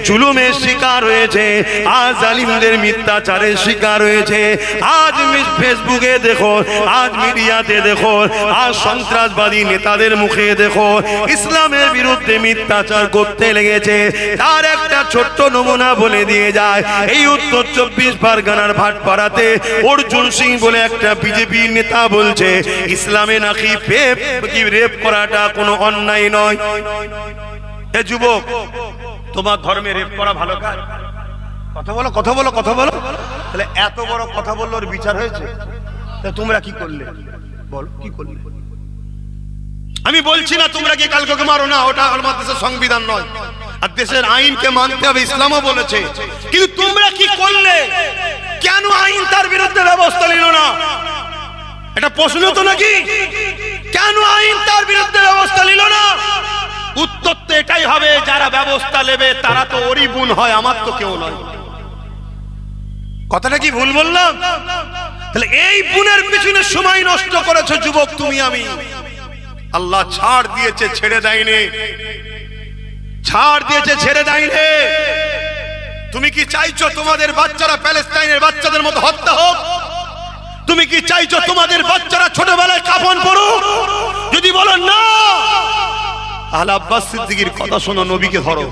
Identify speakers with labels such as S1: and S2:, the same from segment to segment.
S1: জুলুমের শিকার হয়েছে, আজ জালিমদের মিথ্যাচারের শিকার হয়েছে। আজ ফেসবুকে দেখো, আজ মিডিয়াতে দেখো, আজ সন্ত্রাসবাদী নেতাদের মুখে দেখো ইসলামের বিরুদ্ধে মিথ্যাচার করতে লেগেছে। তার একটা ছোট্ট নমুনা বলে দিয়ে যায়। এই উত্তর 24 পরগনার ভাটপাড়াতে অর্জুন সিং বলে একটা বিজেপি নেতা বলছে ইসলামে নাকি রেপ করাটা কোনো অন্যায় নয়। এ যুবক, তোমার ধর্মে রেপ করা ভালো কাজ? কথা বলো, কথা বলো, কথা বলো। তাহলে এত বড় কথা বললো, ওর বিচার হয়েছে? তোমরা কি করলে বলো, কি করলে? আমি বলছি না তোমরা কি কালকে মারো না, ওটা আমার দেশের সংবিধান নয়, আর দেশের আইনকে মানতে হবে, ইসলামও বলেছে। কিন্তু তোমরা কি করলে? কেন আইন তার বিরুদ্ধে ব্যবস্থা নিল না? এটা প্রশ্ন তো নাকি? কেন আইন তার বিরুদ্ধে ব্যবস্থা নিল না? উত্তর তো এটাই হবে, যারা ব্যবস্থা নেবে তারা তো ওরই বোন হয়, আমার তো কেউ নয়। কথাটা কি ভুল বললাম? তাহলে এই বোনের পিছনে সময় নষ্ট করেছো যুবক তুমি আমি। আল্লাহ ছাড় দিয়েছে, ছেড়ে দেয়নি। ছাড় দিয়েছে, ছেড়ে দেয়নি। তুমি কি চাইছো তোমাদের বাচ্চারা প্যালেস্টাইনের বাচ্চাদের মতো হত্যা হোক? তুমি কি চাইছো তোমাদের বাচ্চারা ছোটবেলায় কাফন পরুক? যদি বলো না, তাহলে আব্বাস সিদ্দিকীর কথা শোনো, নবীকে ধরো,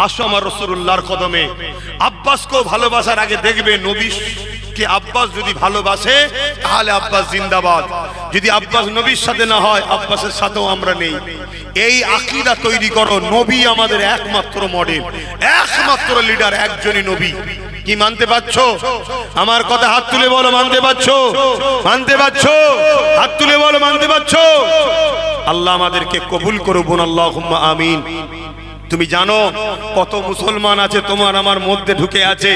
S1: আসো আমার রাসূলুল্লাহর কদমে। আব্বাসকেও ভালোবাসার আগে দেখবে নবীকে আব্বাস যদি ভালোবাসে তাহলে আব্বাস জিন্দাবাদ। যদি আব্বাস নবীর সাথে না হয়, আব্বাসের সাথেও আমরা নেই। এই আকীদা তৈরি করো। নবী আমাদের একমাত্র মডেল, একমাত্র লিডার, একজনই নবী। কি মানতে পারছো আমার কথা? হাত তুলে বলো মানতে পারছো? মানতে পারছো? হাত তুলে বলো মানতে পারছো? আল্লাহ আমাদেরকে কবুল করুন, আল্লাহুম্মা আমিন। তুমি জানো কত মুসলমান আছে তোমার আমার মধ্যে ঢুকে আছে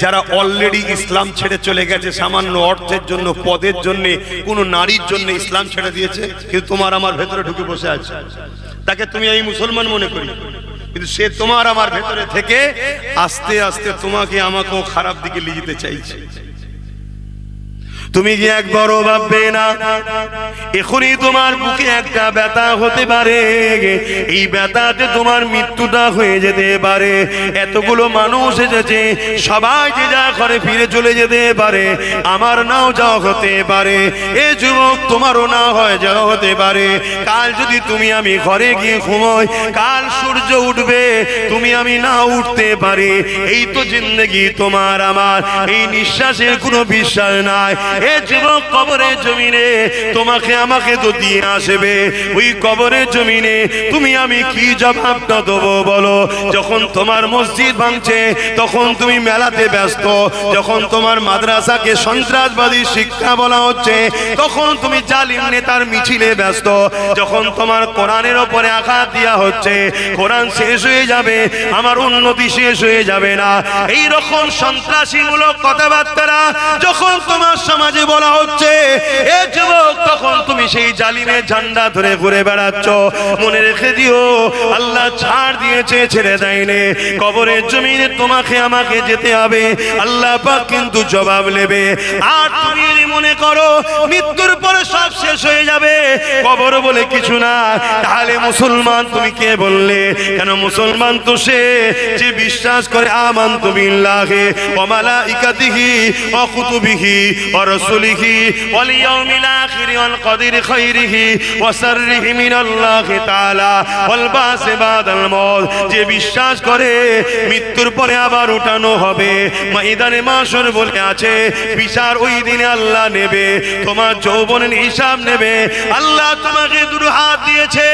S1: যারা অলরেডি ইসলাম ছেড়ে চলে গেছে, সামান্য অর্থের জন্য, পদের জন্য, কোন নারীর জন্য ইসলাম ছেড়ে দিয়েছে, কিন্তু তোমার আমার ভেতরে ঢুকে বসে আছে। তাকে তুমি এই মুসলমান মনে করি, কিন্তু সে তোমার আমার ভেতরে থেকে আস্তে আস্তে তোমাকে আমাকেও খারাপ দিকে নিয়ে যেতে চাইছে। তুমি কি একবারও ভাববে না এখনই তোমার বুকে একটা ব্যথা হতে পারে, এই ব্যথাতে তোমার মৃত্যুটা হয়ে যেতে পারে। এতগুলো মানুষ এসেছে, সবাই যে যা ঘরে ফিরে চলে যেতে পারে, আমার নাও যাওয়া হতে পারে। এ যুবক, তোমারও না হয় যাওয়া হতে পারে। কাল যদি তুমি আমি ঘরে গিয়ে ঘুমোই, কাল সূর্য উঠবে, তুমি আমি না উঠতে পারি। এই তো জিন্দেগি তোমার আমার, এই নিঃশ্বাসের কোনো বিশ্বাস নাই। এ যুবক, কবরের জমিনে তোমাকে আমাকে তো দিয়ে আসবে। ওই কবরের জমিনে তুমি আমি কি জবাবটা দেবো বলো? যখন তোমার মসজিদ ভাঙছে তখন তুমি মেলাতে ব্যস্ত, যখন তোমার মাদ্রাসাকে সন্ত্রাসবাদী শিক্ষা বলা হচ্ছে তখন তুমি জালিম নেতার মিছিলে ব্যস্ত, যখন তোমার কোরআনের ওপরে আঘাত দেওয়া হচ্ছে, কোরআন শেষ হয়ে যাবে, আমার উন্নতি শেষ হয়ে যাবে না, এই রকম সন্ত্রাসীমূলক কথাবার্তা যখন তোমার সমাজে বলা হচ্ছে, এ যুবক, তখন তুমি সেই জালিমের ঝান্ডা ধরে ঘুরে বেড়াচ্ছ। মনে রেখে দিও, আল্লাহ ছাড় দিয়েছে, ছেড়ে দেয়নি। কবরের জমিনে তোমাকে আমাকে যেতে হবে, আল্লাহ পাক কিন্তু জবাব নেবে। আর তুমি মনে করো মৃত্যুর পরে সব শেষ হয়ে যাবে, কবর বলে কিছু না, তাহলে মুসলমান তুমি কে বললে? কেন মুসলমান তো সে যে বিশ্বাস করে আমানতু বিল্লাহি ওয়া মালাইকাতিহি ওয়া কুতুবিহি ওয়া রাসূলিহি ওয়াল ইয়াউমিল আখির ওয়াল কদরি খাইরিহি ওয়া শাররিহি মিনাল্লাহি তাআলা ওয়াল বাসি বাদাল মউত, যে বিশ্বাস করে মৃত্যুর পরে আবার উঠানো হবে। ময়দানে মাশর বলে আছে, বিচার ওই দিনে আল্লাহ নেবে, তোমার যৌবনের হিসাব নেবে। আল্লাহ তোমাকে দুটো হাত দিয়েছে,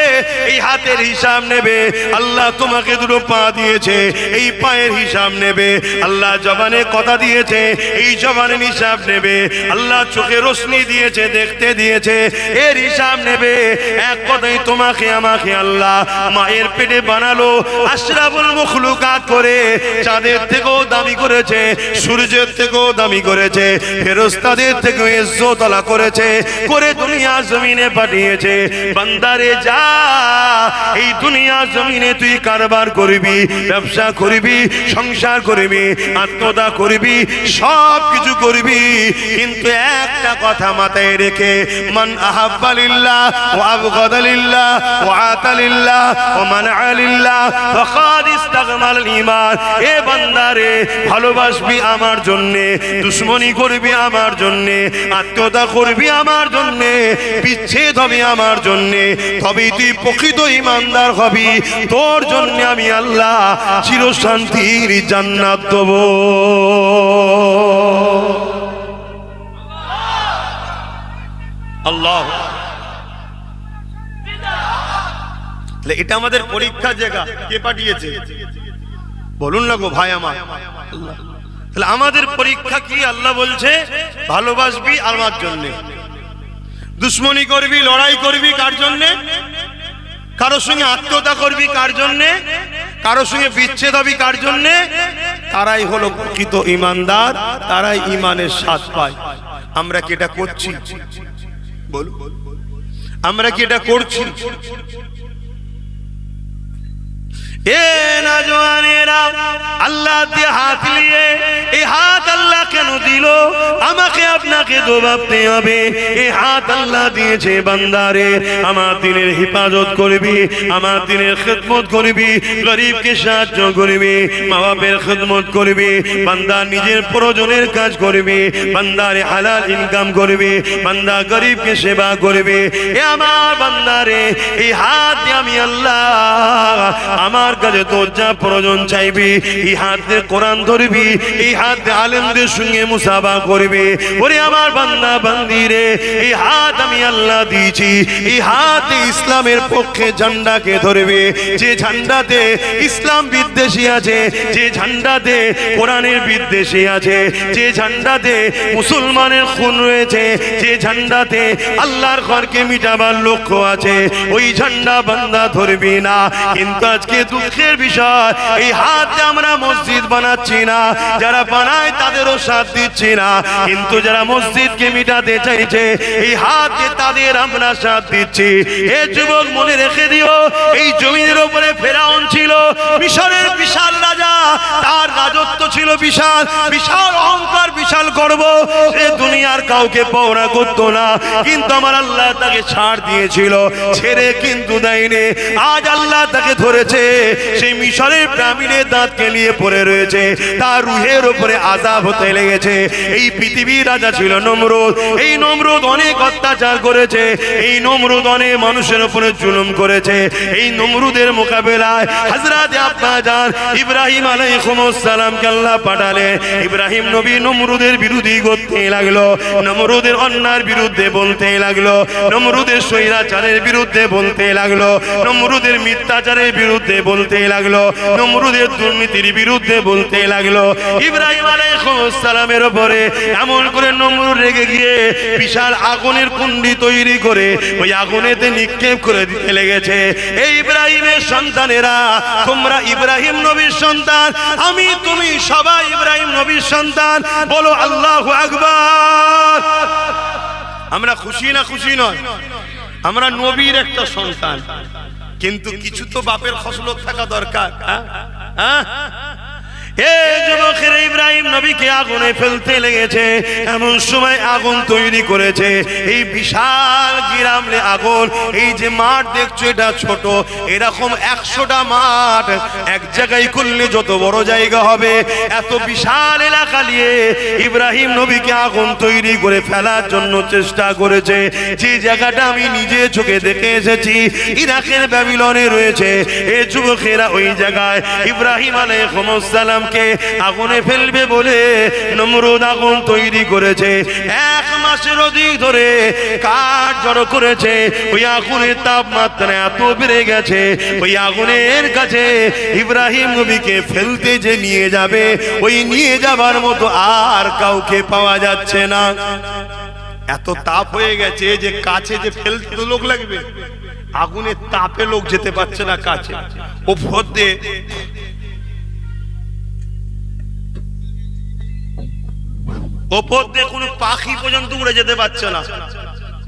S1: এই হাতের হিসাব নেবে। আল্লাহ তোমাকে দুটো পা দিয়েছে, এই পায়ের হিসাব নেবে। আল্লাহ জবানে কথা দিয়েছে, এই জবানের হিসাব নেবে। আল্লাহ চোখে রোশনি দিয়েছে, দেখতে দিয়েছে, এর হিসাব নেবে। এক কথাই তোমাকে আমাকে আল্লাহ মায়ের পেটে বানালো, আশরাফুল মখলুকাত করে, চাঁদের থেকেও দামি করেছে, সূর্যের থেকেও দামি করেছে, ফেরেশতাদের থেকেও ইজ্জত আলা করেছে, করে দুনিয়া জমিনে পাঠিয়েছে। বান্দারে যা, এই দুনিয়া জমিনে তুই কারবার করবি, ব্যবসা করবি, সংসার করবি, আত্মদা করবি, সব কিছু করবি, কিন্তু একটা কথা মাথায় রেখে, মান আহাব্বা লিল্লাহ ওয়া আবগাদা লিল্লাহ ওয়া আতা লিল্লাহ ওয়া মানআ লিল্লাহ ফাকাদ ইস্তাকমাল ঈমান। এ বান্দারে ভালোবাসবি আমার জন্যে, দুশ্মনী করবি আমার জন্যে, আত্মীয়তা করবি আমার জন্যে, বিচ্ছেদ হবে আমার জন্যে, তবেই তুই প্রকৃত ঈমানদার হবি। তোর জন্য আমি আল্লাহ চিরশান্তির জান্নাত দেব। আল্লাহ, এটা আমাদের পরীক্ষা জায়গা। কে পাঠিয়েছে বলুন না গো ভাই আমার? তাহলে আমাদের পরীক্ষা কি? আল্লাহ বলছে ভালোবাসবি আমার জন্য, দুশ্মনী করবি, লড়াই করবি কার জন্য? কারোর সঙ্গে আত্মীয়তা করবি কার জন্য? কারোর সঙ্গে বিচ্ছেদ হবি কার জন্য? তারাই হলো প্রকৃত ঈমানদার, তারাই ঈমানের স্বাদ পায়। আমরা কি এটা করছি? বলুন, আমরা কি এটা করছি? এ নওজওয়ানেরা, আল্লাহ দিয়ে হাত নিয়ে, এই হাত আল্লাহ কেন দিল আমাকে আপনাকে তো ভাবতে হবে। এই হাত আল্লাহ দিয়েছে বান্দারে আমার দিনের হিফাজত করবি, আমার দিনের খিদমত করবি, গরিবকে সাহায্য করবি, মা বাপের খিদমত করবি, বান্দা নিজের প্রয়োজনের কাজ করবি, বান্দারে হালাল ইনকাম করবি, বান্দা গরিবকে সেবা করবি। এ আমার বান্দারে, এই হাত দিয়ে আমি আল্লাহ আমার কাছে তোর যা প্রয়োজন চাইবি, এই হাতে কোরআন ধরবি, এই হাতে আলেমদের সঙ্গে মুসাফা করবি। ওরে আমার বান্দা বান্দি রে, এই হাত আমি আল্লাহ দিয়েছি, এই হাতে ইসলামের পক্ষে ঝান্ডাকে ধরবে। যে ঝান্ডাতে ইসলাম বিদ্বেষী আছে, যে ঝান্ডাতে কোরআনের বিদ্বেষী আছে, যে ঝান্ডাতে মুসলমানের খুন রয়েছে, যে ঝান্ডাতে আল্লাহর ঘরকে মিটাবার লক্ষ্য আছে, ওই ঝান্ডা বান্দা ধরবি না। কিন্তু আজকে দুঃখের বিষয়, এই হাতে আমরা মসজিদ বানাচ্ছি না, যারা বানায় তাদেরও সাথ দিচ্ছি না, কিন্তু যারা মসজিদকে মিটাতে চাইছে এই হাতে তাদের আমরা সাথ দিচ্ছি। এ যুবক মনে রেখে দিও, এই জমিনের উপরে ফেরাউন ছিল মিশরের বিশাল রাজা, তার রাজত্ব ছিল বিশাল, বিশাল অহংকার, বিশাল গর্ব, সে দুনিয়ার কাউকে পৌঁছা করতো না, কিন্তু আমার আল্লাহ তাকে ছাড় দিয়েছিল, ছেড়ে কিন্তু দেয়নি। আজ আল্লাহ তাকে ধরেছে, সেই মিশরের পিরামিডে দাঁত কেলিয়ে পড়ে রয়েছে, তার রুহের উপরে আযাব হতে লেগেছে। এই পৃথিবীর রাজা ছিল নমরুদ, এই নমরুদ অনেক অত্যাচার করেছে, এই নমরুদ অনেক মানুষের উপরে জুলুম করেছে। এই নমরুদের মোকাবেলায় হযরত আব্বা জান ইব্রাহিম আলাইহিস সালামকে আল্লাহ পাঠালেন। ইব্রাহিম নবী নমরুদের বিরোধী করতে লাগলো, নমরুদের অন্যায়ের বিরুদ্ধে বলতে লাগলো, নমরুদের স্বৈরাচারের বিরুদ্ধে বলতে লাগলো, নমরুদের মিথ্যাচারের বিরুদ্ধে বলতে লাগলো, নমরুদের দুর্নীতির বিরুদ্ধে বলতে লাগলো। ইব্রাহিম আলাইহিস সালামের উপরে এমন করে নমরুদ রেগে গিয়ে বিশাল আগুনের কুণ্ডি তৈরি করে ওই আগুনেতে নিক্ষেপ করে দিতে লেগেছে। এই ইব্রাহিমের সন্তানেরা, তোমরা ইব্রাহিম নবীর সন্তান, আমি তুমি সবাই ইব্রাহিম নবীর সন্তান, বলো আল্লাহু আকবার। আমরা খুশি না খুশি নয়? আমরা নবীর একটা সন্তান, কিন্তু কিছু তো বাপের খসলত থাকা দরকার। যুবকের ইব্রাহিম নবীকে আগুনে ফেলতে লেগেছে, এমন সময় আগুন তৈরি করেছে এই বিশাল গিরামলে আগুন। এই যে মাঠ দেখছো এটা ছোট, এরকম 100টা মাঠ এক জায়গায় করলে যত বড় জায়গা হবে, এত বিশাল এলাকা নিয়ে ইব্রাহিম নবীকে আগুন তৈরি করে ফেলার জন্য চেষ্টা করেছে। যে জায়গাটা আমি নিজে চোখে দেখে এসেছি, ইরাকের ব্যাবিলনে রয়েছে। এই যুবকেরা ওই জায়গায় ইব্রাহিম আলাইহিস সালাম আগুনে ফেলবে বলে নমরুদ আগুন তৈরি করেছে। 1 মাসের অধিক ধরে কাঠ জড়ো করেছে। ওই আগুনের তাপমাত্রা এত বেড়ে গেছে, ওই আগুনের কাছে ইব্রাহিম নবীকে ফেলতে যে নিয়ে যাবে, ওই নিয়ে যাবার মতো আর কাউকে পাওয়া যাচ্ছে না। এত তাপ হয়ে গেছে যে কাছে যে ফেলতে লোক লাগবে, আগুনের তাপে লোক যেতে পারছে না কাছে। ওপর দিয়ে কোনো পাখি পর্যন্ত উড়ে যেতে পারছে না,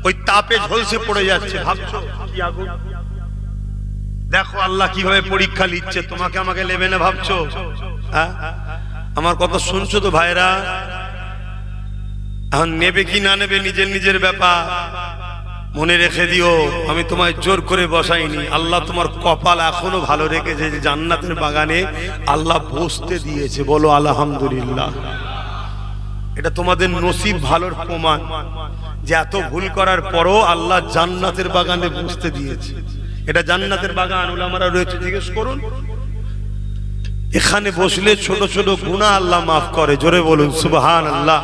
S1: ওই তাপে ঝলসে পড়ে যাচ্ছে। ভাবছো কি আগুন? দেখো আল্লাহ কিভাবে পরীক্ষা নিচ্ছে, তোমাকে আমাকে নেবে না ভাবছো? আমার কথা শুনছো তো ভাইরা? এখন নেবে কি না নেবে নিজের নিজের ব্যাপার। মনে রেখে দিও, আমি তোমায় জোর করে বসাইনি। আল্লাহ তোমার কপাল এখনো ভালো রেখেছে যে জান্নাতের বাগানে আল্লাহ বসতে দিয়েছে। বলো আলহামদুলিল্লাহ। এটা তোমাদের নসিব ভালোর প্রমাণ যে এত ভুল করার পরও আল্লাহ জান্নাতের বাগানে বসতে দিয়েছে। এটা জান্নাতের বাগান, উলামারা রয়েছে, জিজ্ঞেস করুন। এখানে বসলে ছোট ছোট গুনাহ আল্লাহ মাফ করে। জোরে বলুন সুবহানাল্লাহ।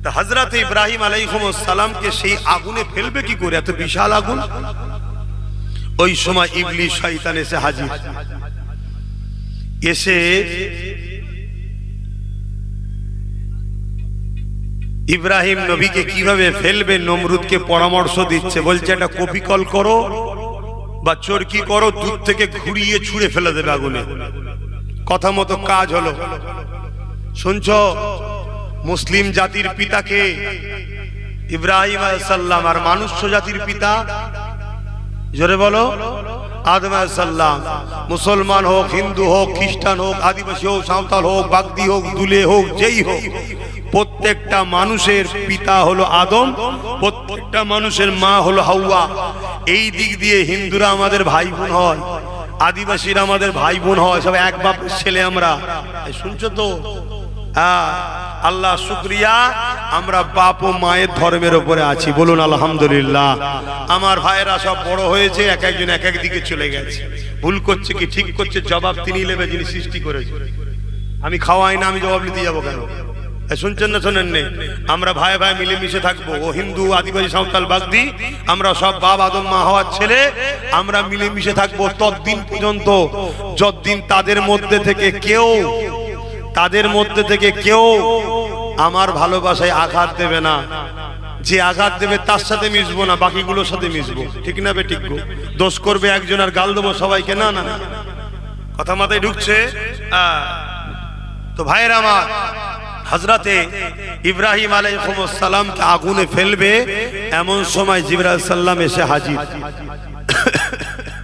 S1: তা হযরত ইব্রাহিম আলাইহিস সালামকে সেই আগুনে ফেলবে কি করে? এত বিশাল আগুন। ওই সময় ইবলিস শয়তান এসে হাজির। এসে ইব্রাহিম নবীকে কিভাবে ফেলবে নমরুদকে পরামর্শ দিচ্ছে। বলছে একটা কপিকল করো বা চরকি করো, দূর থেকে ঘুরিয়ে ছুঁড়ে ফেলে দেবে আগুনে। কথা মতো কাজ হলো। শুনছো, মুসলিম জাতির পিতাকে ইব্রাহিম আলাইহিস সালাম, আর মানুষ্য জাতির পিতা জোরে বলো আদম আলাইহিস সালাম। মুসলমান হোক, হিন্দু হোক, খ্রিস্টান হোক, আদিবাসী হোক, সাঁওতাল হোক, বাগদি হোক, দুলে হোক, যেই হোক, প্রত্যেকটা মানুষের পিতা হলো আদম, প্রত্যেকটা মানুষের মা হলো হাওয়া। এই দিক দিয়ে হিন্দুরা আমাদের ভাই বোন হয়, আদিবাসীরা আমাদের ভাই বোন হয়, সব এক বাপের ছেলে আমরা। শুনছো তো? হ্যাঁ, আল্লাহ শুকরিয়া, আমরা বাপ ও মায়ের ধর্মের উপরে আছি। বলুন আলহামদুলিল্লাহ। আমার ভাইয়েরা সব বড় হয়েছে, এক একজন এক এক দিকে চলে গেছে। ভুল করছে কি ঠিক করছে জবাব তিনি নেবে, যিনি সৃষ্টি করেছে। আমি খাওয়াই না, আমি জবাব নিতে যাবো কেন? শুনছেন না শোনেন নে? আমরা ভাই ভাই মিলেমিশে থাকবো। ও হিন্দু, আদিবাসী, সাঁওতাল, বাগদি, আমরা সব বাপ আদম মা হওয়ার ছেলে, আমরা মিলেমিশে থাকবো ততদিন পর্যন্ত যতদিন তাদের মধ্যে থেকে কেউ আমার ভালোবাসায় আঘাত দেবে না। যে আঘাত দেবে তার সাথে মিশবো না, বাকিগুলোর সাথে মিশবো। ঠিক না বে? ঠিক। দোষ করবে একজন আর গাল দেবো সবাইকে? না না না, কথা মাথায় ঢুকছে? তো ভাইয়েরা আমার, হযরতে ইব্রাহিম আলাইহিস সালামকে আগুনে ফেলবে, এমন সময় জিবরাইল আলাইহিস সালাম এসে হাজির।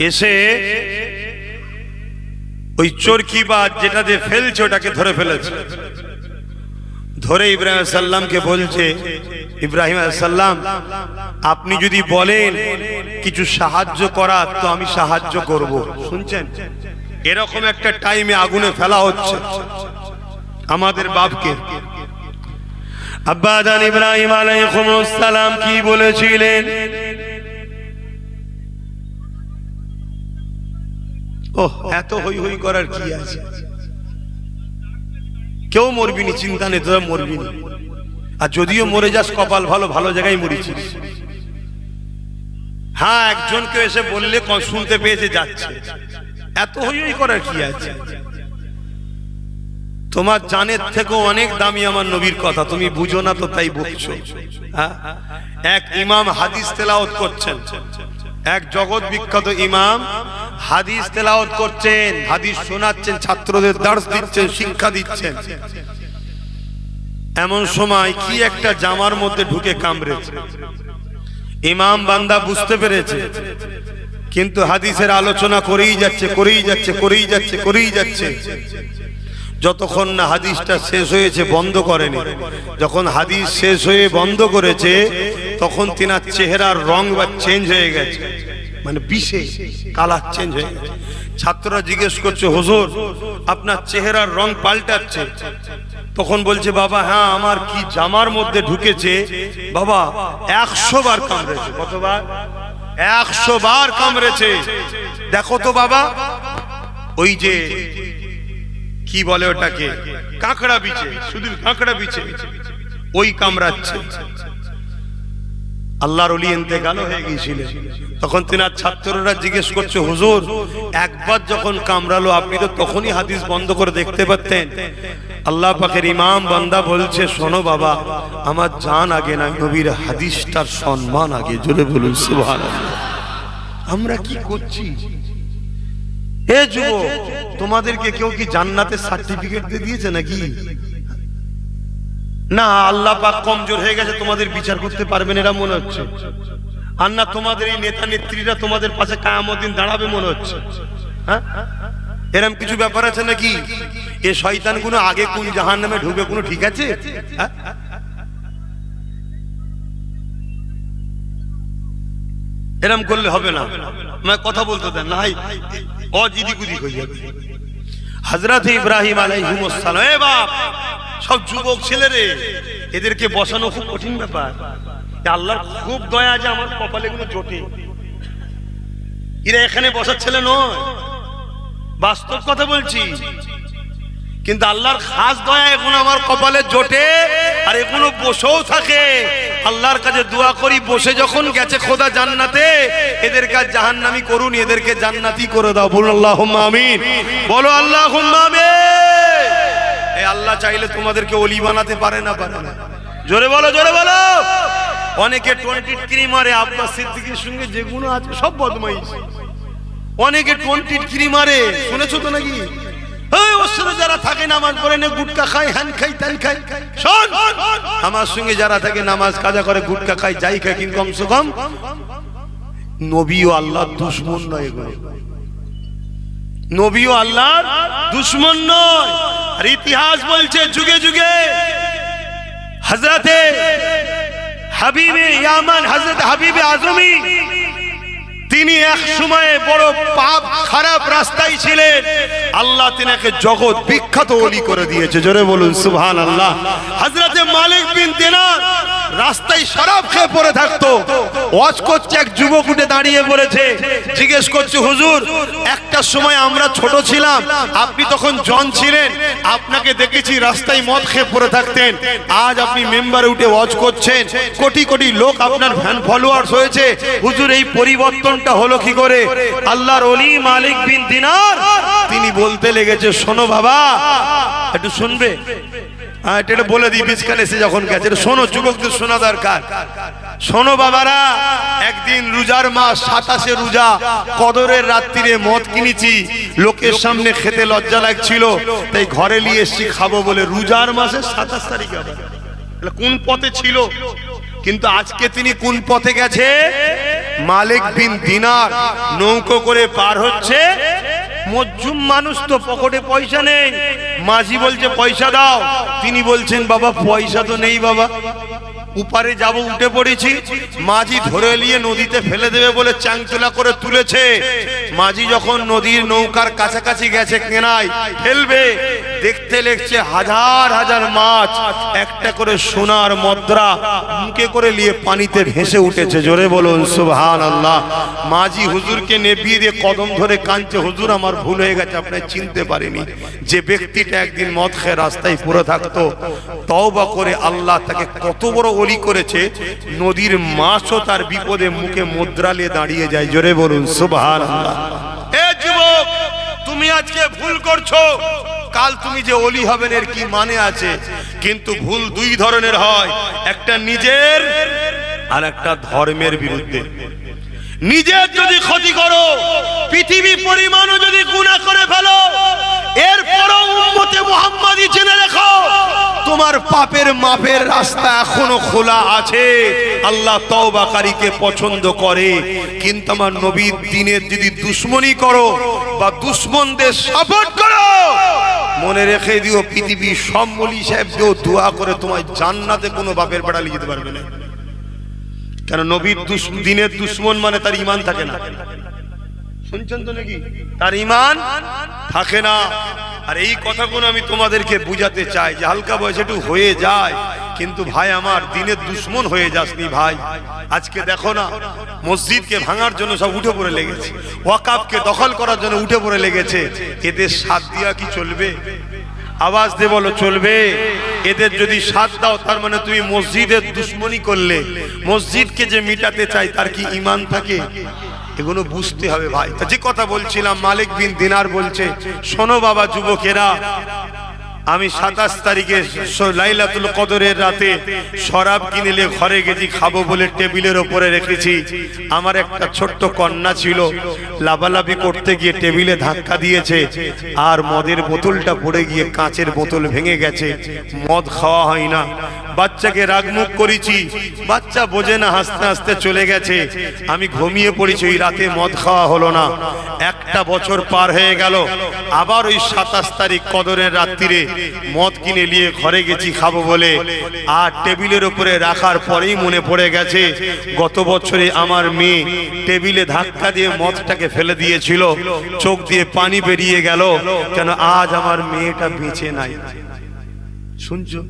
S1: এসে ওই চরকি বা যেটা দিয়ে ফেলছে ওটাকে ধরে ফেলেছে। ধরে ইব্রাহিম আলাইহিস সালামকে বলছে, ইব্রাহিম আলাইহিস সালাম, আপনি যদি বলেন কিছু সাহায্য করার তো আমি সাহায্য করব। শুনছেন? এরকম একটা টাইমে আগুনে ফেলা হচ্ছে আমাদের বাপকে। আব্বা জান ইব্রাহিম আলাইহিস সালাম কি বলেছিলেন? ওহ, এত হই হই করার কি আছে? কেউ মরবি নি, চিন্তা নেই, তোরা মরবি নি। আর যদিও মরে যাস কপাল ভালো, ভালো জায়গায় মরেছিস। হ্যাঁ, একজনকে এসে বললে শুনতে পেয়েছে যাচ্ছে, এত হই হই করার কি আছে? তোমার জানের থেকেও অনেক দামি আমার নবীর কথা, তুমি বুঝো না তো তাই বকছো। এক ইমাম হাদিস তেলাওয়াত করছেন, এক জগৎ বিখ্যাত ইমাম হাদিস তেলাওয়াত করছেন, হাদিস শোনাচ্ছেন, ছাত্রদের দার্স দিচ্ছেন, শিক্ষা দিচ্ছেন। এমন সময় কি একটা জামার মধ্যে ঢুকে কামড়েছে। ইমাম বান্দা বুঝতে পেরেছে, কিন্তু হাদিসের আলোচনা করেই যাচ্ছে। যতক্ষণ না হাদিসটা শেষ হয়েছে বন্ধ করেনি। যখন হাদিস শেষ হয়ে বন্ধ করেছে, তখন তিনার চেহারার রং বা চেঞ্জ হয়ে গেছে, মানে বিশেষ কালার চেঞ্জ হয়ে গেছে। ছাত্ররা জিজ্ঞেস করছে, হুজুর আপনার চেহারার রং পাল্টাচ্ছে। তখন বলছে, বাবা হ্যাঁ, আমার কি জামার মধ্যে ঢুকেছে বাবা, 100 বার কামড়েছে। কতবার? 100 বার কামড়েছে। দেখো তো বাবা, ওই যে কি বলে ওটাকে, কাঁকড়া বিছে, শুধু কাঁকড়া বিছে, ওই কামড়াচ্ছে। আল্লাহর ওলি ইন্তেকাল হয়ে গিয়েছিলেন। তখন তিনার ছাত্ররা জিজ্ঞেস করছে, হুজুর একবার যখন কামড়ালো আপনি তো তখনই হাদিস বন্ধ করে দেখতে পারতেন। আল্লাহ পাকের ইমাম বান্দা বলছে, শোনো বাবা, আমার জান আগে না, নবীর হাদিসটার সম্মান আগে। জোরে বলুন সুবহানাল্লাহ। আমরা কি করছি? এ যুবক, তোমাদেরকে কেউ কি জান্নাতের সার্টিফিকেট দিয়ে দিয়েছে নাকি? না, আল্লাহ পাক কমজোর হয়ে গেছে, তোমাদের বিচার করতে পারবেন এরা মনে হচ্ছে। আর না, তোমাদের এই নেতা নেত্রীরা তোমাদের পাশে কিয়ামত দিন দাঁড়াবে মনে হচ্ছে। হ্যাঁ, এরকম কিছু ব্যাপার আছে নাকি? এ শয়তানগুলো আগে কোন জাহান্নামে ঢুকে কোনো ঠিক আছে? এরম করলে হবে না, মানে কথা বলতে দেন না, অজিদিগুদি হয়ে যাবে। হযরত ইব্রাহিম আলাইহিস সালাম, এ বাপ, সব যুবক ছেলে রে, এদেরকে বসানো খুব কঠিন ব্যাপার। আল্লাহর খুব দয়া যে আমার কপালে গুলো জোটে, এরা এখানে বসার ছেলে নয়, বাস্তব কথা বলছি। কিন্তু আল্লাহর খাস দয়া এখন আমার কপালে জোটে, আর এগুলো বসেও থাকে। আল্লাহর কাছে দোয়া করি, বসে যখন গেছে খোদা জান্নাতে, এদেরকে জাহান্নামী করুন, এদেরকে জান্নাতি করে দাও। বলুন আল্লাহুম্মা আমিন, বলো আল্লাহুম্মা আমিন। এই আল্লাহ চাইলে তোমাদেরকে ওলি বানাতে পারে না, পারে না? জোরে বলো, জোরে বলো। অনেকে 23 মারে, আব্বাস সিদ্দিকীর সঙ্গে যেগুলো আছে সব বদমাইশ। অনেকে 23 মারে, শুনেছো তো নাকি? ওর সাথে যারা থাকে নামাজ পড়ে না, গুটকা খায়, হ্যান খাই, ত্যান খাই। শোন, আমার সঙ্গে যারা থাকে নামাজ কাজা করে, গুটকা খায়, যাই খায়, কিন্তু কমসে কম নবী ও আল্লাহর দুশমন নয়। নবী ও আল্লাহর দুশমন নয়। আর ইতিহাস বলছে যুগে যুগে হযরতে হাবিবে ইয়ামান, হযরত হাবিবে আজমি, তিনি এক সময়ে বড় পাপ খারাপ রাস্তায় ছিলেন। আল্লাহ তিনাকে জগৎ বিখ্যাত ওলি করে দিয়েছে। জোরে বলুন সুবহানাল্লাহ। হযরতে মালিক বিন দিনার রাস্তায় শরাব খেয়ে পড়ে থাকতো। ওয়াজ করছে, এক যুবক উঠে দাঁড়িয়ে পড়েছে, জিজ্ঞেস করছে, হুজুর, একটা সময় আমরা ছোট ছিলাম, আপনি তখন জন ছিলেন, আপনাকে দেখেছি রাস্তায় মদ খেয়ে পড়ে থাকতেন। আজ আপনি মেম্বারে উঠে ওয়াজ করছেন, কোটি কোটি লোক আপনার ফ্যান ফলোয়ার্স হয়েছে। হুজুর, এই পরিবর্তনটা হলো কি করে? আল্লাহর ওলি মালিক বিন দিনার তিনি বলতে লেগেছে, শোনো বাবা, একটু শুনবে? এটা বলে দিই, বিজকাল এসে যখন গেছে, শোনো, যুবকদের শোনা দরকার। শোনো বাবারা, একদিন রোজার মাস, 27 রোজা, কদরের রাত্রিরে মদ কিনেছি, লোকের সামনে খেতে লজ্জা লাগছিল, তাই ঘরে নিয়ে এসেছি খাবো বলে। রোজার মাসে 27 তারিখে কোন পথে ছিল? কিন্তু আজকে তিনি কোন পথে গেছে? মালিক বিন দিনার নৌকো করে পার হচ্ছে। মজুম মানুষ তো, পকেটে পয়সা নেই। মাঝি বলছে পয়সা দাও, তিনি বলছেন বাবা পয়সা তো নেই বাবা, উপারে যাব, উঠে পড়েছি। মাঝি ধরে নিয়ে নদীতে ফেলে দেবে বলে চাংচলা করে তুলেছে। মাঝি যখন নদীর নৌকার কাছাকাছি গেছে, কেনায় ফেলবে, দেখতে লেগছে হাজার হাজার মাছ, একটা করে সোনার মুদ্রা মুখে করে নিয়ে পানিতে ভেসে উঠেছে। জোরে বলুন সুবহানাল্লাহ। মাঝি হুজুরকে নেবিয়ে দিয়ে কদম ধরে কাঁদছে, হুজুর আমার ভুল হয়ে গেছে, আপনি চিনতে পারেনি। যে ব্যক্তিটা একদিন মদ খেয়ে রাস্তায় পড়ে থাকতো, তওবা করে আল্লাহ তাকে কত বড় ওলি করেছে, নদীর মাছও তার বিপদে মুখে মুদ্রা নিয়ে দাঁড়িয়ে যায়। জোরে বলুন সুবহানাল্লাহ। এ যুবক, তুমি আজকে ভুল করছো, কাল তুমি যে ওলি হবেন এর কি মানে আছে? কিন্তু ভুল দুই ধরনের হয়, একটা নিজের আর একটা ধর্মের বিরুদ্ধে। নিজের যদি ক্ষতি করো, পৃথিবী পরিমাণও যদি গুনাহ করে ফেলো, এরপরও উম্মতে মুহাম্মাদি জেনে রেখো, তোমার পাপের মাপের রাস্তা এখনো খোলা আছে। আল্লাহ তওবাকারীকে পছন্দ করে। কিন্তু আমার নবীর দ্বীনের যদি দুশমনি করো বা দুশমনদের সাপোর্ট করো, মনে রেখে দিও, পৃথিবীর সব ওলি সাহেবকেও দোয়া করে তোমায় জান্নাতে কোনো বাপের বেড়া নিয়ে যেতে পারবে না। কেন? নবীর দ্বীনের দুশমন মানে তার ঈমান থাকে না। শুনছেন তো নাকি? তার ঈমান থাকে না। আর এই কথাগুলো আমি তোমাদেরকে বুঝাতে চাই যে হালকা বয়সে একটু হয়ে যায়, কিন্তু ভাই আমার, দ্বীনের দুশমন হয়ে যাসনি ভাই। আজকে দেখো না, মসজিদকে ভাঙার জন্য সব উঠে পড়ে লেগেছে, ওয়াকাফকে দখল করার জন্য উঠে পড়ে লেগেছে। এদের সাথ দিয়া কি চলবে? আওয়াজ দিয়ে বলো, চলবে? এদের যদি সাথ দাও, তার মানে তুমি মসজিদের দুশমনি করলে। মসজিদকে যে মিটাতে চাই, তার কি ঈমান থাকে? এগুলো বুঝতে হবে ভাই। যে কথা বলছিলাম, মালিক বিন দিনার বলছে, শোনো বাবা যুবকেরা, আমি 27 তারিখে লাইলাতুল কদরের রাতে শরাব কিনলে ঘরে গেছি খাবো বলে টেবিলের ওপরে রেখেছি। আমার একটা ছোট্ট কন্যা ছিল, লাফালাফি করতে গিয়ে টেবিলে ধাক্কা দিয়েছে, আর মদের বোতলটা পড়ে গিয়ে কাঁচের বোতল ভেঙে গেছে। মদ খাওয়া হয় না। বাচ্চাকে রাগমুখ করেছি, বাচ্চা বোঝে না, হাসতে হাসতে চলে গেছে। আমি ঘুমিয়ে পড়েছি, ওই রাতে মদ খাওয়া হলো না। একটা বছর পার হয়ে গেল, আবার ওই 27 তারিখ কদরের রাত্রিরে মদ কিনে নিয়ে ঘরে গেছি খাবো বলে, আর টেবিলের উপরে রাখার পরেই মনে পড়ে গেছে গত বছরে আমার মেয়ে টেবিলে ধাক্কা দিয়ে মদটাকে ফেলে দিয়েছিল, চোখ দিয়ে পানি বেরিয়ে গেল, কেন আজ আমার মেয়েটা বেঁচে নাই। শুনছো?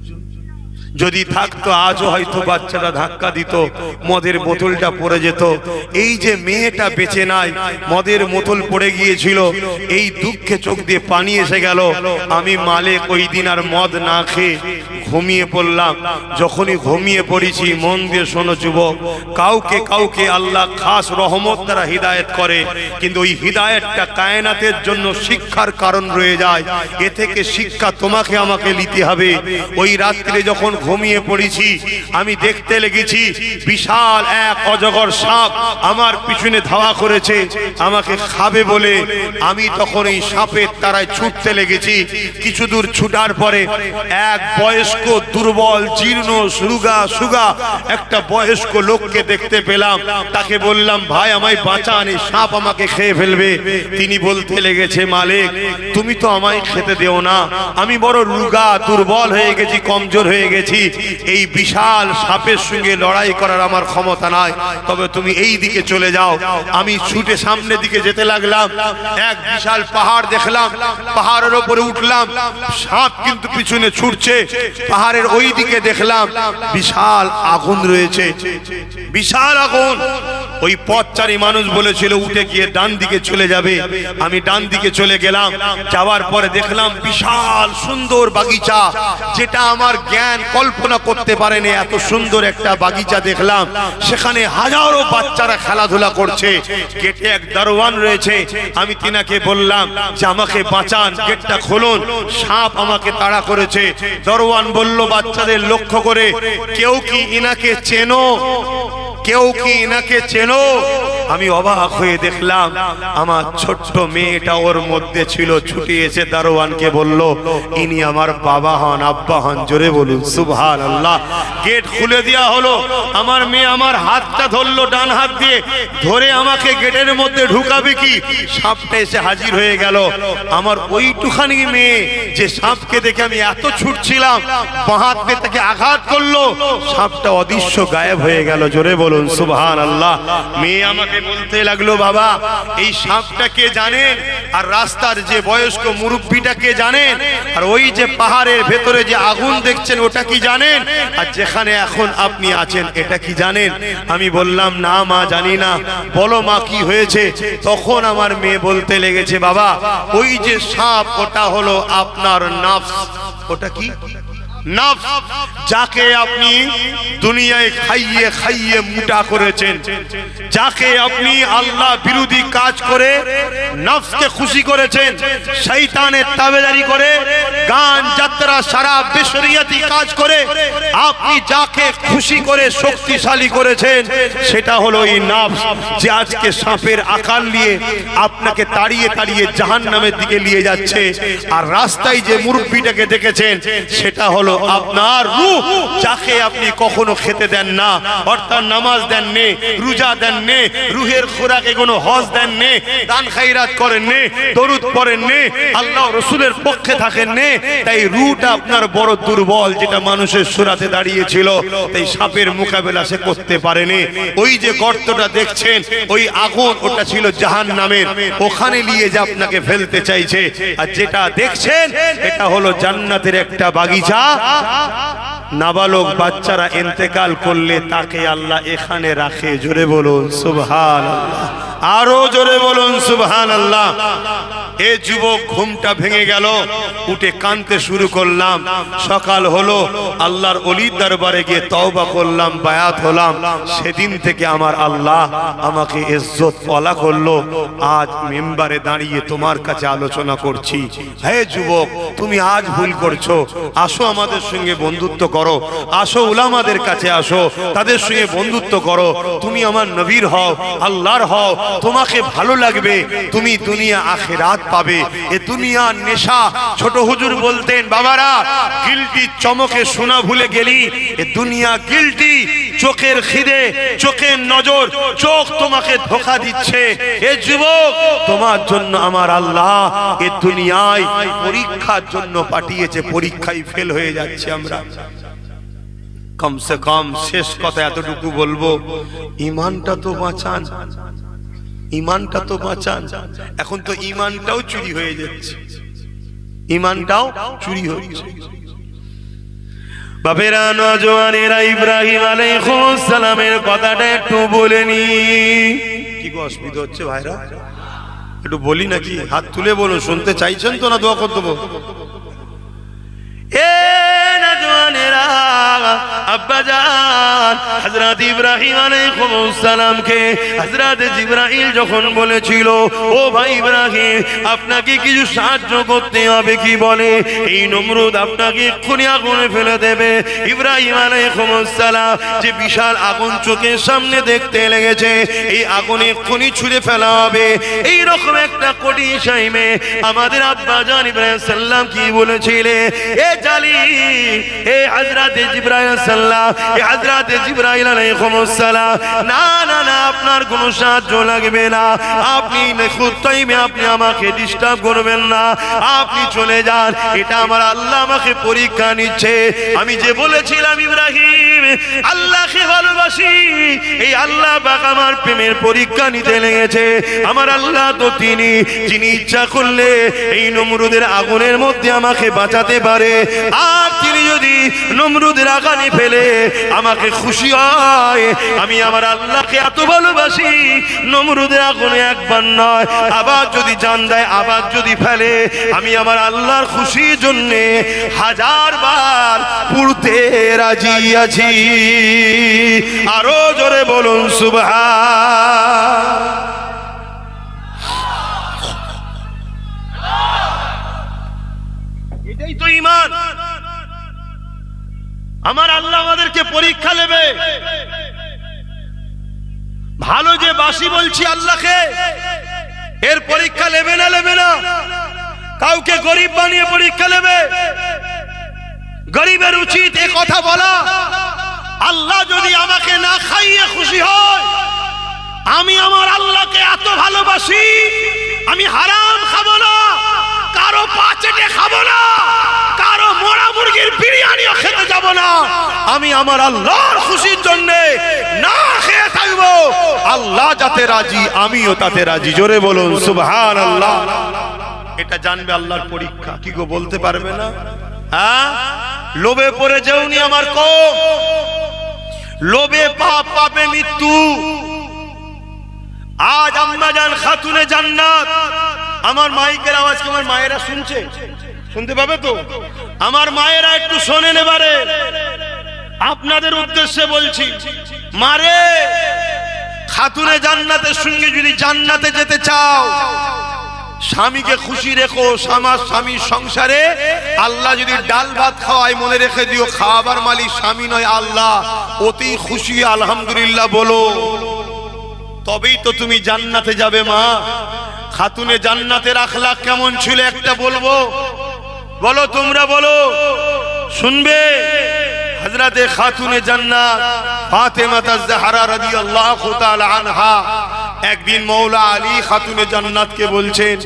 S1: যদি থাকতো আজও হয়তো বাচ্চারা ধাক্কা দিত, মদের বোতলটা পড়ে যেত। এই যে মেয়েটা বেঁচে নাই, মদের বোতল পড়ে গিয়েছিল, এই দুঃখে চোখ দিয়ে পানি এসে গেল। আমি মালিক ওই দিন আর মদ না খেয়ে ঘুমিয়ে পড়লাম। যখনই ঘুমিয়ে পড়েছি, মন দিয়ে শোনো যুবক, কাউকে কাউকে আল্লাহ খাস রহমত দ্বারা হিদায়েত করে, কিন্তু ওই হিদায়েতটা কায়নাতের জন্য শিক্ষার কারণ রয়ে যায়। এ থেকে শিক্ষা তোমাকে আমাকে নিতে হবে। ওই রাত্রে যখন ঘুমিয়ে পড়েছি, আমি দেখতে লেগেছি বিশাল এক অজগর সাপ আমার পিছনে ধাওয়া করেছে আমাকে খাবে বলে। আমি তখন এই সাপের তারায় ছুটতে লেগেছি। কিছু দূর ছুটার পরে এক বয়স্ক দুর্বল জীর্ণ সুগা একটা বয়স্ক লোককে দেখতে পেলাম। তাকে বললাম, ভাই আমায় বাঁচান, এই সাপ আমাকে খেয়ে ফেলবে। তিনি বলতে লেগেছে, মালিক তুমি তো আমায় খেতে দেও না, আমি বড় রুগা দুর্বল হয়ে গেছি, কমজোর হয়ে গেছি, এই বিশাল সাপের সঙ্গে লড়াই করার আমার ক্ষমতা নাই, তবে তুমি এই দিকে চলে যাও। আমি ছুটে সামনের দিকে যেতে লাগলাম। এক বিশাল পাহাড় দেখলাম, পাহাড়ের উপরে উঠলাম, সাপ কিন্তু পিছনে ছুটছে। পাহাড়ের ওই দিকে দেখলাম বিশাল আগুন রয়েছে, বিশাল আগুন। ওই পথচারী মানুষ বলেছিল উঠে গিয়ে ডান দিকে চলে যাবে। আমি ডান দিকে চলে গেলাম। যাওয়ার পরে দেখলাম বিশাল সুন্দর বাগিচা, যেটা আমার জ্ঞান কল্পনা করতে পারেনি। এত সুন্দর একটা বাগিচা দেখলাম, সেখানে হাজারো বাচ্চারা খেলাধুলা করছে। গেটে এক দারোয়ান রয়েছে। আমি তিনাকে বললাম যে আমাকে বাঁচান, গেটটা খুলুন, সাপ আমাকে তাড়া করেছে। দারোয়ান বলল বাচ্চাদের লক্ষ্য করে, কেউ কি ইনাকে চেনো? কেউ কি ইনাকে চেনো? আমি অবাক হয়ে দেখলাম আমার ছোট্ট মেয়েটা ওর মধ্যে ছিল। ছুটে এসে দারোয়ানকে বলল, ইনি আমার বাবা হন, আব্বা হন। জোরে বলুন সুবহানাল্লাহ। গেট খুলে দেওয়া হলো। আমার মেয়ে আমার হাতটা ধরলো, ডান হাত দিয়ে ধরে আমাকে গেটের মধ্যে ঢুকাবে কি, সাপটা এসে হাজির হয়ে গেল। আমার ওইটুখানি মেয়ে যে সাপকে দেখে আমি এত ছুটছিলাম, বাঁ হাত দিয়ে তাকে আঘাত করলো, সাপটা অদৃশ্য গায়েব হয়ে গেল। জোরে বলুন সুবহানাল্লাহ। মেয়ে আমাকে বলতে লাগলো, বাবা এই সাপটা কে জানেন? আর রাস্তার যে বয়স্ক মুরব্বীটা কে জানেন? আর ওই যে পাহাড়ের ভেতরে যে আগুন দেখছেন ওটা কি জানেন? আর যেখানে এখন আপনি আছেন এটা কি জানেন? আমি বললাম, না মা জানি না। বলো মা কি হয়েছে? তখন আমার মেয়ে বলতে লেগেছে, বাবা ওই যে সাপ ওটা হলো আপনার নফস। ওটা কি? নফস, যাকে আপনি দুনিয়ায় খাইয়ে খাইয়ে মোটা করেছেন, যাকে আপনি আল্লাহ বিরোধী কাজ করে নফসকে খুশি করেছেন, শয়তানের তাবেদারি করে, গান যাত্রা সারা বেশরিয়াতি কাজ করে আপনি যাকে খুশি করে শক্তিশালী করেছেন, সেটা হলো এই নফস, যে আজকে সাপের আকার নিয়ে আপনাকে তাড়িয়ে তাড়িয়ে জাহান্নামের দিকে নিয়ে যাচ্ছে। আর রাস্তায় যে মুরব্বিটাকে দেখেছেন, সেটা হলো আপনার রূহ, যাকে আপনি কখনো খেতে দেন না, অর্থাৎ নামাজ দেন নে, রোজা দেন নে, রুহের খোরাকে কোনো হজ দেন নে, দান খায়রাত করেন নে, দরুদ পড়েন নে, আল্লাহ রাসূলের পক্ষে থাকেন নে। তাই রূহটা আপনার বড় দুর্বল, যেটা মানুষের সুরাতে দাঁড়িয়েছিল, তাই সাপের মোকাবেলা সে করতে পারেনি। ওই যে গর্তটা দেখছেন, ওই আগুন, ওটা ছিল জাহান্নামের, ওখানে নিয়ে যে আপনাকে ফেলতে চাইছে। আর যেটা দেখছেন এটা হলো জান্নাতের একটা বাগিচা। নাবালক বাচ্চারা ইন্তেকাল করলে তাকে আল্লাহ এখানে রাখে। জোরে বলুন সুবহানাল্লাহ, আরো জোরে বলুন সুবহানাল্লাহ। এ যুবক ঘুমটা ভেঙে গেল, উঠে কাঁদতে শুরু করলাম। সকাল হলো, আল্লাহর ওলির দরবারে গিয়ে তওবা করলাম, বায়াত হলাম। সেদিন থেকে আমার আল্লাহ আমাকে ইজ্জত ওয়ালা করলো। আজ মিম্বারে দাঁড়িয়ে তোমার কাছে আলোচনা করছি। হে যুবক, তুমি আজ ভুল করছো, আসো আমাদের সঙ্গে বন্ধুত্ব করো, আসো উলামাদের কাছে আসো, তাদের সঙ্গে বন্ধুত্ব করো। তুমি আমার নবীর হও, আল্লাহর হও, তোমাকে ভালো লাগবে, তুমি দুনিয়া আখিরাত পাবে। এ দুনিয়ার নেশা, ছোট হুজুর বলতেন, বাবারা গিলটি চমকে শোনা ভুলে গেলি, এ দুনিয়া গিলটি, চোখের খিদে, চোখের নজর, চোখ তোমাকে ধোঁকা দিচ্ছে। এ যুবক, তোমার জন্য আমার আল্লাহ এ দুনিয়ায় পরীক্ষার জন্য পাঠিয়েছে, পরীক্ষায় ফেল হয়ে যাচ্ছে আমরা। কমসে কম শেষ কথা এতটুকু বলবো, ঈমানটা তো বাঁচান, ঈমানটা তো বাঁচান। এখন তো ঈমানটাও চুরি হয়ে যাচ্ছে, ঈমানটাও চুরি হচ্ছে। বাপেরা, নওজওয়ানেরা, ইব্রাহিম আলাইহিস সালামের কথাটা একটু বলেনি। কি গো অসুবিধা হচ্ছে ভাইরা? একটু বলি নাকি? হাত তুলে বলুন, শুনতে চাইছেন তো না দোয়া করে দেবো? এ নওজওয়ানেরা, আব্বাজান হযরত ইব্রাহিম আলাইহিস সালামকে হযরত জিবরাইল যখন বলেছিল, ও ভাই ইব্রাহিম, আপনাকে কিছু সাহায্য করতে হবে, কি বলে, এই নমরুদ আপনাকে এক্ষুনি আগুনে ফেলে দেবে। ইব্রাহিম আলাইহিস সালাম যে বিশাল আগুন চোখের সামনে দেখতে লেগেছে, এই আগুনে এক্ষুনি ছুঁড়ে ফেলা হবে, এই রকম একটা কঠিন টাইমে আমাদের আব্বাজান ইব্রাহিম সাল্লাম কি বলেছিলেন? এ জালি, এ হযরত জিবরাইল সাল্লাম, এ হযরত জিবরাইল আলাইহিস সালাম, না না না, আপনার কোনো সাহায্য লাগবে না, আপনি নিখুঁত টাইমে আপনি আমাকে ডিস্টার্ব করবেন না, আপনি চলে যান, এটা আমার আল্লাহ আমাকে পরীক্ষা নিচ্ছে। আমি যে বলেছিলাম ইব্রাহিম আল্লাহকে ভালোবাসি, এই আল্লাহ পাক আমার প্রেমের পরীক্ষা নিতে লেগেছে। আমার আল্লাহ তো তিনি, যিনি ইচ্ছা করলে এই নমরুদের আগুনের মধ্যে আমাকে বাঁচাতে পারে, আর তিনি যদি নমরুদের আগুনে ফেলে আমাকে খুশি হয়। আমি আমার আল্লাহকে এত ভালোবাসি, নমরুদের আগুনে একবার নয়, আবার যদি জান দেয়, আবার যদি ফেলে, আমি আমার আল্লাহর খুশির জন্য 1000 বার পুড়তে রাজি আছি। আরো জোরে বলুন সুবহান। এটাই তো ঈমান। আমার আল্লাহ আমাদেরকে পরীক্ষা নেবে। ভালো যে বাসি বলছি আল্লাহকে, এর পরীক্ষা নেবে না? নেবে না। কাউকে গরিব বানিয়ে পরীক্ষা নেবে? গরিবের উচিত এ কথা বলা, আল্লাহ যদি আমাকে না খাইয়ে খুশি হয়, আমি আমার আল্লাহকে এত ভালোবাসি, আমি হারাম খাবো না, কারো পা চেটে খাবো না, কারো মোড়া মুরগির বিরিয়ানিও খেতে যাব না, আমি আমার আল্লাহর খুশির জন্য না খেয়ে থাকবো। আল্লাহ যাতে রাজি, আমিও তাতে রাজি। জোরে বলুন সুবহানাল্লাহ। এটা জানবে আল্লাহর পরীক্ষা। কি গো বলতে পারবে না? হ্যাঁ, লোভে পড়ে যাওনি আমার কওম, লোভে পাপ, পাপে মৃত্যু। আজ আম্মাজান খাতুনে জান্নাত, আমার মাইকের আওয়াজ কি আমার মায়েরা শুনছে? শুনতে পাবে তো? আমার মায়েরা একটু শোনেন এবারে, আপনাদের উদ্দেশ্যে বলছি। মারে, খাতুনে জান্নাতের সঙ্গে যদি জান্নাতে যেতে চাও, স্বামীকে খুশি রেখো। স্বামীর সংসারে আল্লাহ যদি ডাল ভাত খাওয়ায়, মনে রেখে দিও খাওয়াবার মালিক স্বামী নয় আল্লাহ। অতি খুশি আলহামদুলিল্লাহ বলো, তবেই তো তুমি জান্নাতে যাবে মা। খাতুনে জান্নাতের আখলাক কেমন ছিল একটা বলবো, বলো তোমরা বলো, শুনবে? হযরতে খাতুনে জান্নাত ফাতেমা তাজ-জাহরা রাদিয়াল্লাহু তাআলা আনহা একদিন মওলা আলী খাতুনে জান্নাতকে বলছেন,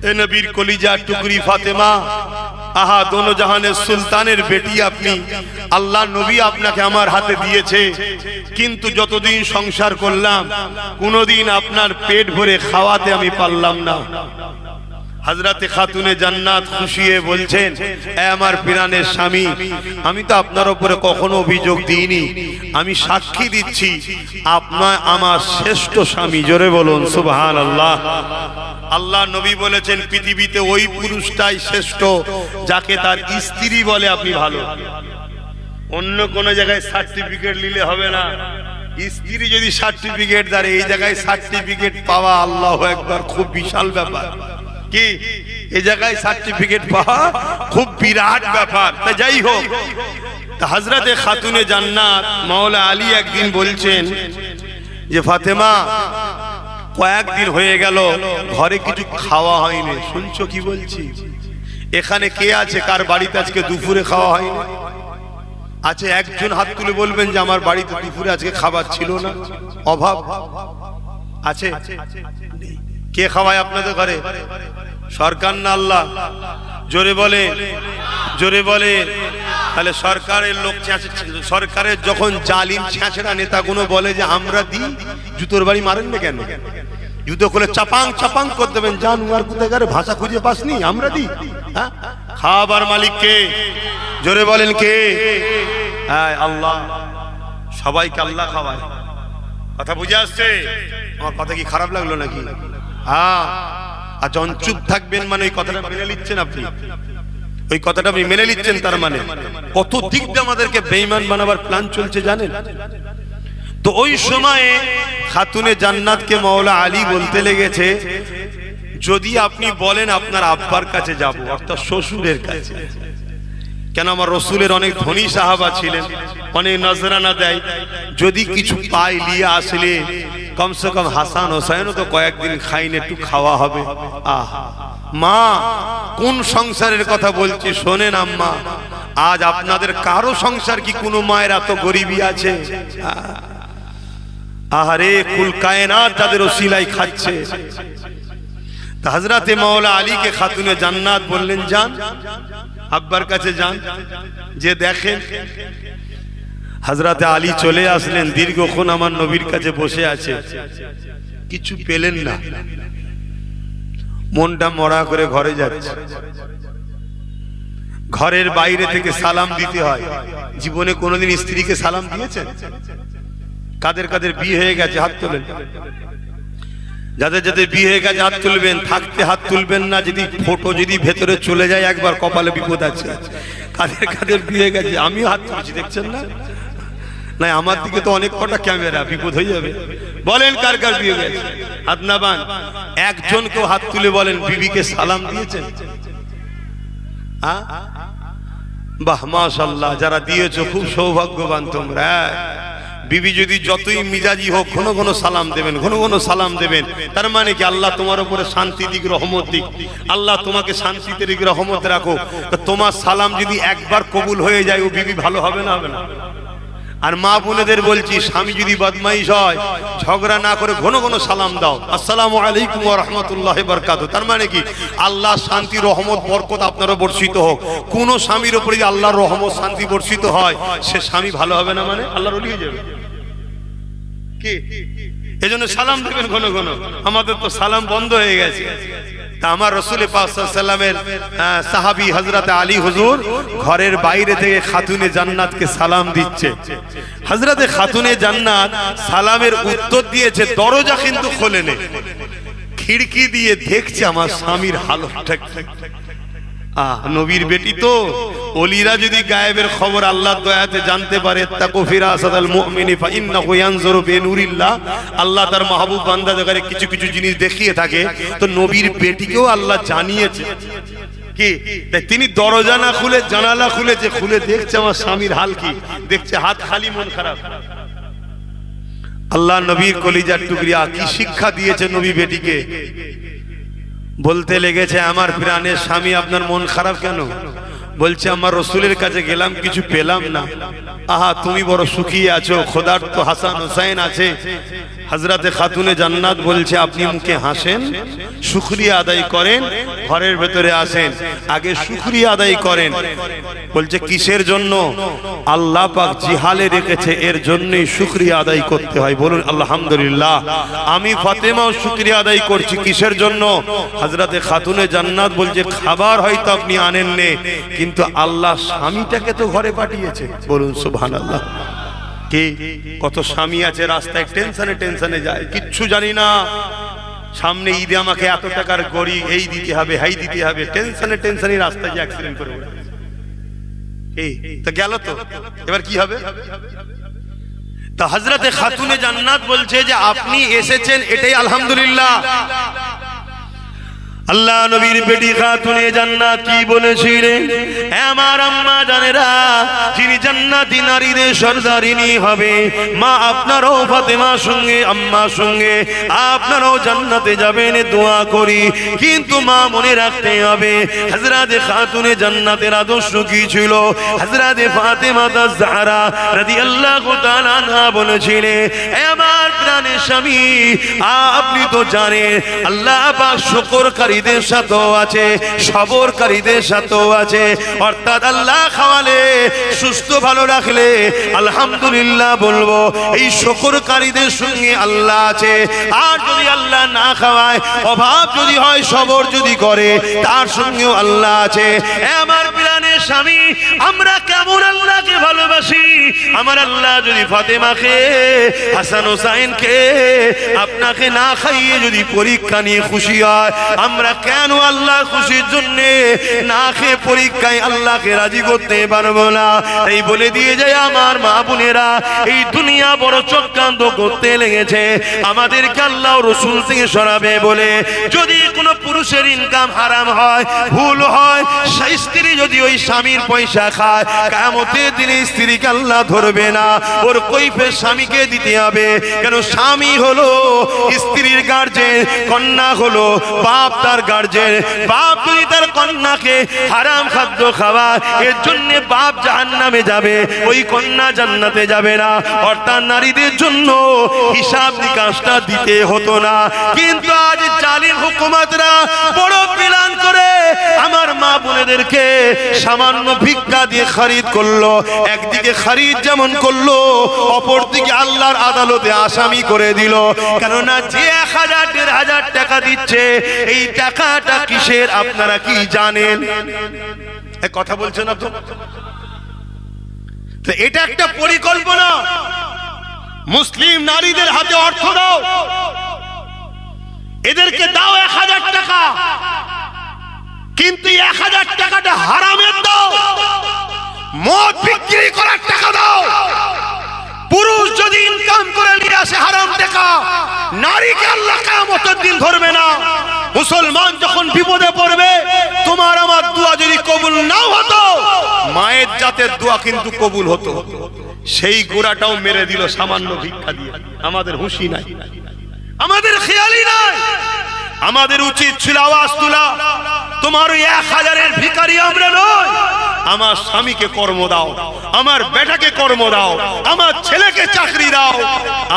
S1: এ নবীর কলিজার টুকরি ফাতেমা, আহা দোনো জাহানের সুলতানের বেটি আপনি, আল্লাহ নবী আপনাকে আমার হাতে দিয়েছে, কিন্তু যতদিন সংসার করলাম কোনোদিন আপনার পেট ভরে খাওয়াতে আমি পারলাম না। হযরতে খাতুনে জান্নাত খুশিয়ে বলছেন, এ আমার প্রাণের স্বামী, আমি তো আপনার উপরে কখনো অভিযোগ দিইনি, আমি সাক্ষী দিচ্ছি আপনি আমার শ্রেষ্ঠ স্বামী। জোরে বলুন সুবহানাল্লাহ। আল্লাহ নবী বলেছেন, পৃথিবীতে ওই পুরুষটাই শ্রেষ্ঠ যাকে তার স্ত্রী বলে আপনি ভালো। অন্য কোন জায়গায় সার্টিফিকেট নিলে হবে না। স্ত্রী যদি সার্টিফিকেট দেয়, এই জায়গায় সার্টিফিকেট পাওয়া আল্লাহু আকবার খুব বিশাল ব্যাপার। কি এই জায়গায় সার্টিফিকেট পাওয়া খুব বিরাট ব্যাপার। তা যাই হোক, হযরতে খাতুনে জান্নাত মাওলা আলী একদিন বলছেন যে ফাতেমা, কয়েকদিন হয়ে গেল ঘরে কিছু খাওয়া হয়নি। শুনছো কি বলছি? এখানে কে আছে কার বাড়িতে আজকে দুপুরে খাওয়া হয়নি? আচ্ছা একজন হাত তুলে বলবেন যে আমার বাড়িতে দুপুরে আজকে খাবার ছিল না, অভাব আছে? কে খাওয়ায় আপনাদের ঘরে? সরকার না আল্লাহ? জোরে বলে, জোরে বলে। তাহলে সরকারের লোক, সরকারের যখন জালিম ছেঁচড়া নেতাগুলো বলে যে আমরা দিই, জুতোর বাড়ি মারেন না কেন? জুতো খুলে চাপাং চাপাং করে দেবেন, জান আর কোথায় গেলে ভাষা খুঁজে পাসনি, আমরা দিই। হ্যাঁ, খাবার মালিক কে? জোরে বলেন কে? হ্যাঁ আল্লাহ। সবাইকে আল্লাহ খাওয়ায়। কথা বুঝে আসছে? আমার কথা কি খারাপ লাগলো নাকি? হ্যাঁ। আর যখন চুপ থাকবেন মানে ওই কথাটা মেনে নিচ্ছেন আপনি, ওই কথাটা আপনি মেনে নিচ্ছেন, তার মানে কত দিক দিয়ে আমাদেরকে বেঈমান বানাবার প্ল্যান চলছে জানেন? তো ওই সময়ে খাতুনে জান্নাতকে মাওলা আলী বলতে লেগেছে, যদি আপনি বলেন আপনার আব্বার কাছে যাব, অর্থাৎ শ্বশুরের কাছে, কেন আমার রসুলের অনেক ধনী সাহাবা ছিলেন, অনেক নজরানা দেয়, যদি কিছু পাই নিয়ে আসলে কমসে কম হাসান হোসেনও তো কয়েকদিন খাইন, একটু খাওয়া হবে। আহা মা, কোন সংসারের কথা বলছি শোনেন আম্মা, আজ আপনাদের কারো সংসার কি কোনো মায়ের এত গরিবী আছে? আহারে, কুল কায়নাত যাদের ওসিলাই খাচ্ছে। হযরতে মাওলা আলীকে খাতুনে জান্নাত বললেন, যান আব্বার কাছে যান, যে দেখেন। হযরতে আলী চলে আসলেন, দীর্ঘক্ষণ আমার নবীর কাছে বসে আছে, কিছু পেলেন না, মনটা মরা করে ঘরে যাচ্ছে। ঘরের বাইরে থেকে সালাম দিতে হয়। জীবনে কোনোদিন স্ত্রীকে সালাম দিয়েছেন? কাদের কাদের বিয়ে হয়ে গেছে হাত তোলেন। যাদের যাদের বিয়ে হয়ে গেছে হাত তুলবেন, থাকতে হাত তুলবেন না, যদি ফটো যদি ভেতরে চলে যায় একবার কপালে বিপদ আছে। কাদের কাদের বিয়ে হয়ে গেছে? আমিও হাত তুলছি, দেখছেন না? না আমার দিকে তো অনেক কটা ক্যামেরা, বিপদ হয়ে যাবে। বলেন কার কার বিয়ে গেছে? হাত না বান। একজন কেউ হাত তুলে বলেন বিবিকে সালাম দিয়েছেন? বাহ মাশাআল্লাহ, যারা দিয়েছো খুব সৌভাগ্যবান তোমরা। বিবি যদি যতই মিজাজি হোক, ঘন ঘন সালাম দেবেন, ঘন ঘন সালাম দেবেন। তার মানে কি আল্লাহ তোমার উপরে শান্তি দিক, রহমত দিক। আল্লাহ তোমাকে শান্তিতে দিক, রহমত রাখো। তোমার সালাম যদি একবার কবুল হয়ে যায়, ও বিবি ভালো হবে না? হবে না? আর মা বোনেদের বলছি, স্বামী যদি বদমাইশ হয়, ঝগড়া না করে ঘন ঘন সালাম দাও, আসসালামু আলাইকুম ওয়া রাহমাতুল্লাহি ওয়া বারাকাতুহু। তার মানে কি আল্লাহ শান্তি, রহমত, বরকত আপনারও বর্ষিত হোক। কোন স্বামীর উপরে যদি আল্লাহর রহমত, শান্তি বর্ষিত হয়, সে স্বামী ভালো হবে না, মানে আল্লাহর ওলি হয়ে যাবে। কি এজন্য সালাম দেবেন ঘন ঘন। আমাদের তো সালাম বন্ধ হয়ে গেছে। তা আমার রাসূল পাক সাল্লাল্লাহু আলাইহি ওয়াসাল্লামের সাহাবী হযরতে আলী হুজুর ঘরের বাইরে থেকে খাতুনে জান্নাতকে সালাম দিচ্ছে। হযরতে খাতুনে জান্নাত সালামের উত্তর দিয়েছে, দরজা কিন্তু খোলেনি, খিড়কি দিয়ে দেখছে আমার স্বামীর হালতটা। নবীর বেটি তো, ওলিরা যদি গায়েবের খবর আল্লাহর দয়াতে জানতে পারে, তাকু ফিরাসাতাল মুমিনি ফা ইন্নাহু ইয়ানজুরু বিনুরিল্লাহ, আল্লাহ তার মাহবুব বান্দাদের কিছু কিছু জিনিস দেখিয়ে থাকে। তো নবীর বেটিকেও আল্লাহ জানিয়েছে কি, তিনি দরজা না খুলে জানালা খুলেছে, খুলে দেখছে আমার স্বামীর হাল কি, দেখছে হাত খালি, মন খারাপ। আল্লাহ নবীর কলিজার টুকরিয়া কি শিক্ষা দিয়েছে নবী বেটিকে। বলতে লেগেছে, আমার প্রাণের স্বামী আপনার মন খারাপ কেন? বলছে, আমার রসুলের কাছে গেলাম, কিছু পেলাম না। আহা, তুমি বড় সুখী আছো, খোদার তো হাসান হোসেন আছে। হযরতে খাতুনে জান্নাত বলছে, আপনি মুখে হাসেন, শুকরিয়া আদায় করেন, ঘরের ভেতরে আসেন, আগে শুকরিয়া আদায় করেন। বলছে কিসের জন্য? আল্লাহ পাক জিহালে রেখেছে, এর জন্যই শুকরিয়া আদায় করতে হয়। বলুন আলহামদুলিল্লাহ। আমি ফাতেমাও শুকরিয়া আদায় করছি, কিসের জন্য? হযরতে খাতুনে জান্নাত বলছে, খাবার হয়তো আপনি আনেননি, কিন্তু আল্লাহ স্বামীটাকে তো ঘরে পাঠিয়েছে। বলুন সুবহানাল্লাহ। কি কত স্বামী আছে রাস্তায় টেনশনে টেনশনে যায়, কিচ্ছু জানি না, সামনে ঈদে আমাকে এত টাকার গড়ি, এই দিতে হবে, হাই দিতে হবে, টেনশনে টেনশনে রাস্তায় যে অ্যাক্সিডেন্ট করে এই তো গেল, তো এবার কি হবে? তা হযরতে খাতুনে জান্নাত বলছে যে আপনি এসেছেন, এটাই আলহামদুলিল্লাহ। আল্লাহ নবীর বেটি খাতুনে জান্নাত কি বলেছিলেন? আমার আম্মা জানেরা, যিনি জান্নাতি নারীদের সরদারিনী হবে, মা আপনারও ফাতেমার সঙ্গে আম্মার সঙ্গে আপনারাও জান্নাতে যাবেন দোয়া করি। কিন্তু মা মনে রাখতে হবে হযরত খাতুনে জান্নাতের আদর্শ কি ছিল। হযরত ফাতেমা জাহরা রাদিয়াল্লাহু তাআলা আনহা বলেছিলেন, আমার প্রাণের স্বামী, আপনি তো জানেন আল্লাহ পাক শুকরকারীদের সাথেও আছে, সবরকারীদের সাথেও আছে। অর্থাৎ আল্লাহ খাওয়ালে, সুস্থ ভালো রাখলে আলহামদুলিল্লাহ বলবো, এই শুকরকারীদের সঙ্গে আল্লাহ আছে। আর যদি আল্লাহ না খাওয়ায়, অভাব যদি হয়, সবর যদি করে, তার সঙ্গেও আল্লাহ আছে। আমার প্রাণের স্বামী, আমরা কেমন আল্লাহকে ভালোবাসি। আমার আল্লাহ যদি ফাতেমাকে, হাসান হোসাইনকে আপনাকে না খাইয়ে যদি পরীক্ষা নিয়ে খুশি হয়, আমরা কেন আল্লাহর খুশির জন্য না খেয়ে পরীক্ষায় আল্লাহকে রাজি করতে পারবো না? এই বলে দিয়ে যায় আমার মা বোনেরা, এই দুনিয়া বড় চক্রান্ত করতে লেগেছে আমাদেরকে আল্লাহ রসুল থেকে সরাবে বলে। যদি কোনো পুরুষের ইনকাম হারাম হয়, ভুল হয়, সেই স্ত্রী যদি ওই স্বামীর পয়সা খায়, কিয়ামতের দিনে স্ত্রীকে আল্লাহ ধরবে না, ওর কৈফিয়ত স্বামীকে দিতে হবে। কেন? স্বামী হলো স্ত্রীর গার্জেন, কন্যা হলো বাপ তার গার্জেন। বাপ যদি তার কন্যাকে হারাম খাদ্য খাওয়ায়, এর জন্য বাপ জাহান্নামে যাবে, ওই কন্যা জান্নাতে যাবে না। অর্থাৎ নারীদের জন্য হিসাব নিকাশটা দিতে হতো না। কিন্তু আজ জালিম হুকুমতরা বড় প্ল্যান করে আমার মা বোনেদেরকে সামান্য ভিক্ষা দিয়ে খরিদ করলো। একদিকে খরিদ যেমন করলো, অপরদিকে আল্লাহর আদালতে আসামি করে দিল। কেননা যে 1000-1500 টাকা দিচ্ছে, এই টাকাটা কিসের আপনারা কি জানেন? এক কথা বলছেন না তো? এটা একটা পরিকল্পনা। মুসলিম নারীদের হাতে অর্থ দাও, এদেরকে দাও 1000 টাকা, কিন্তু 1000 টাকাটা হারামের দাও, মদ বিক্রি করার টাকা দাও। পুরুষ যদি ইনকাম করে নিয়ে আসে হারাম টাকা, নারীকে আল্লাহ কিয়ামতের দিন ধরবে না। মুসলমান যখন বিপদে পড়বে, তোমার আমার দোয়া যদি কবুল নাও হতো, মায়ের জাতের দোয়া কিন্তু কবুল হতো। সেই গোড়াটাও মেরে দিল সামান্য ভিক্ষা দিয়ে। আমাদের হুঁশি নাই, আমাদের খেয়ালই নাই। আমাদের উচিত ছিল আওয়াজ তোলা, তোমার ওই 1000-এর ভিখারি আমরা নই। আমার স্বামীকে কর্ম দাও, আমার বেটাকে কর্ম দাও, আমার ছেলেকে চাকরি দাও।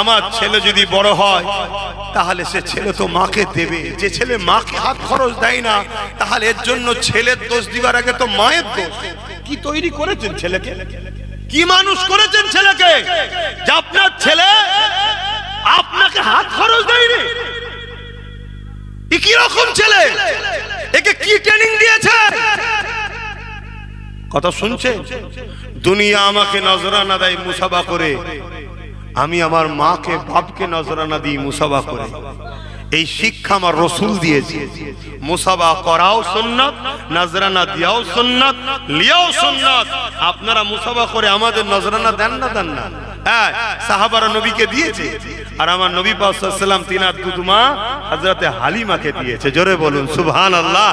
S1: আমার ছেলে যদি বড় হয়, তাহলে সে ছেলে তো মাকে দেবে। যে ছেলে মাকে হাত খরচ দেয় না, তাহলে এর জন্য ছেলের দোষ দিবার আগে তো মায়ের দোষ। কি তৈরি করেছেন ছেলেকে, কি মানুষ করেছেন ছেলেকে, যে আপনার ছেলে আপনাকে হাত খরচ দেয়নি? কি রকম ছেলে, একে কি ট্রেনিং দিয়েছে? কথা শুনছে? দুনিয়া আমাকে নজরানা দেয় মুসাবা করে, আমি আমার মাকে বাপকে নজরানা দিই মুসাবা করে। এই শিক্ষা আমার রাসূল দিয়েছে। মুসাবা করাও সুন্নাত, নজরানা দিয়াও সুন্নাত, লিয়াও সুন্নাত। আপনারা মুসাবা করে আমাদের নজরানা দেন না? দেন না? হ্যাঁ, সাহাবারা নবীকে দিয়েছে, আর আমার নবী পাক সাল্লাল্লাহু আলাইহি ওয়াসাল্লাম তিনার দুধমা হযরতে হালিমাকে দিয়েছে। জোরে বলুন সুবহানাল্লাহ।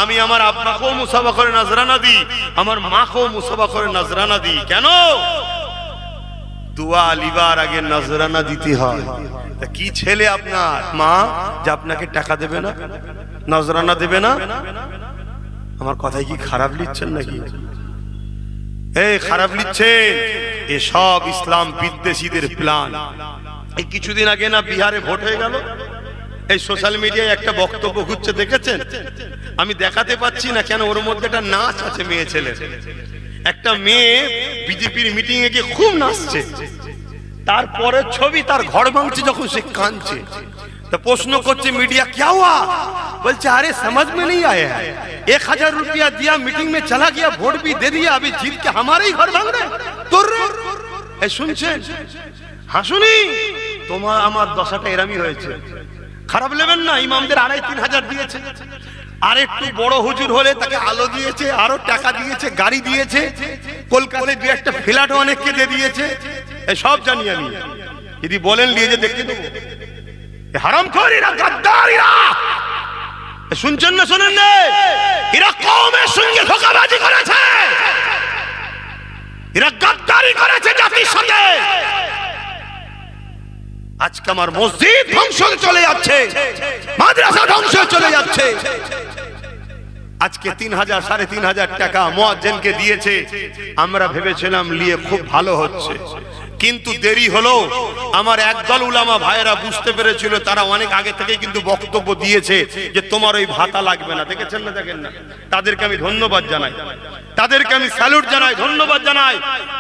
S1: আমি আমার আব্বাকেও মুসাবা করে নজরানা দিই, আমার মাকেও মুসাবা করে নজরানা দিই। কেন? দোয়া লিবার আগে নজরানা দিতে হয়। তা কি ছেলে আপনার মা যে আপনাকে টাকা দেবে না, নজরানা দেবে না? আমার কথাই কি খারাপ লিখছেন নাকি? এই খারাপ লিখছেন। এসব ইসলাম বিদ্বেষীদের প্ল্যান। এই কিছুদিন আগে না বিহারে ভোট হয়ে গেল, এই সোশ্যাল মিডিয়ায় একটা বক্তব্য ঘুরছে, দেখেছেন? আমি দেখাতে পাচ্ছি না কেন, ওর মধ্যে একটা নাচ আছে মেয়ে ছেলে। একটা মেয়ে বিজেপির মিটিং এ গিয়ে খুব নাচছে, তারপরে ছবি তার ঘর ভাঙছে যখন সে কাঁদছে। तो प्रश्न करছে मीडिया क्या हुआ, बोलছে अरे समझ में नहीं आया है, 1000 रुपया दिया मीटिंग में चला गया, वोट भी दे दिया, अभी जीत के हमारे ही घर भाग रहे। শুনছেন হাসুনি তোমার আমার দশাটা এরামই হয়েছে। খারাপ নেবেন না, ইমামদের 2500-3000 দিয়েছে, আর একটু বড় হুজুর হলে তাকে আলো দিয়েছে, আরো টাকা দিয়েছে, গাড়ি দিয়েছে, কলকাতায় দু একটা ফ্ল্যাট অনেককে দিয়ে দিয়েছে। সব জানি আমি, যদি বলেন নিয়ে যে দেখতে দেবো। হারামখোরিরা, গাদ্দারিরা শুনছেন না শোনেন না? এরা কওমের সঙ্গে ধোঁকাবাজি করেছে, এরা গাদ্দারি করেছে জাতির সাথে। আজকে আমার মসজিদ ধ্বংস চলে যাচ্ছে, মাদ্রাসা ধ্বংস চলে যাচ্ছে। আজকে 3000 3500 টাকা মুয়াজ্জিনকে দিয়েছে, আমরা ভেবেছিলাম নিয়ে খুব ভালো হচ্ছে, কিন্তু দেরি হলো। আমার একদল উলামা ভাইয়েরা বুঝতে পেরেছিল, তারা অনেক আগে থেকে কিন্তু বক্তব্য দিয়েছে যে তোমার ওই ভাতা লাগবে না। দেখেছেন না? দেখেন না? তাদেরকে আমি ধন্যবাদ জানাই, তাদেরকে আমি স্যালুট জানাই, ধন্যবাদ জানাই।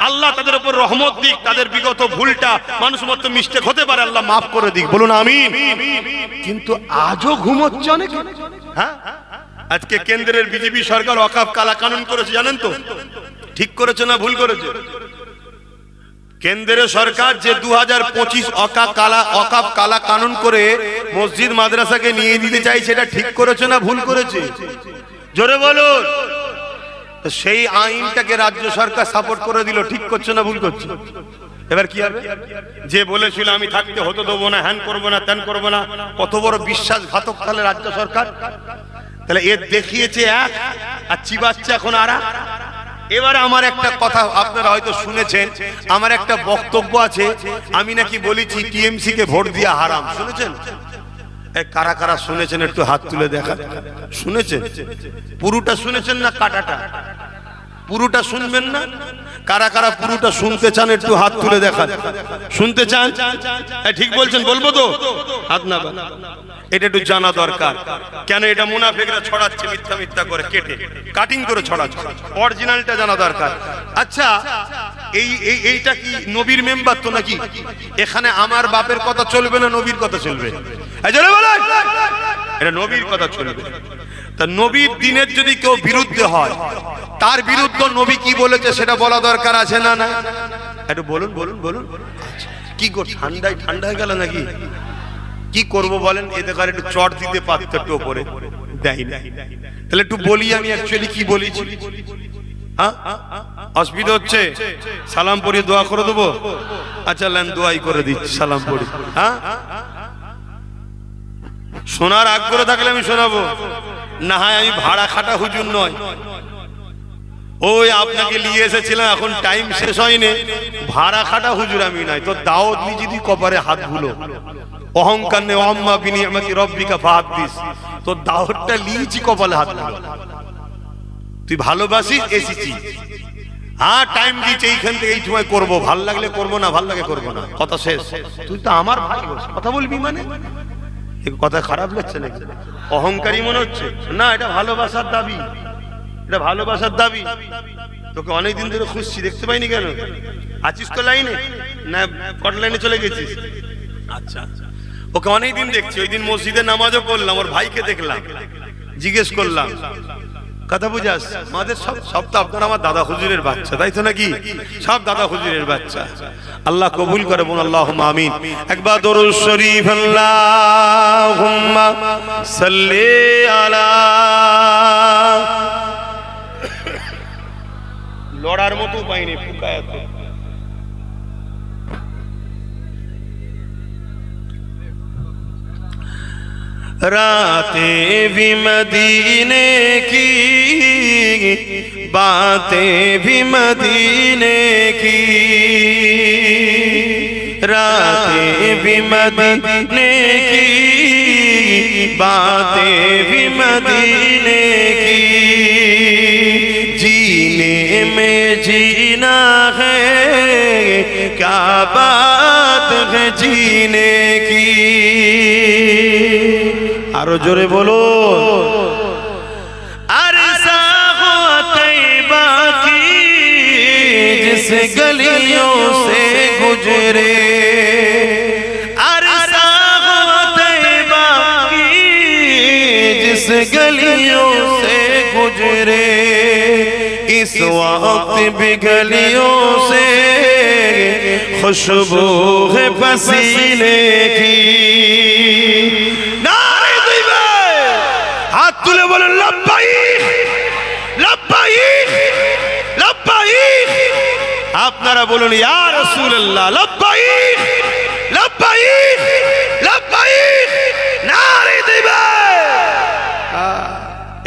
S1: আল্লাহ তাদের উপর রহমত দিক, তাদের বিগত ভুলটা, মানুষ মত মিস্টেক হতে পারে, আল্লাহ মাফ করে দিক, বলুন আমিন। কিন্তু আজও ঘুমোচ্ছে অনেক। হ্যাঁ, আজকে কেন্দ্রের বিজেপি সরকার ওয়াকফ কালা কানুন করেছে, জানেন তো? ঠিক করেছে না ভুল করেছে? কেন্দ্রের সরকার যে 2025 ওয়াকফ কালা কানুন করে মসজিদ মাদ্রাসাকে নিয়ে দিতে চাইছে, এটা ঠিক করেছে না ভুল করেছে? জোরে বলুন। সেই আইনটাকে রাজ্য সরকার সাপোর্ট করে দিল, ঠিক করছে না ভুল করছে? এবার কি হবে? যে বলেছিল আমি থাকতে হতে দেবো না, হ্যান করবো না, ত্যান করবো না, কত বড় বিশ্বাসঘাতক তাহলে রাজ্য সরকার। তাহলে এর দেখিয়েছে এক, আর চিবাচ্ছে এখন আর এক। এবারে আমার একটা কথা আপনারা হয়তো শুনেছেন, আমার একটা বক্তব্য আছে, আমি নাকি বলেছি টিএমসি কে ভোট দিয়া হারাম। শুনেছেন? কারা কারা শুনেছেন একটু হাত তুলে দেখা। শুনেছেন? পুরোটা শুনেছেন না কাটাটা? পুরোটা শুনবেন না? কারা কারা পুরোটা শুনতে চান একটু হাত তুলে দেখা। শুনতে চান? ঠিক বলছেন, বলবো তো? হাত না, এটা একটু জানা দরকার। কেন এটা মুনাফিকরা ছড়াচ্ছে মিথ্যা মিথ্যা করে, কেটে কাটিং করে ছড়াচ্ছে, অরিজিনালটা জানা দরকার। আচ্ছা, এইটা কি নবীর মেম্বার তো নাকি? এখানে আমার বাপের কথা চলবে না নবীর কথা চলবে? এটা নবীর কথা চলবে। তা নবীর দিনের যদি কেউ বিরুদ্ধে হয়, তার বিরুদ্ধে নবী কি বলেছে সেটা বলা দরকার আছে না? না, একটু বলুন বলুন বলুন। কি গো, ঠান্ডায় ঠান্ডা হয়ে গেল নাকি? কি করব বলেন? এতে করে একটু চট দিতে পারতো, একটু উপরে দেয় না। তাহলে একটু বলি আমি অ্যাকচুয়ালি কি বলেছি। হ্যাঁ, অসুবিধা হচ্ছে? সালাম পড়িয়ে দোয়া করে দেবো? আচ্ছা লেন, দোয়াই করে দিচ্ছি, সালাম পড়ি। হ্যাঁ, শোনার আগ্রহ থাকলে আমি শোনাবো, না হয় আমি ভাড়া খাটা হুজুর নয়। ওই আপনাকে নিয়ে এসেছিলাম, এখন টাইম শেষ হয়নি, ভাড়া খাটা হুজুর আমি নাই। তো দাওয়াত নি যদি কপারে হাত ভুলো, অহংকার নে আম্মা বিনিয়ামতি রব্বিকা ফাহাদ্দিস, তো দাওয়াতটা লিয়েছি কপালে হাত ভুলো। তুই ভালোবাসিস এসেছি, হ্যাঁ টাইম দিয়েছি, এইখান থেকে এই সময় করবো, ভাল লাগলে করবো, না ভাল লাগে করবো না, কথা শেষ। তুই তো আমার ভাই, কথা বলবি মানে? কথা খারাপ লাগছে নাকি? অহংকারী মনে হচ্ছে? না, এটা ভালোবাসার দাবি, এটা ভালোবাসার দাবি। তোকে অনেকদিন ধরে খুঁজছি, দেখতে পাইনি কেন? আছিস তো লাইনে না কট লাইনে চলে গেছিস? আচ্ছা, ওকে অনেকদিন দেখছি। ওই দিন মসজিদে নামাজও পড়লাম, ওর ভাইকে দেখলাম, জিজ্ঞেস করলাম, কথা বুঝাস? আমাদের সব তো আপনারা আমার দাদা হুজুরের বাচ্চা, তাই তো নাকি? সব দাদা হুজুরের বাচ্চা। আল্লাহ কবুল করে, বলুন আল্লাহুম্মা আমিন। একবার দরুদ শরীফ, আল্লাহুম্মা সাল্লি আলা। লড়ার মতো পাইনি, ফুকা এত। रातें भी मदीने की, बातें भी मदीने की, रातें भी मदीने की, बातें भी मदीने की, जीने में जीना है, क्या बात है जीने की। আরো জোরে বলো। अरसा हो तैबा की जिस गलियों से गुजरे, अरसा हो तैबा की जिस गलियों से गुजरे, इस वक्त भी गलियों से खुशबू है पसीने की। हाथ तुले बोले लब्बाइक लब्बाइक लब्बाइक। আপনারা বলুন ইয়া রাসূলুল্লাহ লব্বাইক লব্বাইক লব্বাইক। নারে দিবে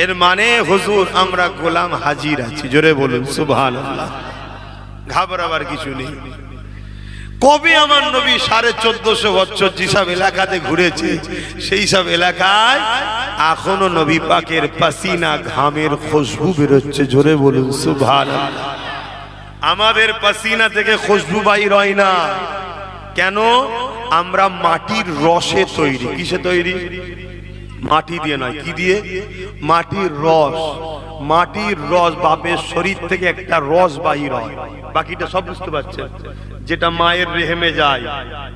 S1: এর মানে হুজুর আমরা গোলাম হাজির আছি, জোরে বলুন সুবহানাল্লাহ। ঘাবড়াবার কিছু নেই। কবে আমার নবী 1450 বছর যেসব এলাকাতে ঘুরেছে সেই সব এলাকায় এখনো নবী পাকের পাসিনা ঘামের খুশবু বেরোচ্ছে, জোরে বলুন সুবহানাল্লাহ। আমাদের পাসিনা থেকে খুশবু বাইর হয় না কেন? আমরা মাটির রসে তৈরি। কিসে তৈরি? মাটি দিয়ে নয়, কি দিয়ে? মাটির রস। মাটির রস, বাপের শরীর থেকে একটা রস বাহির হয়, বাকিটা সব বুঝতে পারছেন, যেটা মায়ের রেহেমে যায়,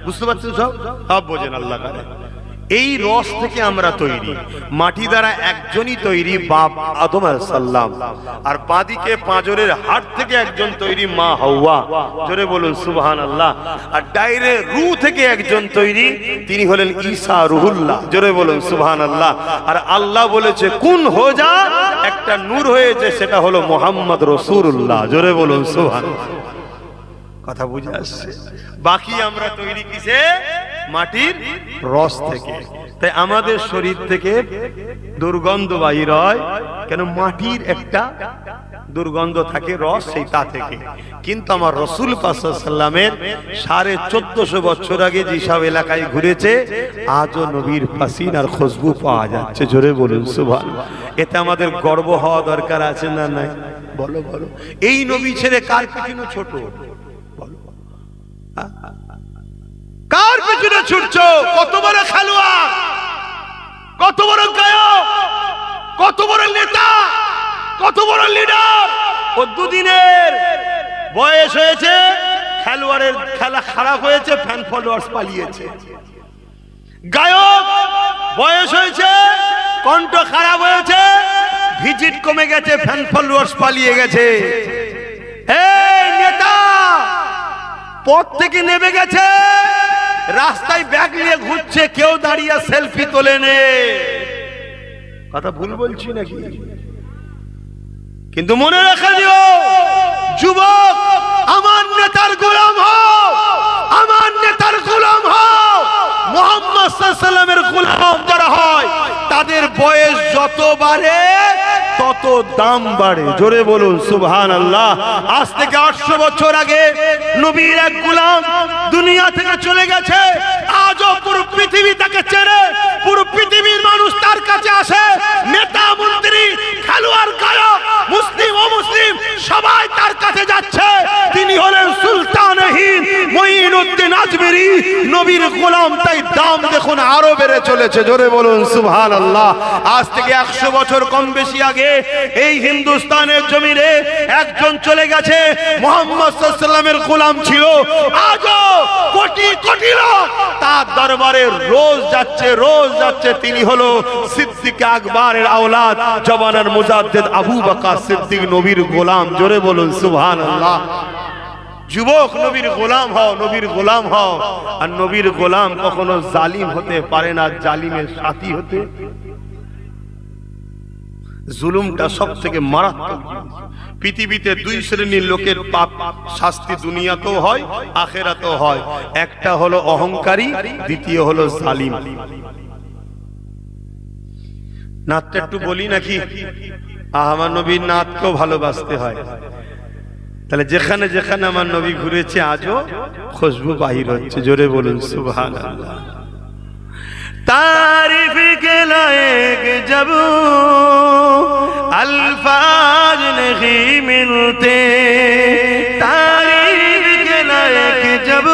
S1: বুঝতে পারছেন? সব সব বোঝেন আল্লাহ করে। এই রস থেকে আমরা তৈরি। মাটি দ্বারা একজনই তৈরি, বাপ আদম আলাইহিস সালাম, আর বাদিকে পাঁজরের হাড় থেকে একজন তৈরি, মা হাওয়া, জোরে বলুন সুবহানাল্লাহ। আর ডাইরে রূহ থেকে একজন তৈরি, তিনি হলেন ঈসা রুহুল্লাহ, জোরে বলুন সুবহানাল্লাহ। আর আল্লাহ বলেছে কুন হো যা, একটা নূর হয়েছে, সেটা হলো মুহাম্মদ রাসূলুল্লাহ, জোরে বলুন সুবহানাল্লাহ। কথা বুঝে আসছে? বাকি আমরা তৈরি কিসে? মাটির রস থেকে। তাই আমাদের শরীর থেকে দুর্গন্ধ বাহির হয় কেন? মাটির একটা দুর্গন্ধ থাকে, রস, সেই তা থেকে। কিন্তু আমার রাসূল পাক সাল্লাল্লাহু আলাইহি ওয়াসাল্লামের 1450 বছর আগে যেসব এলাকায় ঘুরেছে আজও নবীর পাসিনার খুশবু পাওয়া যাচ্ছে, জোরে বলুন সুবহানাল্লাহ। এতে আমাদের গর্ব হওয়া দরকার আছে না নাই? বলো বলো। এই নবী ছেড়ে কার পিছনে ছোট? কার পিছনে ছুটছো? কত বড় খেলোয়াড়, কত বড় গায়ক, কত বড় নেতা, কত বড় লিডার। ও দুদিনের বয়স হয়েছে, খেলোয়াড়ের খেলা খারাপ হয়েছে, ফ্যান ফলোয়ার্স পালিয়েছে। গায়ক বয়স হয়েছে, কণ্ঠ খারাপ হয়েছে, ভিজিট কমে গেছে, ফ্যান ফলোয়ার্স পালিয়ে গেছে। এই নেতা পথ থেকে নেমে গেছে, রাস্তায় ব্যাগ নিয়ে ঘুরছে, কেউ দাঁড়িয়ে সেলফি তোলে নে। কথা ভুল বলছি নাকি? কিন্তু মনে রেখে দিও যুবক, আমার নেতার গোলাম হও, আমার নেতার গোলাম হও। মুহাম্মদ সাল্লাল্লাহু আলাইহি ওয়াসাল্লামের গোলাম যারা হয় তাদের বয়স যত বাড়ে তত দাম বাড়ে, জোরে বলুন সুবহানাল্লাহ। আজ থেকে 800 বছর আগে নবীর এক গোলাম দুনিয়া থেকে চলে গেছে, আজও পুরো পৃথিবী তাকে চেনে, পুরো পৃথিবীর মানুষ তার কাছে আসে। নেতা, মন্ত্রী, খেলোয়াড়, গায়ক, মুসলিম অমুসলিম সবাই তার কাছে যাচ্ছে। তিনি হলেন সুলতান হিন্দ মুঈনুদ্দিন আজমেরি, নবীর গোলাম। তাই দাম দেখুন আরো বেড়ে চলেছে, জোরে বলুন সুবহানাল্লাহ। আজ থেকে 100 বছর কম বেশি আগে এই হিন্দুস্তানের জমিনে একজন চলে গেছে, মুহাম্মদ সাল্লাল্লাহু আলাইহি ওয়াসাল্লামের গোলাম ছিল। আজও কোটি কোটি লোক তার দরবারে রোজ যাচ্ছে, রোজ যাচ্ছে। তিনি হলো সিদ্দিক আকবরের আওলাদ, জবানার মুজাদ্দিদ আবু বকর সিদ্দিক, নবীর গোলাম, জোরে বলুন সুবহানাল্লাহ। যুবক, নবীর গোলাম হও, নবীর গোলাম হও। আর নবীর গোলাম কখনো জালিম হতে পারে না, জালিমের সাথী হতে। জুলুমটা সব থেকে মারাত্মক। পৃথিবীতে দুই শ্রেণীর লোকের পাপ শাস্তি দুনিয়াতেও হয়, আখেরাতেও হয়। একটা হলো অহংকারী, দ্বিতীয় হলো জালিম। নাতটা একটু বলি নাকি? আমার নবীর নাতকেও ভালোবাসতে হয়। তাহলে যেখানে যেখানে আমার নবী ঘুরেছে আজও খুশবু বাহির হচ্ছে, জোরে বলুন সুবহানাল্লাহ। तारीफ के लायक जब अल्फाज नहीं मिलते, तारीफ के लायक जब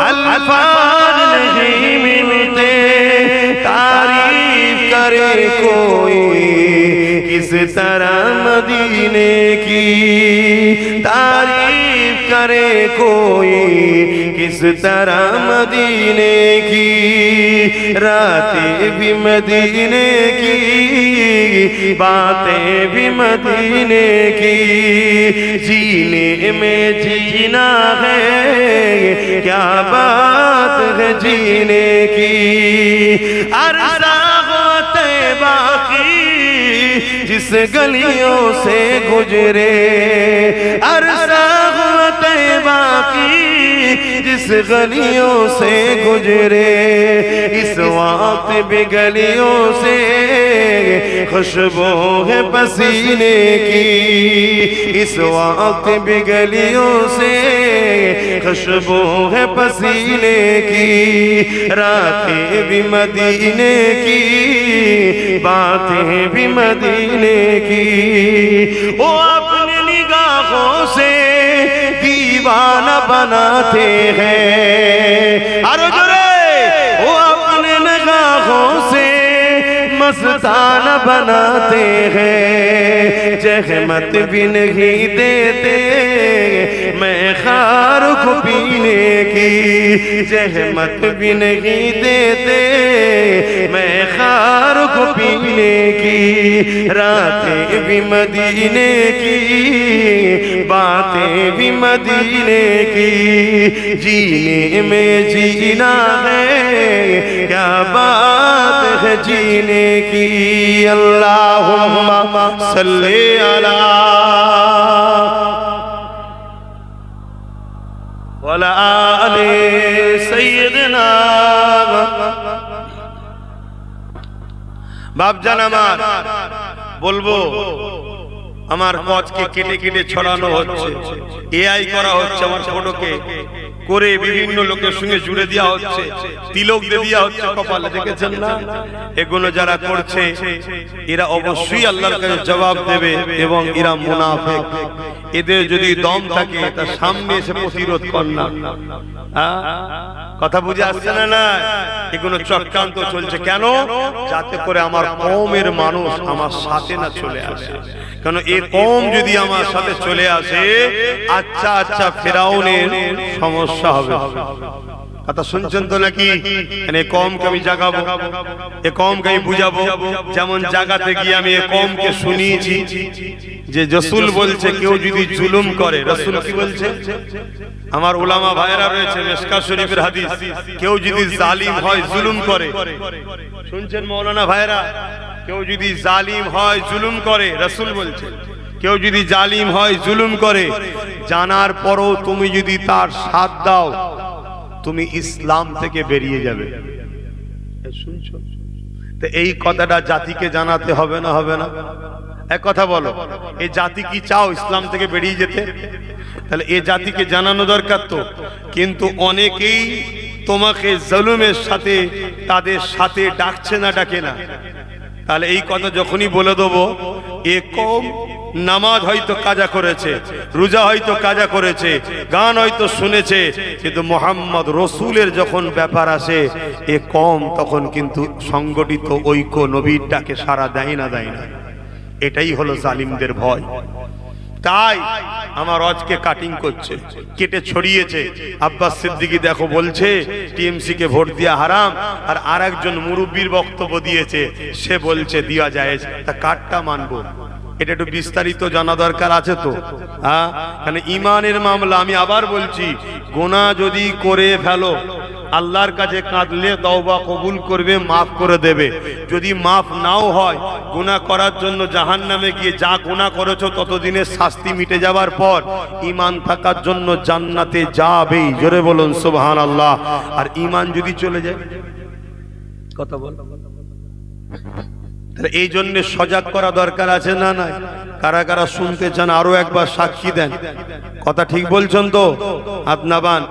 S1: अल्फाज नहीं मिलते, तारीफ करे कोई किस तरह मदीने की, तारीफ करे कोई किस तरह मदीने की, रातें भी मदीने की, बातें भी मदीने की, जीने में जीना है क्या बात है जीने की, अरसा होते बाकी जिस गलियों से गुजरे, अरसा होते बाकी जिस गलियों से गुजरे इस वक्त भी गलियों से खुशबू है पसीने की, इस वक्त भी गलियों से खुशबू है पसीने की, रातें भी मदीने की, बातें भी मदीने की। वो अपनी निगाहों से दीवाना बनाते हैं, अरे वो अपने निगाहों से मस्ताना बनाते हैं, जहमत भी नहीं देते मैं खार को पीने की, जहमत भी नहीं देते मैं खार को पीने की, रातें भी मदीने की, बातें भी मदीने की, जीने में जीना है क्या बात है जीने की। अल्लाहुम्मा सल्ली अला वला आले सय्यदना। बापजान আমার বলবো আমার কচকে কেটে কেটে ছড়ানো হচ্ছে, এআই করা হচ্ছে, আমার ফটোকে করে বিভিন্ন লোকের সঙ্গে জুড়ে দেওয়া হচ্ছে, তিলক দিয়ে দেওয়া হচ্ছে কপালে, দেখেছেন না? এগুলো যারা করছে এরা অবশ্যই আল্লাহর কাছে জবাব দেবে এবং এরা মুনাফিক। এদের যদি দম থাকে তা সামনে এসে প্রতিরোধ কর না। কথা বুঝে আসছে না? না, এগুলো চক্রান্ত চলছে কেন? যাতে করে আমার কওমের মানুষ আমার সাথে না চলে আসে, কেন এই কওম যদি আমার সাথে চলে আসে আচ্ছা আচ্ছা ফেরাউনের সমস্যা হবে। কথা শুনছেন তো নাকি? এ কওমকে আমি জাগাবো, এ কওমকে আমি বুঝাবো, যেমন জাগাতে গিয়ে আমি এ কওমকে শুনিয়েছি যে রাসূল বলছে কেউ যদি জুলুম করে, রাসূল কি বলছে? আমার উলামা ভাইরা রয়েছে, মিশকাত শরীফের হাদিস, কেউ যদি জালিম হয় জুলুম করে, শুনছেন মাওলানা ভাইরা? কেউ যদি জালিম হয় জুলুম করে, রাসূল বলছে কেউ যদি জালিম হয় জুলুম করে, জানার পরও তুমি যদি তার সাথ দাও তুমি ইসলাম থেকে বেরিয়ে যাবে। শুনছো তো? এই কথাটা জাতিকে জানাতে হবে না? হবে না? এক কথা বলো, এই জাতি কি চাও ইসলাম থেকে বেরিয়ে যেতে? তাহলে এই জাতিকে জানানো দরকার তো। কিন্তু অনেকেই তোমাকে জুলুমের সাথে তাদের সাথে ডাকছে না, ডাকে না। তাহলে এই কথা যখনই বলে দেবো, এ কওম নামাজ হয়তো কাজা করেছে, রোজা হয়তো কাজা করেছে, গান হয়তো শুনেছে, কিন্তু মোহাম্মদ রসুলের যখন ব্যাপার আসে এ কওম তখন কিন্তু সংগঠিত ঐক্য নবীর ডাকে সাড়া দেয় না, দেয় না। এটাই হলো জালিমদের ভয়। তাই আমার আজকে কাটিং করছে, কেটে ছড়িয়েছে। আব্বাস সিদ্দিকী দেখো বলছে টিএমসি কে ভোট দেওয়া হারাম, আর আরেকজন মুরব্বির বক্তব্য দিয়েছে, সে বলছে দেওয়া যায়। তা কারটা মানবো? এটা একটু বিস্তারিত জানা দরকার আছে তো। হ্যাঁ, কারণ ইমানের মামলা। আমি আবার বলছি, গুনাহ যদি করে ফেলো আল্লাহর কাছে কাঁদলে তওবা কবুল করবে, মাফ করে দেবে। যদি মাফ নাও হয়, গুনাহ করার জন্য জাহান্নামে গিয়ে যা গুনাহ করেছো ততদিনের শাস্তি মিটে যাওয়ার পর ঈমান থাকার জন্য জান্নাতে যাবেই। জোরে বলুন সুবহানাল্লাহ। আর ঈমান যদি চলে যায়, কথা বল, এই জন্য সজাগ করা দরকার আছে না? নাই? কারা কারা শুনতে চান আরো একবার সাক্ষী দেন। কথা ঠিক বলছেন তো? হাত নাবান।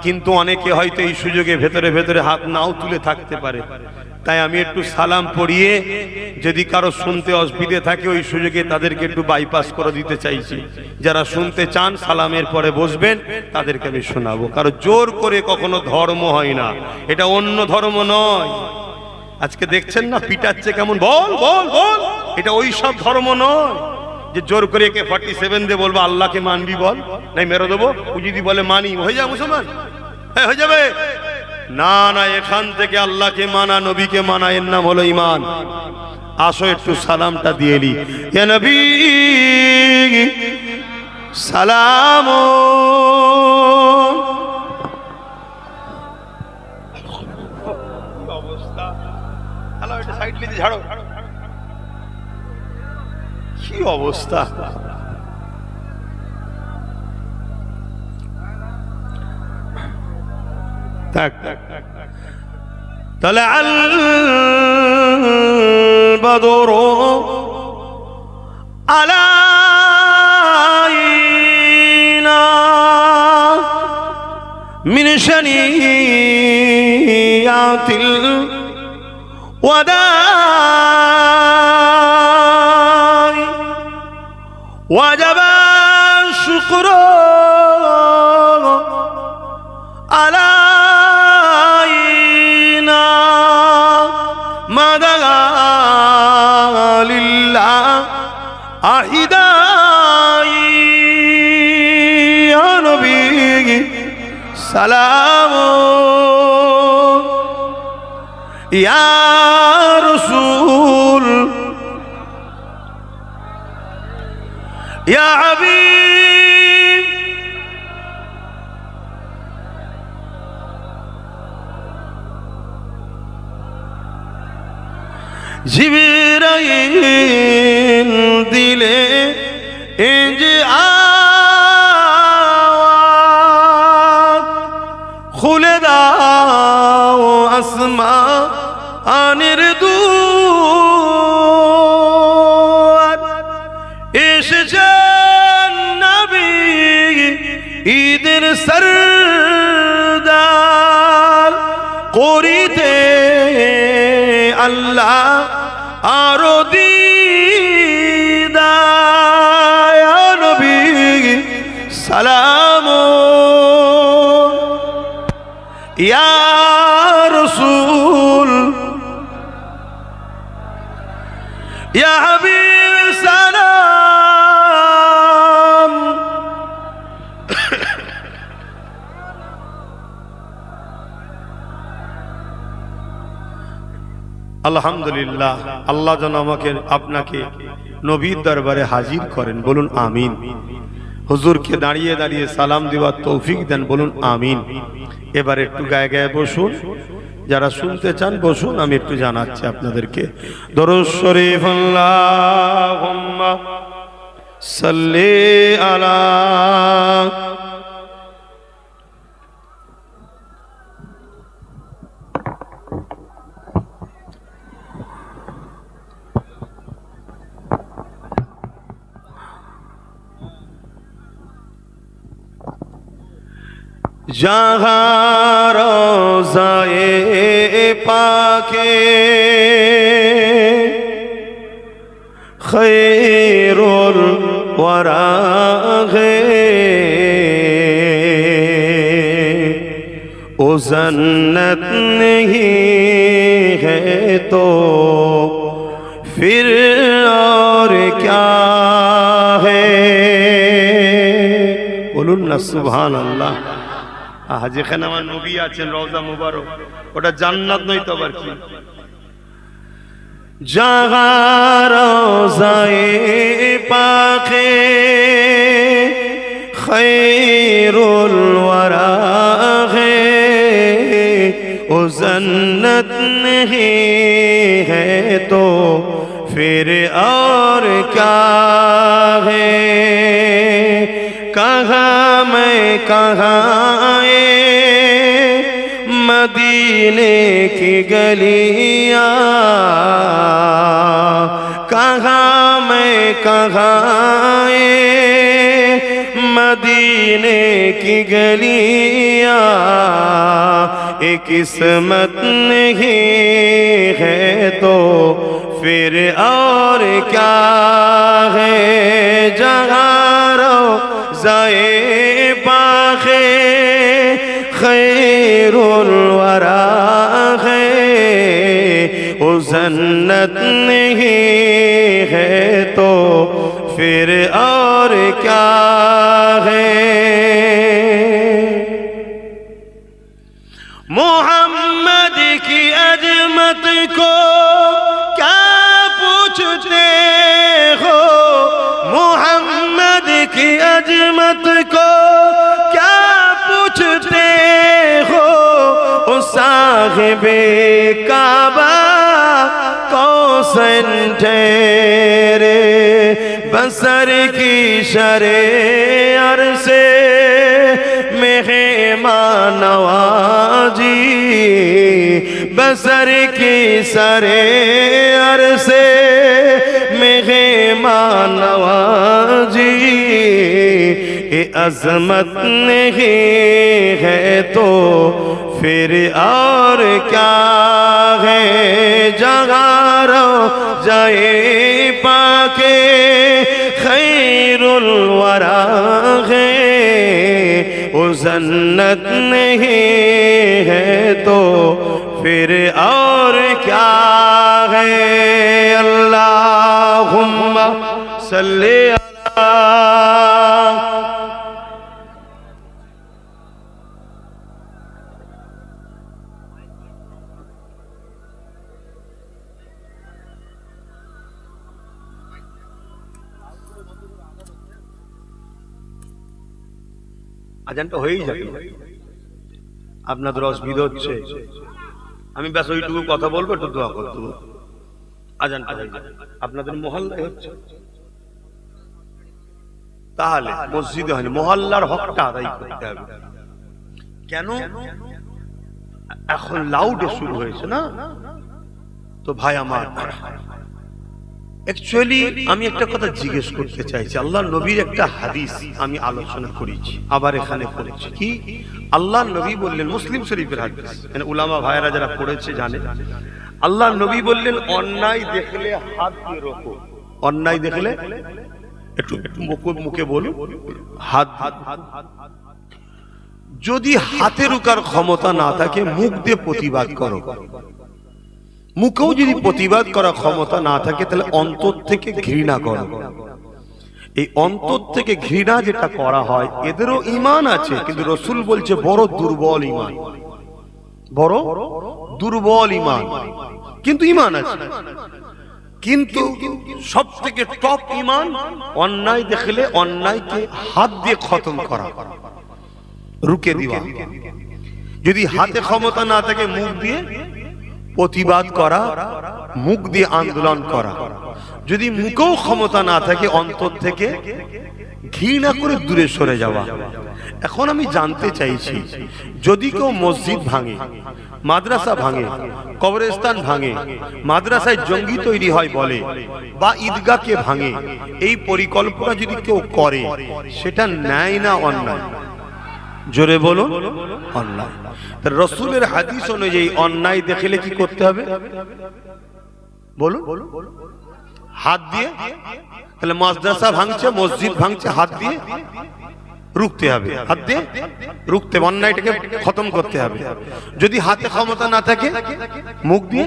S1: কিন্তু অনেকে হয়তো এই সুযোগে ভেতরে ভেতরে হাত নাও তুলে থাকতে পারে। তাই আমি একটু সালাম পড়িয়ে যদি কারো শুনতে অসুবিধে থাকে ওই সুযোগে তাদেরকে একটু বাইপাস করে দিতে চাইছি। যারা শুনতে চান সালামের পরে বসবেন, তাদেরকে আমি শোনাবো। কারণ জোর করে কখনো ধর্ম হয় না, এটা অন্য ধর্ম নয়। আজকে দেখছেন না পিটাচ্ছে কেমন, বল বল বল, এটা ওই সব ধর্ম নয় যে জোর করে একে 47 দিয়ে বলবো আল্লাহকে মানবি, বল নাই মেরে দেবো। ও যদি বলে মানি, হয়ে যা মুসলমান, হয়ে যাবে। না না, এখান থেকে আল্লাহকে মানা, নবীকে মানা, এর নাম হলো ঈমান। আসো একটু সালামটা দিয়ে নি। ইয়া নবী সালাম। কি অবস্থা! طلع البدر علينا من شنيعة الوداع وجب الشكر علينا ما دعا لله أهداي يا نبي سلام يا رسول يا حبيب জিবরাইল দিলে যে আওয়াজ খুলে দাও আসমানের দুয়ার এসেছেন নবী ঈদের সরদার করিতে আল্লাহ আরো দিদার নবী সালাম ইয়া রাসূল ইয়া হাবিব সালাম আলহামদুলিল্লাহ আল্লাহ যেন আমাকে আপনাকে নবীর দরবারে হাজির করেন, বলুন আমিন। হুজুরকে দাঁড়িয়ে দাঁড়িয়ে সালাম দেওয়ার তৌফিক দেন, বলুন আমিন। এবার একটু গায়ে গায়ে বসুন, যারা শুনতে চান বসুন, আমি একটু জানাচ্ছি আপনাদেরকে। দরুদ শরীফ আল্লাহুম্মা সাল্লি আলা जहाँ रोज़ाए पाके खैरुल वरा है ओ जन्नत नहीं है तो फिर और क्या है, बोलून ना सुभान अल्लाह। যেখানে আমার নবী আছেন রওজা মুবারক, ওটা জান্নাত নয় তো আবার কি? জাহা রওজায়ে পাকে খৈরুল ওয়ারা হে ও জন্নত नहीं है तो फिर और क्या है, कहाँ मैं कहाँ मदीने की गलियाँ, कहाँ मैं कहाँ मदीने की गलियाँ, एक किस्मत नहीं है तो फिर और क्या है, जहाँ रोज़ाए पाके खैरुल वरा है ओ जन्नत नहीं है तो फिर और क्या है। मोहम्मद की अजमत को क्या पूछते हो, मोहम्मद की अजमत को क्या पूछते हो, ओ साहिबे काबा कौसन ठहरे बसर की शरे अरसे में मेहमान नवाजी बसर की सरे अरसे मेहमान नवाजी ये अजमत नहीं है तो फिर और क्या है जगारो जाए पाके खैरुल वरा है वो जन्नत नहीं है तो फिर और क्या है। अल्लाहुम्मा सल्ली अला আজানটা হয়েই যাবে, আপনাদের অসুবিধা হচ্ছে, আমি ব্যাস ওইটুকু কথা বলবো, একটু দোয়া করতে হবে, আজানটা হয়ে যাবে। আপনাদের মহল্লায় হচ্ছে, তাহলে মসজিদে হয়নি, মহল্লার হকটা আদায় করতে হবে। কেন এখন লাউডে শুরু হয়েছে না, তো ভাই আমার অ্যাকচুয়ালি আমি একটা কথা জিজ্ঞেস করতে চাইছি। আল্লাহ নবীর একটা হাদিস আমি আলোচনা করেছি, আবার এখানে পড়েছি কি আল্লাহ নবী বললেন, মুসলিম শরীফের হাদিস, মানে উলামা ভাইরা যারা পড়েছে জানে, আল্লাহ নবী বললেন অন্যায় দেখলে হাত দিয়ে রোকো, অন্যায় দেখলে একটু মুখে বলুন হাত। যদি হাতে রোকার ক্ষমতা না থাকে মুখ দিয়ে প্রতিবাদ করো, মুখেও যদি প্রতিবাদ করার ক্ষমতা না থাকে তাহলে অন্তর থেকে ঘৃণা করো। এই অন্তর থেকে ঘৃণা যেটা করা হয় এদেরও ঈমান আছে, কিন্তু রাসূল বলছে বড় দুর্বল ঈমান, বড় দুর্বল ঈমান, কিন্তু ঈমান আছে। কিন্তু সব থেকে টপ ঈমান অন্যায় দেখলে অন্যায়কে হাত দিয়ে খতম করা, রুকে দেওয়া। যদি হাতে ক্ষমতা না থাকে মুখ দিয়ে প্রতিবাদ করা, মুখ দিয়ে আন্দোলন করা। যদি মুখেও ক্ষমতা না থাকে অন্তর থেকে ঘৃণা করে দূরে সরে যাওয়া। এখন আমি জানতে চাইছি, যদি কেউ মসজিদ ভাঙে, মাদ্রাসা ভাঙে, কবরস্থান ভাঙে, মাদ্রাসায় জঙ্গি তৈরি হয় বলে, বা ঈদগাহকে ভাঙে, এই পরিকল্পনা যদি কেউ করে সেটা ন্যায় না অন্যায়? জোরে বলুন অন্যায়। রাসূলের হাদিস অনুযায়ী অন্যায় দেখলে কি করতে হবে বলুন? হাত দিয়ে। তাহলে মাদ্রাসা ভাঙছে, মসজিদ ভাঙছে, হাত দিয়ে রুখতে হবে, হাত দিয়ে রুখতে, অন্যায়টাকে খতম করতে হবে। যদি হাতে ক্ষমতা না থাকে মুখ দিয়ে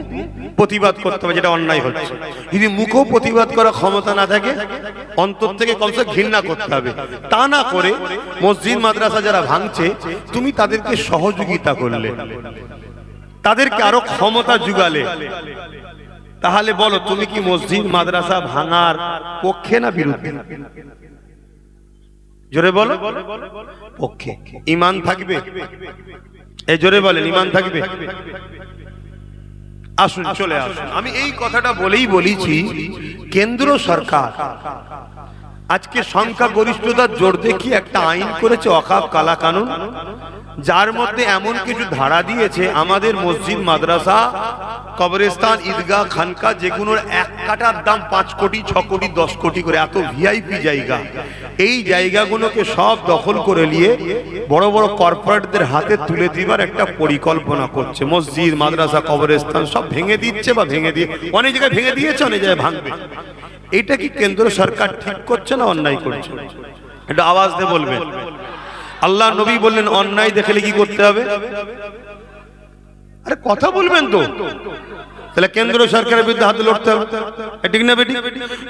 S1: প্রতিবাদ করতে হবে যেটা অন্যায় হচ্ছে। যদি মুখেও প্রতিবাদ করার ক্ষমতা না থাকে অন্তর থেকে কমসে ঘৃণা করতে হবে। তা না করে মসজিদ মাদ্রাসা যারা ভাঙছে তুমি তাদেরকে সহযোগিতা করলে, তাদেরকে আরো ক্ষমতা জুগালে, তাহলে বলো তুমি কি মসজিদ মাদ্রাসা ভাঙার পক্ষে না বিরুদ্ধে? জোরে বলো পক্ষে। ঈমান থাকবে? এই জোরে বলেন ঈমান থাকবে? আসুন চলে আসুন। আমি এই কথাটা বলেই বলেছি, কেন্দ্র সরকার আজকে সংখ্যা গরিষ্ঠতার জোর দেখিয়ে একটা আইন করেছে, ওয়াকফ কালা কানুন, যার মধ্যে এমন কিছু ধারা দিয়েছে আমাদের মসজিদ মাদ্রাসা কবরস্থান ঈদগাহ খানকা যেগুলোর এক কাটার দাম 5 কোটি 6 কোটি 10 কোটি করে, এত ভিআইপি জায়গা, এই জায়গাগুলোকে সব দখল করে নিয়ে বড় বড় কর্পোরেটদের হাতে তুলে দিবার একটা পরিকল্পনা করছে। মসজিদ মাদ্রাসা কবরস্থান সব ভেঙে দিচ্ছে, বা ভেঙে দিয়ে অনেক জায়গায় ভেঙে দিয়েছে, অনেক জায়গায় ভাঙবে। এটা কি কেন্দ্র সরকার ঠিক করছে না অন্যায় করছে? এটা আওয়াজ দিয়ে বলবেন। আল্লাহ নবী বললেন অন্যায় দেখলে কি করতে হবে? আরে কথা বলবেন তো। তাহলে কেন্দ্র সরকারের বিরুদ্ধে হাত লড়তে হবে, ঠিক না বেটি?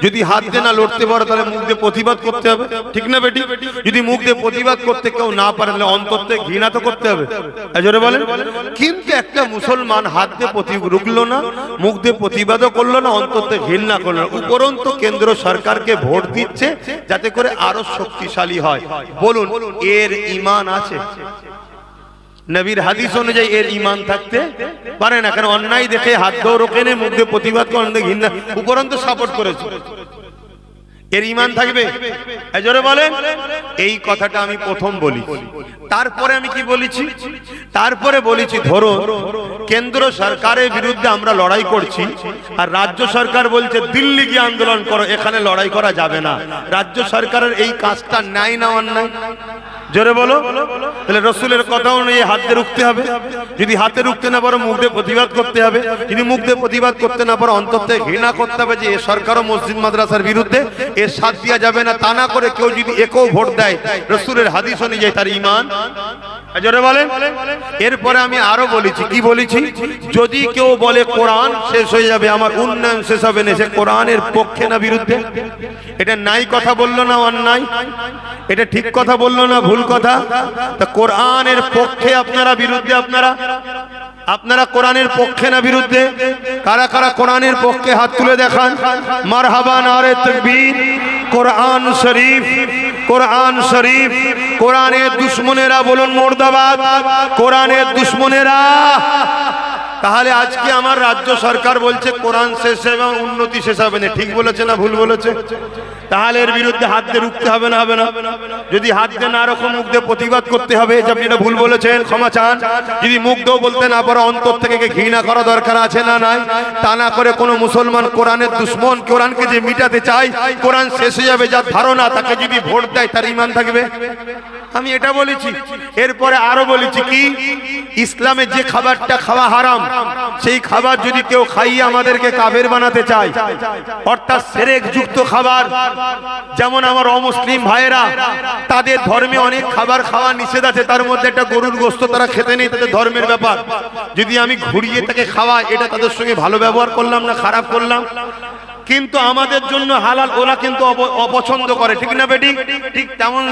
S1: যদি হাত দিয়ে না লড়তে পারে তাহলে মুখ দিয়ে প্রতিবাদ করতে হবে, ঠিক না বেটি? যদি মুখ দিয়ে প্রতিবাদ করতে কেউ না পারে তাহলে অন্তর থেকে ঘৃণা তো করতে হবে, জোরে বলেন। কিন্তু একটা মুসলমান হাত দিয়ে প্রতিবাদ রুখলো না, মুখ দিয়ে প্রতিবাদও করলো না, অন্তর থেকে ঘৃণা করলো না, উপরন্তু কেন্দ্র সরকারকে ভোট দিচ্ছে যাতে করে আরো শক্তিশালী হয়। বলুন এর ঈমান আছে? নবীর হাদিস অনুযায়ী এর ঈমান থাকতে পারে না। কারণ অন্যায় দেখে হাত ধরে রোকেনে, মুখ দিয়ে প্রতিবাদ করেন, ঘৃণা উপরন্তু সাপোর্ট করেছে। এর ঈমান থাকবে? জোরে বলেন। এই কথাটা আমি প্রথম বলি। তারপরে আমি কি বলেছি? তারপরে বলেছি ধরো কেন্দ্র সরকারের বিরুদ্ধে আমরা লড়াই করছি, আর রাজ্য সরকার বলছে দিল্লি গিয়ে আন্দোলন করো, এখানে লড়াই করা যাবে না। রাজ্য সরকারের এই কাজটা ন্যায় না অন্যায়? জোরে বলো। তাহলে রসুলের কথা অনুযায়ী হাতে রুখতে হবে। যদি হাতে রুখতে না পারো মুখ দিয়ে প্রতিবাদ করতে হবে। যদি মুখ দিয়ে প্রতিবাদ করতে না পারো অন্তর থেকে ঘৃণা করতে হবে যে এ সরকারও মসজিদ মাদ্রাসার বিরুদ্ধে, এর সাথ দেওয়া যাবে না। তা না করে কেউ যদি একও ভোট দেয় রসুলের হাদিস অনুযায়ী তার ঈমান। জোরে বলেন। এরপরে আমি আরো বলেছি, কি বলেছি? যদি কেউ বলে কোরআন শেষ হয়ে যাবে, আমার উন্নয়ন শেষ হবে না, সে কোরআনের পক্ষে না বিরুদ্ধে? এটা নাই কথা বললো না অন্যায়? এটা ঠিক কথা বললো না ভুল কথা? তা কোরআনের পক্ষে আপনারা বিরুদ্ধে? আপনারা কোরআনের পক্ষে না বিরুদ্ধে? কারা কারা কোরআনের পক্ষে হাত তুলে দেখান। মারহাবা, নারে তাকবীর। কোরআন শরীফ, কোরআন শরীফ। কোরআনের দুশমনেরা বলুন মুর্দাবাদ। কোরআনের দুশমনেরা। তাহলে আজকে আমার রাজ্য সরকার বলছে কোরআন শেষ এবং উন্নতি শেষ হবে না, ঠিক বলেছে না ভুল বলেছে? তাহলে এর বিরুদ্ধে হাত দিয়ে রুখতে হবে না হবে না? যদি হাত দিয়ে না রকম মুখ দিয়ে প্রতিবাদ করতে হবে যে আপনি এটা ভুল বলেছেন, ক্ষমা চান। যদি মুখ দিয়েও বলতে না পারো অন্তর থেকে ঘৃণা করা দরকার আছে না নাই? তা না করে কোনো মুসলমান কোরআনের দুশ্মন, কোরআনকে যে মিটাতে চায়, কোরআন শেষ হয়ে যাবে যার ধারণা, তাকে যদি ভোট দেয় তার ঈমান থাকবে? আমি এটা বলেছি। এরপরে আরো বলেছি কি, ইসলামে যে খাবারটা খাওয়া হারাম, সেই খাবার যদি কেউ খাইয়ে আমাদেরকে কাফের বানাতে চায়, অর্থাৎ শিরক যুক্ত খাবার, যেমন আমার অমুসলিম ভাইয়েরা তাদের ধর্মে অনেক খাবার খাওয়া নিষেধ আছে, তার মধ্যে একটা গরুর গোশত তারা খেতে নেই, তাদের ধর্মের ব্যাপার। যদি আমি ঘুরিয়ে তাকে খাওয়াই, এটা তাদের সঙ্গে ভালো ব্যবহার করলাম না খারাপ করলাম? কিন্তু আমাদের জন্য হালাল, ওরা কিন্তু অপছন্দ করে, ঠিক না বেটি? ঠিক তেমন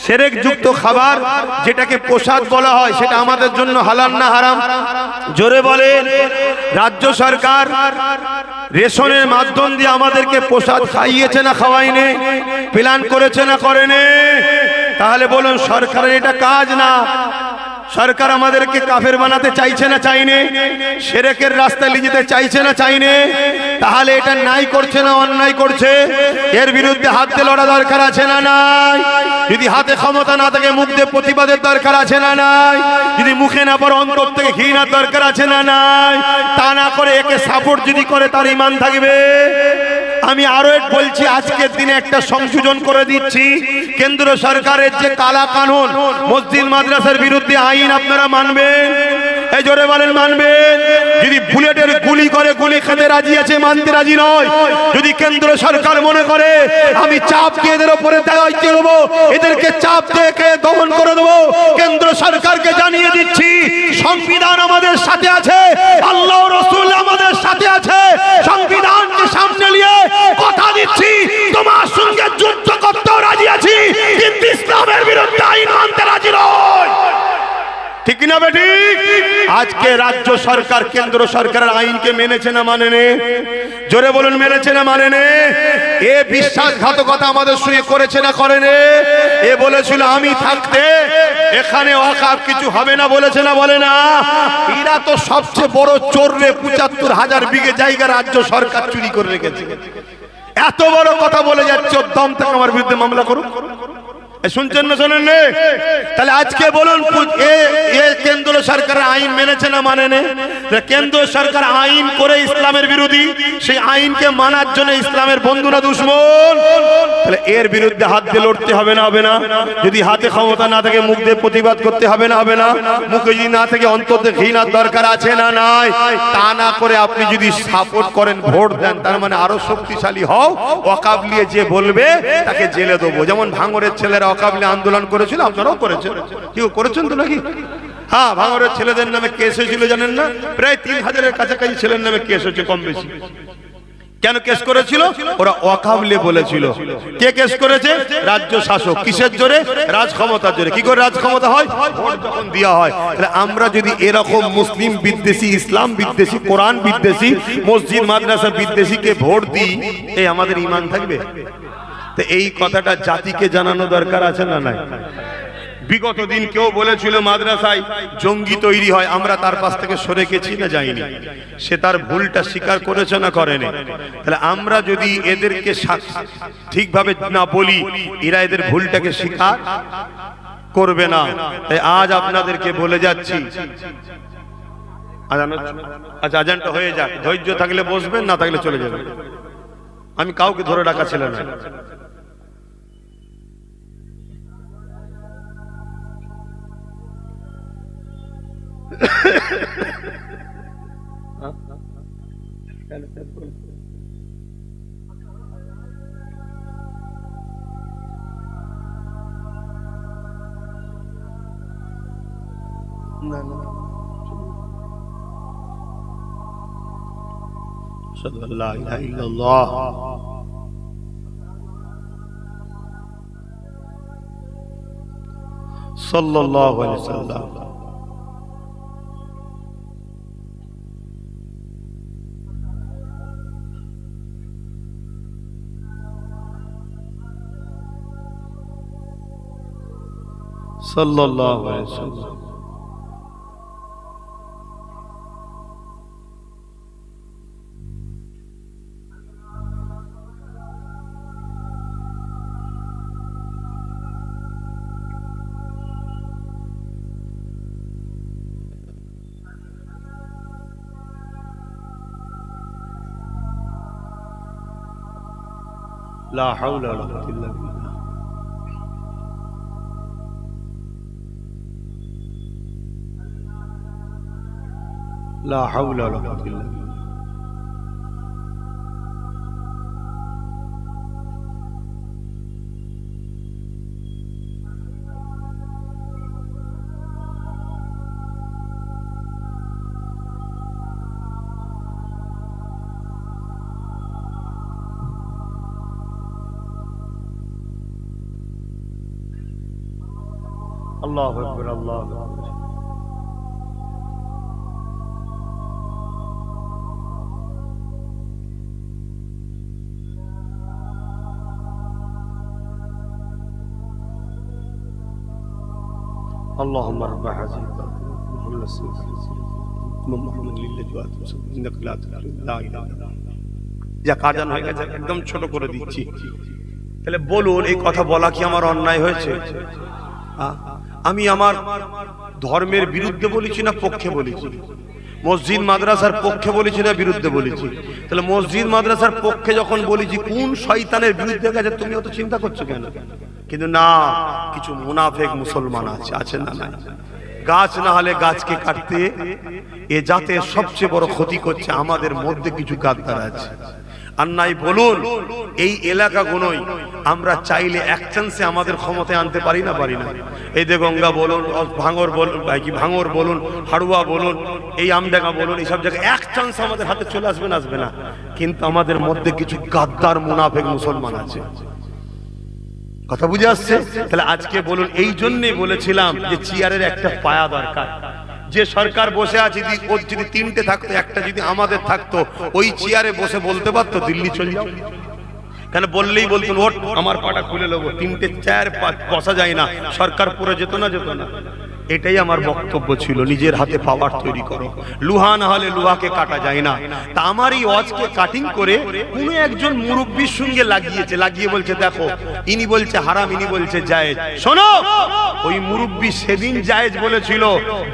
S1: শিরক যুক্ত খাবার যেটাকে প্রসাদ বলা হয়, সেটা আমাদের জন্য হালাল না হারাম? জোরে বলেন। রাজ্য সরকার রেশনের মাধ্যম দিয়ে আমাদেরকে প্রসাদ খাইয়েছে না খাওয়াইনি? প্ল্যান করেছে না করেনি? তাহলে বলুন সরকারের এটা কাজ না? সরকার আমাদেরকে কাফের বানাতে চাইছে না চাইনে? শিরকের রাস্তায় নিয়ে যেতে চাইছে না চাইনে? তাহলে এটা নাই করছে না অন্যায় করছে? এর বিরুদ্ধে হাত দিয়ে লড়া দরকার আছে না নাই? যদি হাতে ক্ষমতা না থাকে মুখ দিয়ে প্রতিবাদের দরকার আছে না নাই? যদি মুখে না পারো অন্তর থেকে ঘৃণার দরকার আছে না নাই? তা না করে একে সাপোর্ট যদি করে তার ঈমান থাকবে? আমি আরো এক বলছি, আজকের দিনে একটা সংশোধন করে দিচ্ছি। কেন্দ্র সরকারের যে কালা কানুন, মসজিদ মাদ্রাসার বিরুদ্ধে আইন, আপনারা মানবেন? এই জোরে বলেন মানবেন? যদি বুলেটের গুলি করে গুলি খেতে রাজি আছে, মানতে রাজি নয়। যদি কেন্দ্র সরকার মনে করে আমি চাপ দিয়ে এদের উপরে দায়িত্ব দেবো, এদেরকে চাপ দিয়ে দমন করে দেবো, কেন্দ্র সরকারকে জানিয়ে দিচ্ছি সংবিধান আমাদের সাথে আছে, আল্লাহ রাসূল আমাদের সাথে আছে। সংবিধানকে সামনে নিয়ে কথা দিচ্ছি তোমার সঙ্গে যুদ্ধ করতেও রাজি আছি, কিন্তু ইসলামের বিরুদ্ধে আইন মানতে রাজি নয়। ঠিক না বেটি? আজকে রাজ্য সরকার কেন্দ্র সরকারের আইনকে মেনেছে না মানেনি? জোরে বলুন মেনেছে না মানেনি? এ বিশ্বাসঘাতকতা আমাদের সঙ্গে করেছে না করেনি? এ বলেছিল আমি থাকতে এখানে ওয়াকফ কিছু হবে না, বলেছে না বলে না? এরা তো সবচেয়ে বড় চোর রে, ৭৫,০০০ বিঘে জায়গা রাজ্য সরকার চুরি করে রেখেছে। এত বড় কথা বলে যাচ্ছে, দম থেকে আমার বিরুদ্ধে মামলা করুন। শুনছেন না শোনেন? তাহলে আজকে বলুন কেন্দ্র সরকারের আইন মেনেছে না মানেনি? কেন্দ্র সরকার আইন করে ইসলামের বিরোধী, সেই আইনকে মানার জন্য ইসলামের বন্ধু না দুশমন? তাহলে এর বিরুদ্ধে হাত দিয়ে লড়তে হবে না হবে না? যদি হাতে ক্ষমতা না থাকে মুখ দিয়ে প্রতিবাদ করতে হবে না হবে না? মুখে যদি না থাকে অন্তর দিয়ে ঘৃণার দরকার আছে না নাই? তা না করে আপনি যদি সাপোর্ট করেন, ভোট দেন, তার মানে আরো শক্তিশালী হও। ওয়াকফ নিয়ে যে বলবে তাকে জেলে দেবো। যেমন ভাঙড়ের ছেলেরা ওয়াকফ নিয়ে আন্দোলন করেছিল, আপনারাও করেছেন, কেউ করেছেন তো নাকি? হ্যাঁ, ভাঙড়ের ছেলেদের নামে কেস হয়েছিল জানেন না? প্রায় ৩,০০০-এর কাছাকাছি ছেলের নামে কেস হয়েছে, কম বেশি। কেন কেস করেছিল? ওরা ওয়াকফ নিয়ে বলেছিল। কে কেস করেছে? রাজ্য শাসক। কিসের জোরে? রাজ ক্ষমতার জোরে। কি করে রাজ ক্ষমতা হয়? ভোট যখন দেওয়া হয়। তাহলে আমরা যদি এরকম মুসলিম বিদ্বেষী, ইসলাম বিদ্বেষী, কোরআন বিদ্বেষী, মসজিদ মাদ্রাসা বিদ্বেষীকে ভোট দিই, এই আমাদের ঈমান থাকবে? তো এই কথাটা জাতিকে জানানো দরকার আছে না নাই? বিগত দিন কেউ বলেছিল মাদ্রাসায় জঙ্গি তৈরি হয়, আমরা তার পাশ থেকে সরে গেছি না যাইনি? সে তার ভুলটা স্বীকার করেছে না করেনি? তাহলে আমরা যদি এদেরকে ঠিকভাবে না বলি, এরা এদের ভুলটাকে স্বীকার করবে না। তাই আজ আপনাদেরকে বলে যাচ্ছি, আচ্ছা আজানটা হয়ে যাক, ধৈর্য থাকলে বসবেন, না থাকলে চলে যাবেন। আমি কাউকে ধরে রাখা ছিল না। না না أشهد أن لا إله إلا الله صلى الله عليه وسلم صلى الله عليه وسلم لا حول ولا قوة إلا بالله لا حول ولا قوة إلا بالله الله أكبر الله أكبر اللهم رب هذه محمد للجوات إنك لا تخلف لا إله إلا أنت যা কাজান হয়ে গেছে একদম ছোট করে দিচ্ছি। তাহলে বলুন, এই কথা বলা কি আমার অন্যায় হয়েছে? আমি আমার ধর্মের বিরুদ্ধে বলেছি না পক্ষে বলেছি? মসজিদ মাদ্রাসার পক্ষে বলেছি না বিরুদ্ধে বলেছি? তাহলে মসজিদ মাদ্রাসার পক্ষে যখন বলেছি, কোন শয়তানের বিরুদ্ধে গেছে তুমি অত চিন্তা করছো কেন? কিন্তু না, কিছু মুনাফেক মুসলমান আছে না নাই? গাছ না হলে গাছকে কাটতে, এ জাতের সবচেয়ে বড় ক্ষতি করছে আমাদের মধ্যে কিছু গাদ্দার আছে। আর নাই বলুন, এই এলাকাগুলোই আমরা চাইলে এক চান্সে আমাদের ক্ষমতায় আনতে পারি না? এই যে গঙ্গা বলুন, ভাঙর বলুন, ভাঙর বলুন, হাড়ুয়া বলুন, এই আমডাঙ্গা বলুন, এইসব জায়গায় এক চান্স আমাদের হাতে চলে আসবে না? কিন্তু আমাদের মধ্যে কিছু গাদ্দার মুনাফেক মুসলমান আছে। কথা বুঝে আসছে? তাহলে আজকে বলুন, এই জন্যই বলেছিলাম যে চেয়ারের একটা পায়া দরকার। যে সরকার বসে আছে, ওর যদি তিনটে থাকতো, একটা যদি আমাদের থাকতো, ওই চেয়ারে বসে বলতে পারতো দিল্লি চলে যাও। কেন বললেই বলতেন ওট আমার পাটা খুলে নেবো, তিনটে চেয়ার বসা যায় না, সরকার পুরো যেত না। এটাই আমার বক্তব্য ছিল, নিজের হাতে পাওয়ার তৈরি করো, লুহা না হলে লুহাকে কাটা যায় না। তা আমার এই ওয়াজকে কাটিং করে কোন একজন মুরব্বির সঙ্গে লাগিয়ে বলছে দেখো, ইনি বলছে হারাম, ইনি বলছে জায়েজ। শোনো, ওই মুরব্বি সেদিন জায়েজ বলেছিল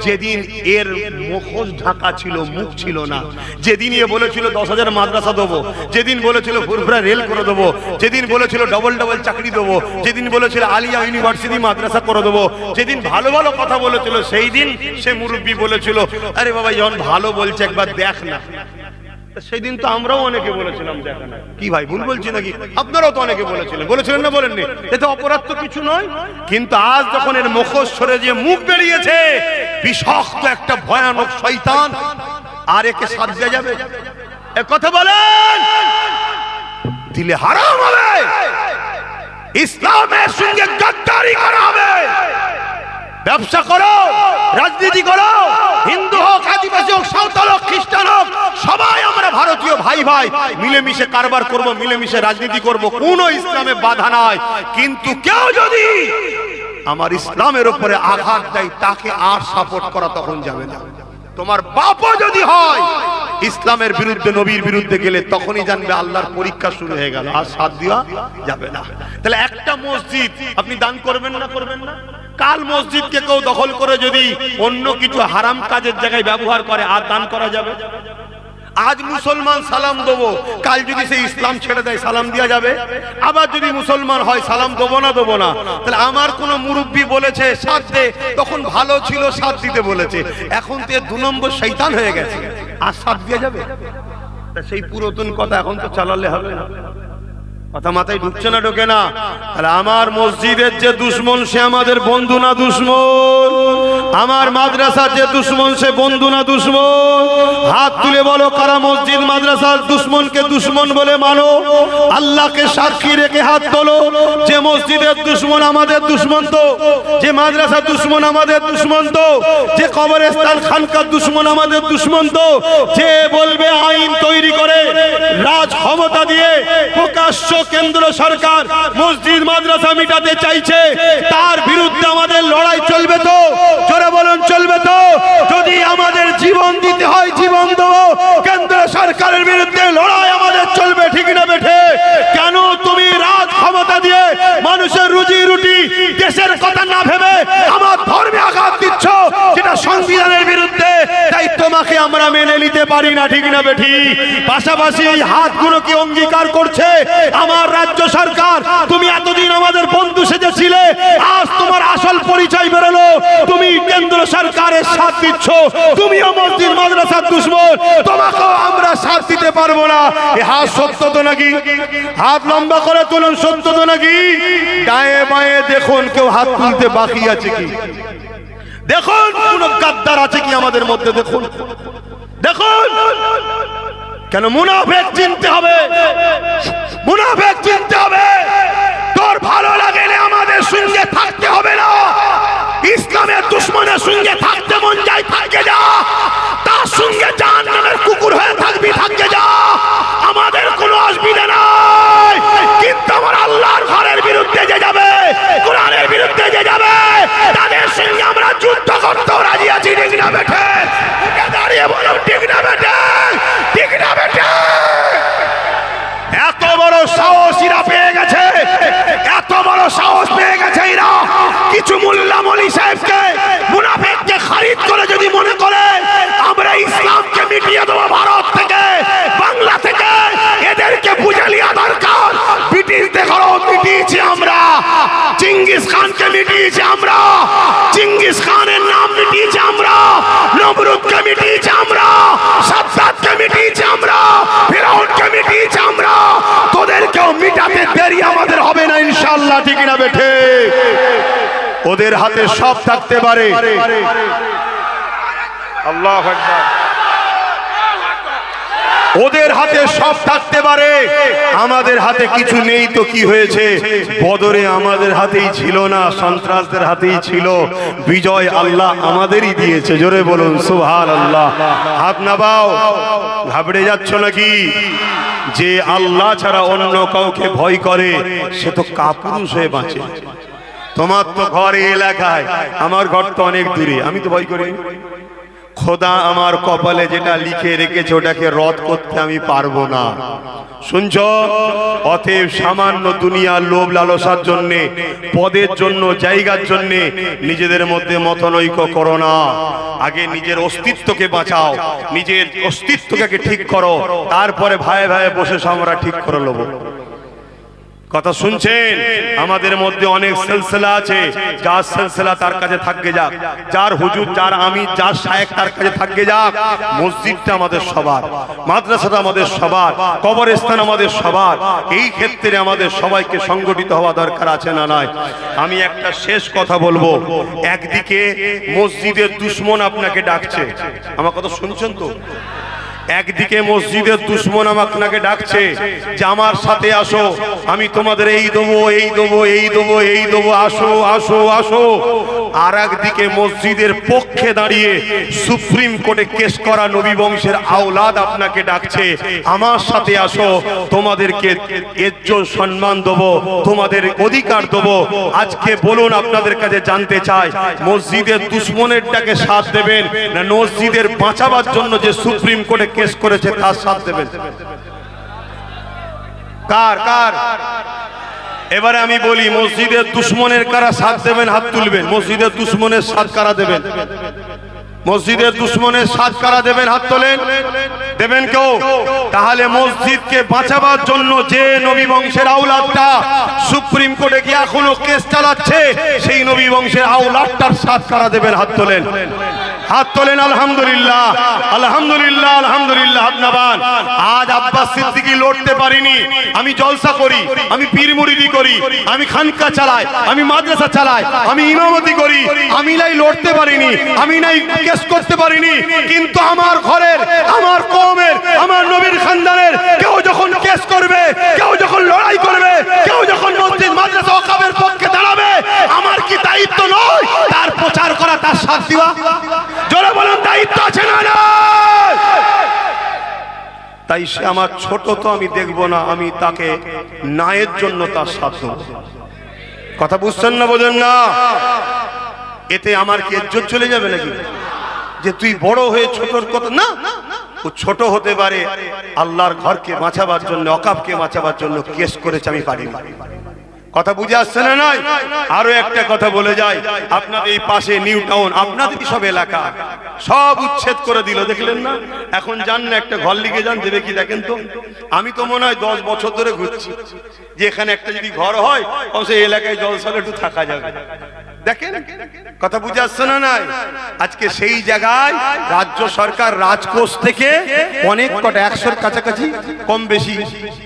S1: যেদিন এর মুখোশ ঢাকা ছিল, মুখ ছিল না। যেদিন এ বলেছিল 10,000 মাদ্রাসা দেবো, যেদিন বলেছিল ফুরফুরা রেল করে দেবো, যেদিন বলেছিল ডবল চাকরি দেবো, যেদিন বলেছিল আলিয়া ইউনিভার্সিটি মাদ্রাসা করে দেবো, যেদিন ভালো ভালো কথা বলেছিল, সেই দিন সে মুরব্বি বলেছিল আরে বাবা যখন ভালো বলছে একবার দেখ না। সেই দিন তো আমরাও অনেকে বলেছিলাম দেখা না। কি ভাই ভুল বলছি নাকি? আপনারাও তো অনেকে বলেছিলেন না বলেননি? এতে অপরাধ তো কিছু নয়। কিন্তু আজ যখন এর মুখোশ সরে যে মুখ বেরিয়েছে, বিষাক্ত একটা ভয়ানক শয়তান, আর একে সাথ দেয়া যাবে? এ কথা বলেন, দিলে হারাম হবে, ইসলামের সঙ্গে গাদ্দারি করা হবে। ব্যবসা করো, রাজনীতি করো, হিন্দু হোক, আদিবাসী হোক, সাঁওতাল হোক, খ্রিস্টান হোক, সবাই আমরা ভারতীয় ভাই মিলেমিশে কারবার করব, মিলেমিশে রাজনীতি করব, কোনো ইসলামে বাধা নাই। কিন্তু কেউ যদি
S2: আমার ইসলামের উপরে আঘাত দেয় তাকে আর সাপোর্ট করা তখন যাবে না। তোমার বাপও যদি হয় ইসলামের বিরুদ্ধে নবীর বিরুদ্ধে গেলে তখনই জানবে আল্লাহর পরীক্ষা শুরু হয়ে গেল, আর সাথ দেওয়া যাবে না। তাহলে একটা মসজিদ আপনি দান করবেন না করবেন না? কাল মসজিদকে কেউ দখল করে যদি অন্য কিছু হারাম কাজের জায়গায় ব্যবহার করে আর দান করা যাবে? আজ মুসলমান সালাম দেবো, কাল যদি সে ইসলাম ছেড়ে দেয় সালাম দেওয়া যাবে? আবার যদি মুসলমান হয় সালাম দেবো না দেবো না? তাহলে আমার কোন মুরব্বী বলেছে সাথ দে, তখন ভালো ছিল সাথ দিতে বলেছে, এখন তো 2 নম্বর শয়তান হয়ে গেছে, আর সাথ দেওয়া যাবে? সেই পুরাতন কথা এখন তো চালালে হবে না। কথা মাথায় ঢুকছে না, ঢোকে না? তাহলে আমার মসজিদের যে দুশ্মন সে আমাদের বন্ধু না দুশ্মন? আমার মাদ্রাসার যে দুশ্মন সে বন্ধু না দুশ্মন? হাত তুলে বলো কারা মসজিদ মাদ্রাসার দুশ্মনকে দুশ্মন বলে মানো? আল্লাহকে সাক্ষী রেখে হাত তোলো যে মসজিদের দুশ্মন আমাদের দুশ্মন তো, যে মাদ্রাসার দুশ্মন আমাদের দুশ্মন তো, যে কবরস্থান খানকার দুশ্মন আমাদের দুশ্মন তো। যে বলবে আইন তৈরি করে রাজ ক্ষমতা দিয়ে প্রকাশ্য কেন্দ্র সরকার মসজিদ মাদ্রাসা মিটাতে চাইছে, তার বিরুদ্ধে আমাদের লড়াই চলবে তো? জোরে বলুন চলবে তো? যদি আমাদের জীবন দিতে হয় জীবন দেবো, কেন্দ্র সরকারের বিরুদ্ধে লড়াই আমাদের চলবে, ঠিক না বেঠে? কেন তুমি রাজ ক্ষমতা দিয়ে মানুষের রুজি রুটি দেশের কথা না ভেবে আমার ধর্মে আঘাত দিচ্ছ, যেটা সংবিধানের বিরুদ্ধে? তাই তোমাকে আমরা মেনে নিতে পারি না, ঠিক না বেঠি? পাশাপাশি এই হাতগুলো কি অঙ্গীকার করছে আমার রাজ্য সরকার তুমি এতদিন আমাদের বন্ধু সেজেছিলে, আজ তোমার আসল পরিচয় বেরোলো, তুমি কেন্দ্র সরকারের সাথ দিচ্ছ, তুমিও মসজিদ মাদ্রাসার দুশ্মন, তোমাকেও আমরা সাথ দিতে পারবো না। এই হাত সত্য তো নাকি? হাত লম্বা করে তুলুন, সত্য তো নাকি? ডায়ে বায়ে দেখুন কেউ হাত তুলতে বাকি আছে কি? দেখুন কোন গাদ্দার আছে কি আমাদের মধ্যে? দেখুন দেখুন। কেন মুনাফিক চিনতে হবে, মুনাফিক চিনতে হবে। তোর ভালো লাগলে আমাদের সঙ্গে থাকতে হবে না, ইসলামের দুশ্মনের সঙ্গে থাকতে মন যায় থাকে যা, তার সঙ্গে জাহান্নামের কুকুর হয়ে থাকবি থাকে যা, আমাদের কোনো অসুবিধা নাই। কিন্তু আমার আল্লাহর ঘরের বিরুদ্ধে যে যাবে, কোরআনের বিরুদ্ধে যে যাবে, তাদের সঙ্গে আমরা যুদ্ধ করতেও রাজি আছি, ঠিক না বেঠে? দাঁড়িয়ে বলো ঠিক না বেঠে? ঠিক না বেঠে? এত বড় সাহস এরা পেয়ে গেছে, এত বড় সাহস পেয়ে গেছে এরা। কিছু মোল্লা মৌলভী সাহেবকে মুনাফিককে খরিদ করে যদি মনে করে আমরা ইসলামকে মিটিয়ে দেবো ভারত থেকে বাংলা থেকে, এদেরকে বুঝে নেওয়া দরকার। ব্রিটিশদের ঘরও মিটিয়েছি আমরা, চিঙ্গিস খানকে মিটিয়েছি আমরা, চিঙ্গিস খানের নাম মিটিয়েছি আমরা, নমরুদকে মিটিয়েছি আমরা, সাদ্দাতকে মিটিয়েছি আমরা, ফিরআউনকে মিটিয়েছি আমরা। তোদেরকেও মিটাতে দেরি আমাদের হবে না ইনশাআল্লাহ, ঠিক না বেঠে? ওদের হাতে সব থাকতে পারে। আল্লাহু আকবার। ওদের হাতে সব থাকতে পারে, আমাদের হাতে কিছু নেই তো কি হয়েছে? বদরে আমাদের হাতেই ছিল না, সন্ত্রাসদের হাতেই ছিল, বিজয় আল্লাহ আমাদেরই দিয়েছে। জোরে বলুন সুবহানাল্লাহ। হাত নামাও, ঘাবড়ে যাচ্ছ নাকি? যে আল্লাহ ছাড়া অন্য কাউকে ভয় করে সে তো কাপুরুষ হয়ে বাঁচে। তোমার তো ঘর এই এলাকায়, আমার ঘর তো অনেক দূরে, আমি তো ভয় করি। খোদা আমার কপালে যেটা লিখে রেখেছে ওটাকে রদ করতে আমি পারবো না। শুনছো? অতএব সামান্য দুনিয়ার লোভ লালসার জন্য, পদের জন্য, জায়গার জন্য নিজেদের মধ্যে মতনৈক্য করো না। আগে নিজের অস্তিত্বকে বাঁচাও, নিজের অস্তিত্বকে ঠিক করো, তারপরে ভাই ভাই বসে আমরা ঠিক করে নেবো। কথা শুনছেন? আমাদের মধ্যে অনেক সিলসিলা আছে, যার সিলসিলা তার কাছে থাকবে যাক, যার হুজুর, যার আমি, যার শায়েখ তার কাছে থাকবে যাক। মসজিদটা আমাদের সবার, মাদ্রাসাটা আমাদের সবার, কবরস্থান আমাদের সবার। এই ক্ষেত্রে আমাদের সবাইকে সংগঠিত হওয়া দরকার আছে না নাই? আমি একটা শেষ কথা বলবো। একদিকে মসজিদের দুশ্মন আপনাকে ডাকছে, আমার কথা শুনছেন তো? একদিকে মসজিদের দুশ্মন আপনাকে ডাকছে যে আমার সাথে আসো, আমি তোমাদের এই দেবো, এই দেবো, এই দেবো, এই দেবো, আসো আসো আসো। আর একদিকে মসজিদের পক্ষে দাঁড়িয়ে সুপ্রিম কোর্টে কেস করা নবী বংশের আওলাদ আপনাকে ডাকছে, আমার সাথে আসো, তোমাদেরকে ইজ্জত সম্মান দেবো, তোমাদের অধিকার দেবো। আজকে বলুন, আপনাদের কাছে জানতে চাই, মসজিদের দুশ্মনের ডাকে সাথ দেবেন না মসজিদের বাঁচাবার জন্য যে সুপ্রিম কোর্টে কেস করেছে তার সাথ দেবেন? কার কার? এবারে আমি বলি, মসজিদের দুশ্মনের কারা সাথ দেবেন? হাত তুলবেন। মসজিদের দুশ্মনের সাথ কারা দেবেন? মসজিদের দুশ্মনের সাথ কারা দেবেন? হাত তোলেন। দেবেন কেউ? তাহলে মসজিদকে বাঁচাবার জন্য যে নবী বংশের আওলাদটা সুপ্রিম কোর্টে গিয়ে এখনো কেস চালাচ্ছে, সেই নবী বংশের আওলাদটার সাথ কারা দেবেন? হাত তোলেন, হাত তোলেন। আলহামদুলিল্লাহ, আলহামদুলিল্লাহ, আলহামদুলিল্লাহ। আপনাবান আজ আব্বাস সিদ্দিকী লড়তে পারিনি। আমি জলসা করি, আমি পীর মুরিদি করি, আমি খানকা চালাই, আমি মাদ্রাসা চালাই, আমি ইমামতি করি, আমি নাই লড়তে পারিনি, আমি নাই কেস করতে পারিনি। কিন্তু আমার ঘরের, আমার কওমের, আমার নবীর খানদানের কেউ যখন কেস করবে, কেউ যখন লড়াই করবে, কেউ যখন মসজিদ মাদ্রাসা ওয়াকফের পক্ষে দাঁড়াবে, আমার কি দায়িত্ব নয় তার প্রচার করা, তার সাথ দেওয়া? জোরে বলুন, দায়িত্ব আছে না? তাই সে আমার ছোট তো আমি দেখবো না, আমি তাকে ন্যায়ের জন্য তার সাথ দেব। কথা বুঝছেন না? বোঝেন না? এতে আমার কি ইজ্জত চলে যাবে নাকি? যে তুই বড় হয়ে ছোটর কথা না, ও ছোট হতে পারে, আল্লাহর ঘরকে বাঁচাবার জন্য, ওয়াকফকে বাঁচাবার জন্য কেস করেছে, আমি পারি না। কথা বুঝে আসছে না? নাই। আরো একটা কথা বলে যায়, আপনাদের এই পাশে নিউ টাউন, আপনাদের সব এলাকা সব উচ্ছেদ করে দিল, দেখলেন না? এখন যান না, একটা ঘর লিখে যান, দেবে কি দেখেন তো? আমি তো মনে হয় 10 বছর ধরে ঘুরছি, যে এখানে একটা যদি ঘর হয় সেই এলাকায় জলসালে একটু থাকা যাবে। দেখেন, কথা বুঝে আসছে না? নাই। আজকে সেই জায়গায় রাজ্য সরকার রাজকোষ থেকে অনেক কটা 100-র কাছাকাছি কম বেশি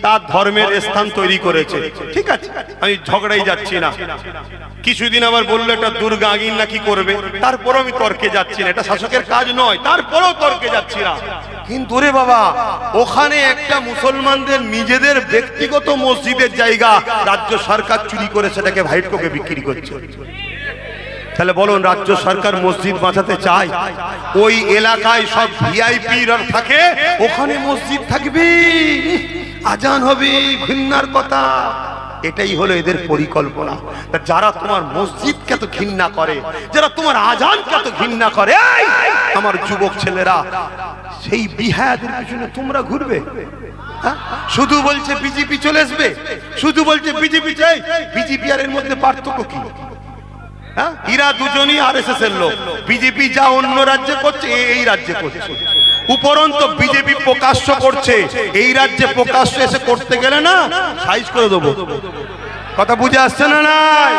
S2: তার ধর্মের স্থান তৈরি করেছে। ঠিক আছে, আমি ঝগড়াই যাচ্ছি না। কিছুদিন আবার বললো এটা দুর্গা আগিন নাকি করবে, তারপরও আমি তর্কে যাচ্ছি না, এটা শাসকের কাজ নয়, তারপরেও তর্কে যাচ্ছি না। কিন্তু রে বাবা, ওখানে একটা মুসলমানদের নিজেদের ব্যক্তিগত মসজিদের জায়গা রাজ্য সরকার চুরি করে সেটাকে ভাইটকোকে বিক্রি করছে। তাহলে বলুন, রাজ্য সরকার মসজিদ বাঁচাতে চায়? ওই এলাকায় সব ভিআইপি থাকে, ওখানে মসজিদ থাকবে, আজান হবে, ঘৃণার কথা। এটাই হলো এদের পরিকল্পনা। যারা তোমার মসজিদকে এত ঘৃণা করে, যারা তোমার আজানকে এত ঘৃণা করে, আমার যুবক ছেলেরা, সেই বিহায়াদের পিছনে তোমরা ঘুরবে? শুধু বলছে বিজেপি চলে আসবে, শুধু বলছে বিজেপি চাই। বিজেপি আর এর মধ্যে পার্থক্য কি? এরা দুজনই আরএসএস এর লোক। বিজেপি যা অন্য রাজ্যে করছে এই রাজ্যে করছে, উপরন্ত বিজেপি প্রকাশ্য করছে, এই রাজ্যে প্রকাশ্য এসে করতে গেলে না সাইজ করে দেবো। কথা বুঝে আসছে না? নাই।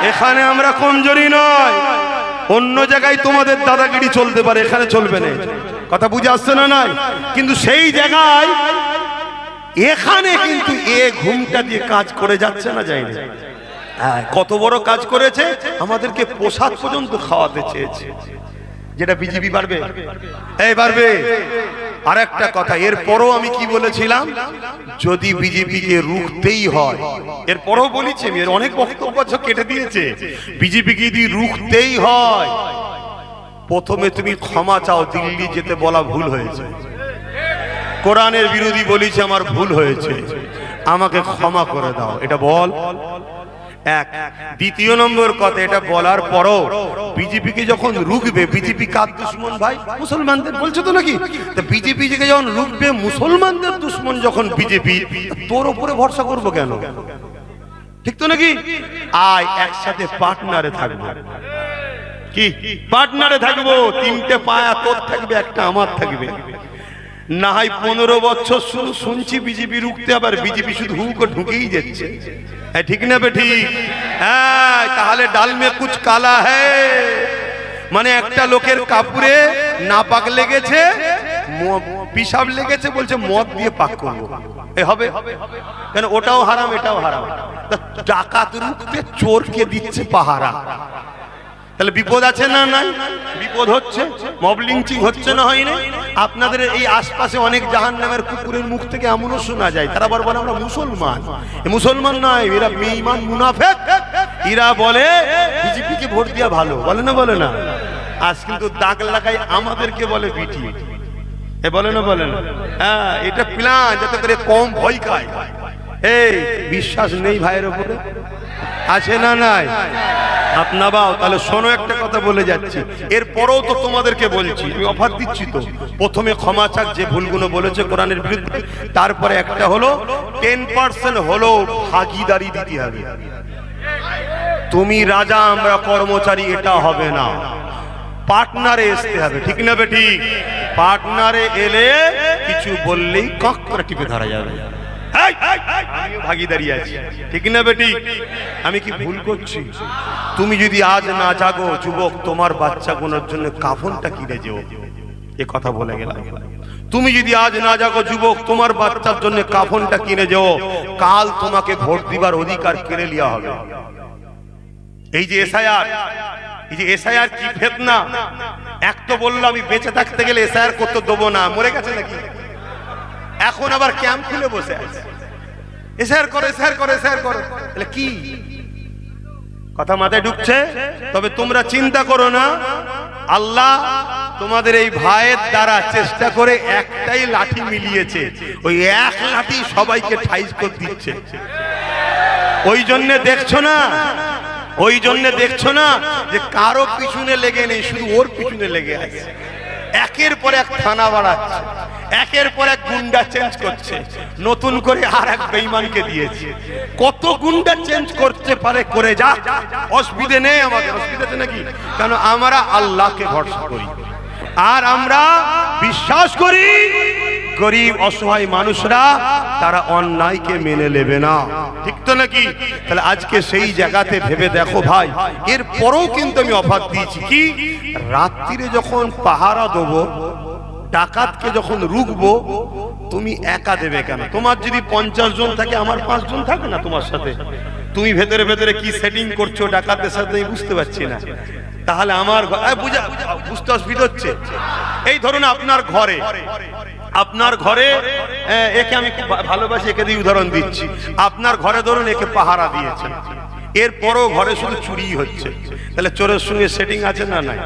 S2: এখানে আমরা কমজোরি নয়, অন্য জায়গায় তোমাদের দাদাগিরি চলতে পারে, এখানে চলবে না। কথা বুঝে আসছে না? নাই। কিন্তু সেই জায়গায় এখানে কিন্তু এ ঘুমটা দিয়ে কাজ করে যাচ্ছে না, যায় না। কত বড় কাজ করেছে, আমাদেরকে প্রসাদ পর্যন্ত খাওয়াতে চেয়েছে। যেটা বিজেপি পারবে? এই পারবে? আর একটা কথা, এরপরও আমি কি বলেছিলাম, যদি বিজেপিকে রুখতেই হয়, এরপরও বলেছি আমি, এর অনেক বক্তব্য কেটে দিয়েছে, বিজেপিকে যদি রুখতেই হয়, প্রথমে তুমি ক্ষমা চাও। দিল্লি যেতে বলা ভুল হয়েছে, কোরআনের বিরোধী বলেছে, আমার ভুল হয়েছে, আমাকে ক্ষমা করে দাও, এটা বল। এক। দ্বিতীয় নম্বর কথা, এটা বলার পরও বিজেপিকে যখন রুখবে, বিজেপি কার দুশ্মন ভাই? মুসলমানদের। বলছো তো নাকি? বিজেপি থেকে যখন রুখবে, মুসলমানদের দুশ্মন যখন বিজেপি, তোর উপরে ভরসা করবো কেন? ঠিক তো নাকি? আয় একসাথে পার্টনারে থাকবো। কি পার্টনারে থাকবো? 3টে পায়া তোর থাকবে, একটা আমার থাকবে। না হয় 15 বছর শুধু শুনছি বিজেপি রুখতে, আবার বিজেপি শুধু হু করে ঢুকেই যাচ্ছে। ঠিক না বেঠি? হ্যাঁ, তাহলে ডাল মে কুছ কালা হ্যায়, মানে একটা লোকের কাপড়ে নাপাক লেগেছে, পিসাব লেগেছে, বলছে মদ দিয়ে পাক করবো, এ হবে কেন? ওটাও হারাম, এটাও হারাম। ডাকাত রুখতে চোরকে দিচ্ছে পাহারা, তাহলে বিপদ আছে না? নাই। বিপদ হচ্ছে, মব লিঞ্চিং হচ্ছে না, হয়নি? আপনাদের এই আশপাশে অনেক জাহান্নামের কুকুরের মুখ থেকে এমনও শোনা যায়, তারা বলে আমরা মুসলমান। মুসলমান নয়, এরা বেঈমান মুনাফিক। এরা বলে বিজেপিকে এদেরকে ভোট দেওয়া ভালো, বলে না বলে না। আজ কিন্তু দাগ লাগাই আমাদেরকে বলে বিটি, এ বলে না বলে না। হ্যাঁ, এটা প্ল্যান যাতে করে কম ভয় খায়। এই বিশ্বাস নেই ভাইয়ের উপরে, আছে না নাই? আপনা বাও, তাহলে শোনো একটা কথা বলে যাচ্ছি, এরপরেও তো তোমাদেরকে বলছি, আমি অফার দিচ্ছি তো। প্রথমে ক্ষমা চাক যে ভুলগুলো বলেছে কোরআনের বিরুদ্ধে, তারপরে একটা হলো 10% হলো ভাগিদারি দিতে হবে। তুমি রাজা আমরা কর্মচারী এটা হবে না, পার্টনারে আসতে হবে, ঠিক না বেঠিক? পার্টনারে এলে কিছু বললেই কক করে টিপে ধরা যাবে। আমিও ভাগিদারি আছি, ঠিক না বেটি? আমি কি ভুল করছি? তুমি যদি আজ না জাগো যুবক, তোমার বাচ্চাগুলোর জন্য কাফনটা কিনে যেও, এ কথা বলে গেলাম। তুমি যদি আজ না জাগো যুবক, তোমার বাচ্চার জন্য কাফনটা কিনে যেও, কাল তোমাকে ভোট দিবার অধিকার কেড়ে নেওয়া হবে। এই যে এসআইআর, এই যে এসআইআর কি ফিতনা! এক তো বললো আমি বেঁচে থাকতে গেলে এসআইআর করতে দেবো না, মরে গেছে নাকি? এখন আবার ক্যাম্প খুলে বসে আছে, এসআইআর করে, এসআইআর করে, এসআইআর করে। তাহলে কি কথা মাথায় ঢুকছে? তবে তোমরা চিন্তা করো না, আল্লাহ তোমাদের এই ভাইয়ের দ্বারা চেষ্টা করে একটাই লাঠি মিলিয়েছে, ওই এক লাঠি সবাইকে ঠাইজ করে দিচ্ছে। ওই জন্য দেখছো না, ওই জন্য দেখছো না যে কারো পিছনে লেগে নেই, শুধু ওর পিছনে লেগে আছে। একের পর এক থানা বাড়াচ্ছে, একের পর এক গুন্ডা চেঞ্জ করছে, নতুন করে আর এক বেঈমানকে দিয়েছে। কত গুন্ডা চেঞ্জ করতে পারে করে যা, অসুবিধে নেই আমাদের। অসুবিধা আছে নাকি? কেন আমরা আল্লাহকে ভরসা করি, আর আমরা বিশ্বাস করি গরিব অসহায় মানুষরা তারা অন্যায়কে মেনে নেবে না, ঠিক তো নাকি? তাহলে আজকে সেই জায়গাতে ভেবে দেখো ভাই, এর পরেও কিন্তু আমি অফার দিয়েছি কি, রাত্রিরে যখন পাহারা দেবো, ডাকাতকে যখন রুখবো, তুমি একা দেবে কেন? তোমার যদি 50 জন থাকে, আমার 5 জন থাকে না তোমার সাথে? তুমি ভেতরে ভেতরে কি সেটিং করছো ডাকাতদের সাথে বুঝতে পারছি না। তাহলে আমার বুঝতে অসুবিধা হচ্ছে। এই ধরুন আপনার ঘরে একে আমি ভালোবাসি, একে দিয়ে উদাহরণ দিচ্ছি। আপনার ঘরে ধরুন একে পাহারা দিয়েছেন, এরপরও ঘরে শুধু চুরি হচ্ছে, তাহলে চোরের সঙ্গে সেটিং আছে না নাই?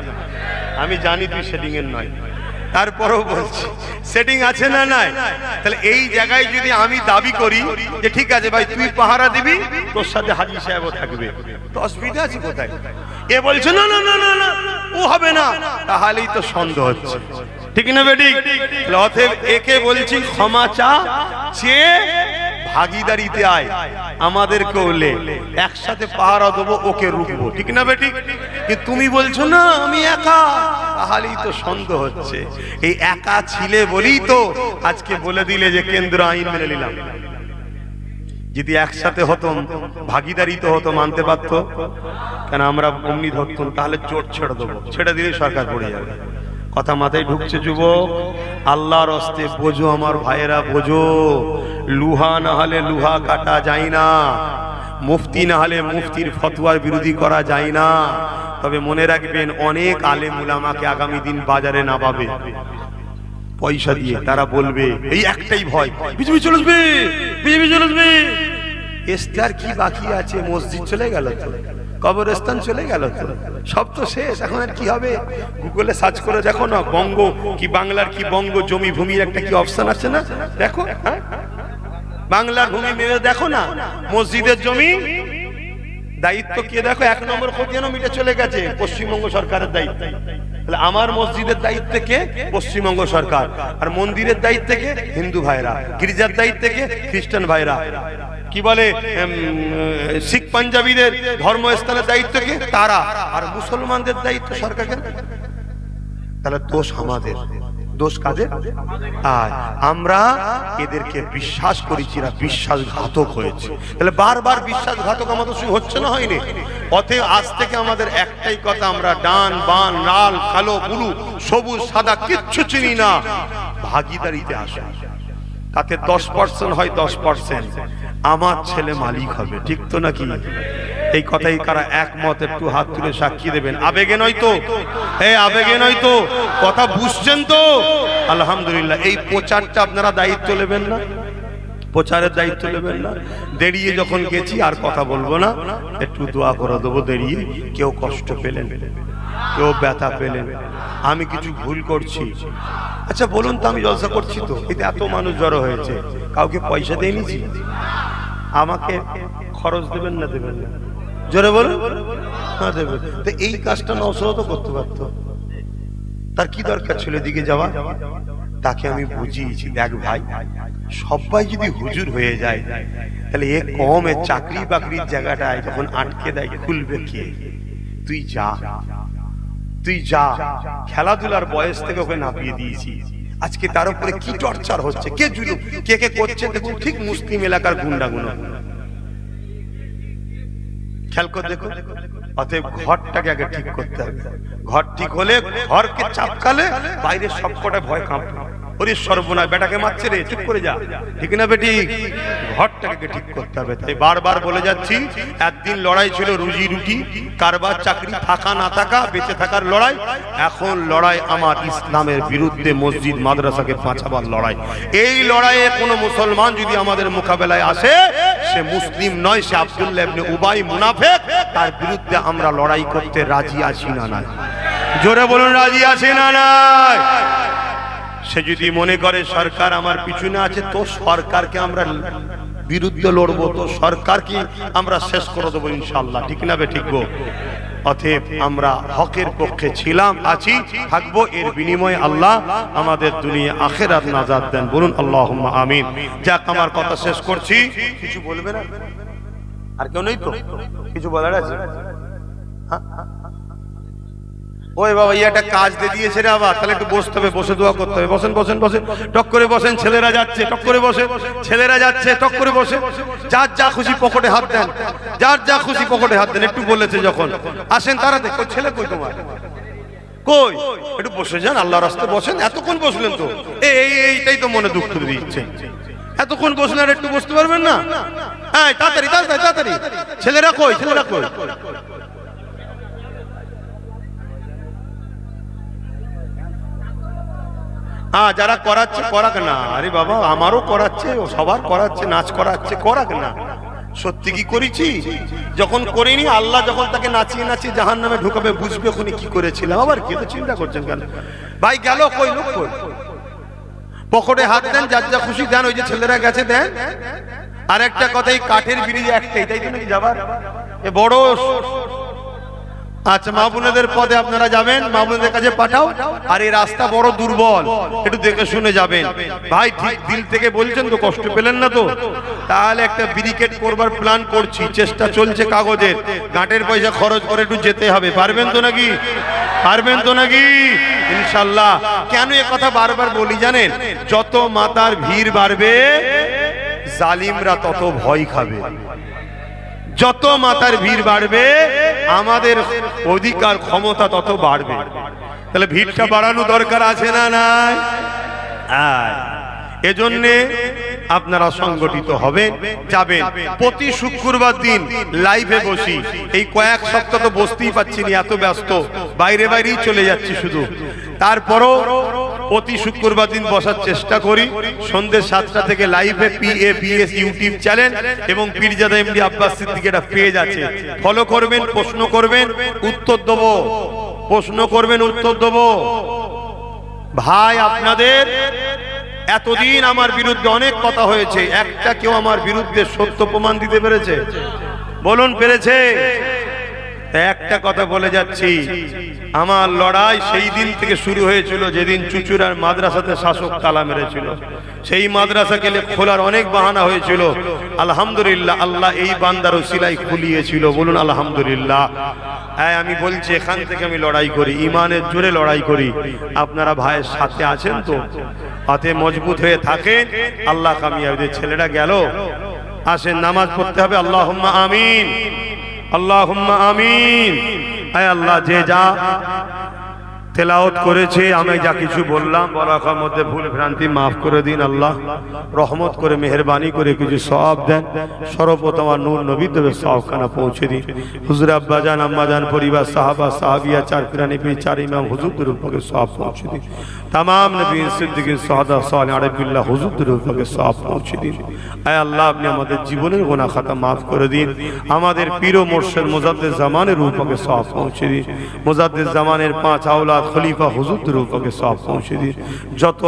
S2: আমি জানি তুই সেটিং এর নয়, তারপরেও বলছি সেটিং আছে না নাই? তাহলে এই জায়গায় যদি আমি দাবি করি যে ঠিক আছে ভাই তুই পাহারা দিবি, তোর সাথে হাজী সাহেবও থাকবে, তো অসুবিধা আছে কোথায়? এ বলছে না না না না না ও হবে না, তাহলেই তো সন্দেহ হচ্ছে, ঠিক না বেটি? অতএব একে বলছি ক্ষমা চা, চেয়ে ভাগিদারিতে আয়, আমাদেরকেও লে, একসাথে পাহারা দেবো, ওকে রুখবো, ঠিক না বেটি? কিন্তু তুমি বলছো না আমি একা, তাহলেই তো সন্দেহ হচ্ছে। এই একা ছিলে বলেই তো আজকে বলে দিলে যে কেন্দ্র আইন মেনে নিলাম। যদি একসাথে হতাম, ভাগিদারিতে হতো, মানতে পারতো কেন? আমরা অমনি ধরতাম, তাহলে জোট ছেড়ে দেবো, ছেড়ে দিলেই সরকার পড়ে যাবে। কথা মাথায় ঢুকছে যুবক? আল্লাহর হস্তে বোঝো আমার ভাইয়েরা, বোঝো, লুহা না হলে লুহা কাটা যায় না, মুফতি না হলে মুফতির ফতোয়ার বিরোধী করা যায় না। তবে মনে রাখবেন, অনেক আলেম উলামাকে আগামী দিন বাজারে নামাবে পয়সা দিয়ে, তারা বলবে এই একটাই ভয়, বিজেপি চলে আসবে, বিজেপি চলে আসবে। ইস্তার কি বাকি আছে? মসজিদ চলে গেল তো, কবরস্থান চলে গেল তো, সব তো শেষ। এখন আর কি হবে? গুগলে সার্চ করে দেখো না, বঙ্গ কি বাংলার কি বঙ্গ জমি ভূমির একটা কি অপশন আছে না, দেখো। বাংলার ভূমি মেরে দেখো না, মসজিদের জমি দায়িত্ব কে দেখো, 1 নম্বর খতিয়ানো মিটে চলে গেছে, পশ্চিমবঙ্গ সরকারের দায়িত্ব। তাহলে আমার মসজিদের দায়িত্ব কে? পশ্চিমবঙ্গ সরকার। আর মন্দিরের দায়িত্ব কে? হিন্দু ভাইরা। গির্জার দায়িত্ব কে? খ্রিস্টান ভাইরা। কি বলে শিখ পাঞ্জাবিদের ধর্মস্থানের দায়িত্ব কে? তারা। আর মুসলমানদের দায়িত্ব সরকারের। তাহলে দোষ আমাদের, দোষ কাদের? আর আমরা এদেরকে বিশ্বাস করেছি, না বিশ্বাসঘাতক হয়েছে। তাহলে বারবার বিশ্বাসঘাতক আমাদের সঙ্গে হচ্ছে না, হয়নি? অতএব আজ থেকে আমাদের একটাই কথা, আমরা ডান বান লাল কালো বুলু সবুজ সাদা কিচ্ছু চিনি না, ভাগিদারিতে আসা। তাতে 10% হয় 10%, আমার ছেলে মালিক হবে, ঠিক তো নাকি? এই কথাই কারা একমত? একটু হাত তুলে সাক্ষী দেবেন। আবেগে নয় তো, এই আবেগে নয় তো, কথা বুঝছেন তো? আলহামদুলিল্লাহ। এই প্রচারটা আপনারা দায়িত্ব নেবেন না? প্রচারের দায়িত্ব নেবেন না। দেরিয়ে যখন গেছি আর কথা বলবো না, একটু দোয়া করে দেবো দেরিয়ে। কেউ কষ্ট পেলেন, কেউ ব্যথা পেলেন, আমি কিছু ভুল করছি, আচ্ছা বলুন তো, আমি জলসা করছি তো, এতে এত মানুষ জড়ো হয়েছে, কাউকে পয়সা দিয়ে নিয়েছি? আমাকে খরচ দেবেন না দেবেন না? জোরে বলুন। না দেবেন তো এই কাজটা নওশাদও তো করতে পারতো, তার কি দরকার ছিল এদিকে যাওয়া? তাকে আমি বুঝিয়েছি, দেখ ভাই, সবাই যদি হুজুর হয়ে যায় তাহলে এ কমে চাকরি বাকরির জায়গাটায় যখন আটকে দেয় খুলবে কে? তুই যা, তুই যা। খেলাধুলার বয়স থেকে ওকে নাপিয়ে দিয়েছি, আজকে তার উপরে কি টর্চার হচ্ছে, কে জুলুম কে কে করছে দেখুন, ঠিক মুসলিম এলাকার গুন্ডাগুলো। খেয়াল করে দেখো। অতএব ঘরটাকে আগে ঠিক করতে হবে, ঘর ঠিক হলে ঘরকে চাপকালে বাইরে সবকটা ভয় কাঁপবে, ওরে সর্বনাশ বেটাকে মারছে রে, চুপ করে যা, ঠিক না বেটি? ঘরটাকে ঠিক করতে হবে। তাই বারবার বলে যাচ্ছি, একদিন লড়াই ছিল রুজি রুটি, কারবার চাকরি, থাকা না থাকা, বেঁচে থাকার লড়াই। এখন লড়াই আমার ইসলামের বিরুদ্ধে মসজিদ মাদ্রাসাকে বাঁচাবার লড়াই। এই লড়াইয়ে কোনো মুসলমান যদি আমাদের মোকাবেলায় আসে, সে মুসলিম নয়, সে আব্দুল্লাহ ইবনে উবাই মুনাফিক, তার বিরুদ্ধে আমরা লড়াই করতে রাজি আছি না নাই? জোরে বলুন, রাজি আছি না নাই? সে যদি মনে করে সরকার আমার পিছনে আছে, তো সরকারকে আমরা বিরুদ্ধে লড়বো, তো সরকারকে আমরা শেষ করে দেবো ইনশাআল্লাহ, ঠিক না বে ঠিক গো? অতএব আমরা হকের পক্ষে ছিলাম, আছি, থাকবো। এর বিনিময়ে আল্লাহ আমাদের দুনিয়া আখিরাত নাজাত দেন, বলুন আল্লাহুম্মা আমিন। যাক, আমার কথা শেষ করছি। কিছু বলবে না? আর কেউ নেই তো? কিছু বলার আছে? ওই বাবা, একটা কাজ দিয়ে দিয়েছে রে আবার, তাহলে একটু বসতে হবে, বসে দোয়া করতে হবে। বসেন বসেন বসেন, টক করে বসেন। ছেলেরা যাচ্ছে, টক করে বসে। ছেলেরা যাচ্ছে, টক করে বসে। যার যা খুশি পকেটে হাত দেন, যার যা খুশি পকেটে হাত দেন। একটু বলেছে যখন, আসেন তাড়াতাড়ি। কই ছেলে, কই তোমার, কই? একটু বসে যান, আল্লাহর রাস্তায় বসেন। এতক্ষণ বসলেন তো, এইটাই তো মনে দুঃখ দিচ্ছে। এতক্ষণ বসলেন আর একটু বসতে পারবেন না? হ্যাঁ, তাড়াতাড়ি তাড়াতাড়ি তাড়াতাড়ি। ছেলেরা কই, ছেলেরা কই? হ্যাঁ, যারা করাচ্ছে করাক না। আরে বাবা, আমারও করাচ্ছে, ও সবার করাচ্ছে, নাচ করাচ্ছে, করাক না। সত্যি কি করেছি? যখন করিনি, আল্লাহ যখন তাকে নাচিয়ে নাচিয়ে জাহান্নামে ঢুকাবে, বুঝবে ওখানে কি করেছিলাম। আবার কি তো চিন্তা করছেন কেন ভাই? গেল কই লোক, কই? পকেটে হাত দেন, যার যা খুশি দেন। ওই যে ছেলেরা গেছে দেন। আর একটা কথা, এই কাঠের ব্রিজে একটাই, তাই তো নাকি যাবার? এ বড়। আচ্ছা, মা বোনেদের পদে আপনারা যাবেন, মা বোনেদের কাছে পাঠাও। আর এই রাস্তা বড় দুর্বল, একটু দেখে শুনে যাবেন ভাই। ঠিক দিল থেকে বলছেন তো, কষ্ট পেলেন না তো? তাহলে একটা ব্যারিকেড করবার প্ল্যান করছি, চেষ্টা চলছে কাগজের। গাঁটের পয়সা খরচ করে একটু যেতে হবে। পারবেন তো নাকি? পারবেন তো নাকি? ইনশাআল্লাহ। কেন এ কথা বারবার বলি জানেন? যত মাতার ভিড় বাড়বে, জালিমরা তত ভয় খাবে। যত মাথার ভিড় বাড়বে, আমাদের অধিকার ক্ষমতা তত বাড়বে। তাহলে ভিড়টা বাড়ানো দরকার আছে না নাই? এজন্যে আপনারা সংগঠিত হবেন, যাবেন। প্রতি শুক্রবার দিন লাইভে বসি। এই কয়েক সপ্তাহ তো বসতেই পাচ্ছি না, এত ব্যস্ত, বাইরে বাইরেই চলে যাচ্ছি শুধু। তারপরও প্রতি শুক্রবার দিন বসার চেষ্টা করি। সন্ধ্যে 7টা থেকে লাইভে PABS ইউটিউব চ্যানেল এবং পীরজাদা এমডি আব্বাস সিদ্দিকের একটা পেজ আছে, ফলো করবেন, প্রশ্ন করবেন, উত্তর দেব। প্রশ্ন করবেন, উত্তর দেব। ভাই, আপনাদের এতদিন আমার বিরুদ্ধে অনেক কথা হয়েছে, একটা কেউ আমার বিরুদ্ধে সত্য প্রমাণ দিতে পেরেছে? বলুন, পেরেছে? একটা কথা বলে যাচ্ছি, আমার লড়াই সেই দিন থেকে শুরু হয়েছিল যেদিন চুচুড়ার মাদ্রাসাতে শাসক তালা মেরেছিল। সেই মাদ্রাসাকে খোলার অনেক বাহানা হয়েছিল। আলহামদুলিল্লাহ, আল্লাহ এই বান্দার ওসিলাই খুলিয়েছিল। বলুন আলহামদুলিল্লাহ। হ্যাঁ, আমি বলছি, এখান থেকে আমি লড়াই করি, ইমানের জোরে লড়াই করি। আপনারা ভাইয়ের সাথে আছেন তো? হাতে মজবুত হয়ে থাকেন, আল্লাহ কামিয়াবি। ছেলেরা গেল, আসেন নামাজ পড়তে হবে। আল্লাহুম্মা আমিন, আল্লাহুম্মা আমিন। আয় আল্লাহ, যে যা তেলাওয়াত করেছে। আমি যা কিছু বললাম বলার মধ্যে ভুল ভ্রান্তি মাফ করে দিন। আল্লাহ রহমত করে মেহেরবানি করে কিছু সওয়াব দেন। সর্বপ্রথম আমার নূর নবীর দেবে সওয়াবখানা পৌঁছে দিন। হুজুর আব্বাজান আম্মাজান পরিবার সাহাবা সাহাবিয়া চার পিরানি পীর চার ইমাম হুজুরদের উপরে সওয়াব পৌঁছে দিন। तमाम नबी सिद्दीकीन शहादा सालेह आरिफिल्लाह हुजूरদের উপরে সওয়াব পৌঁছে দিন। আয় আল্লাহ আপনি আমাদের জীবনের গুনাহ খাতা maaf করে দিন। আমাদের পীর ও মুর্শিদ মুজাদ্দিদ জামানের উপরে সওয়াব পৌঁছে দিন। মুজাদ্দিদ জামানের 5 আওলাদ খলিফা হুজুরদের উপরে সওয়াব পৌঁছে দিন। যত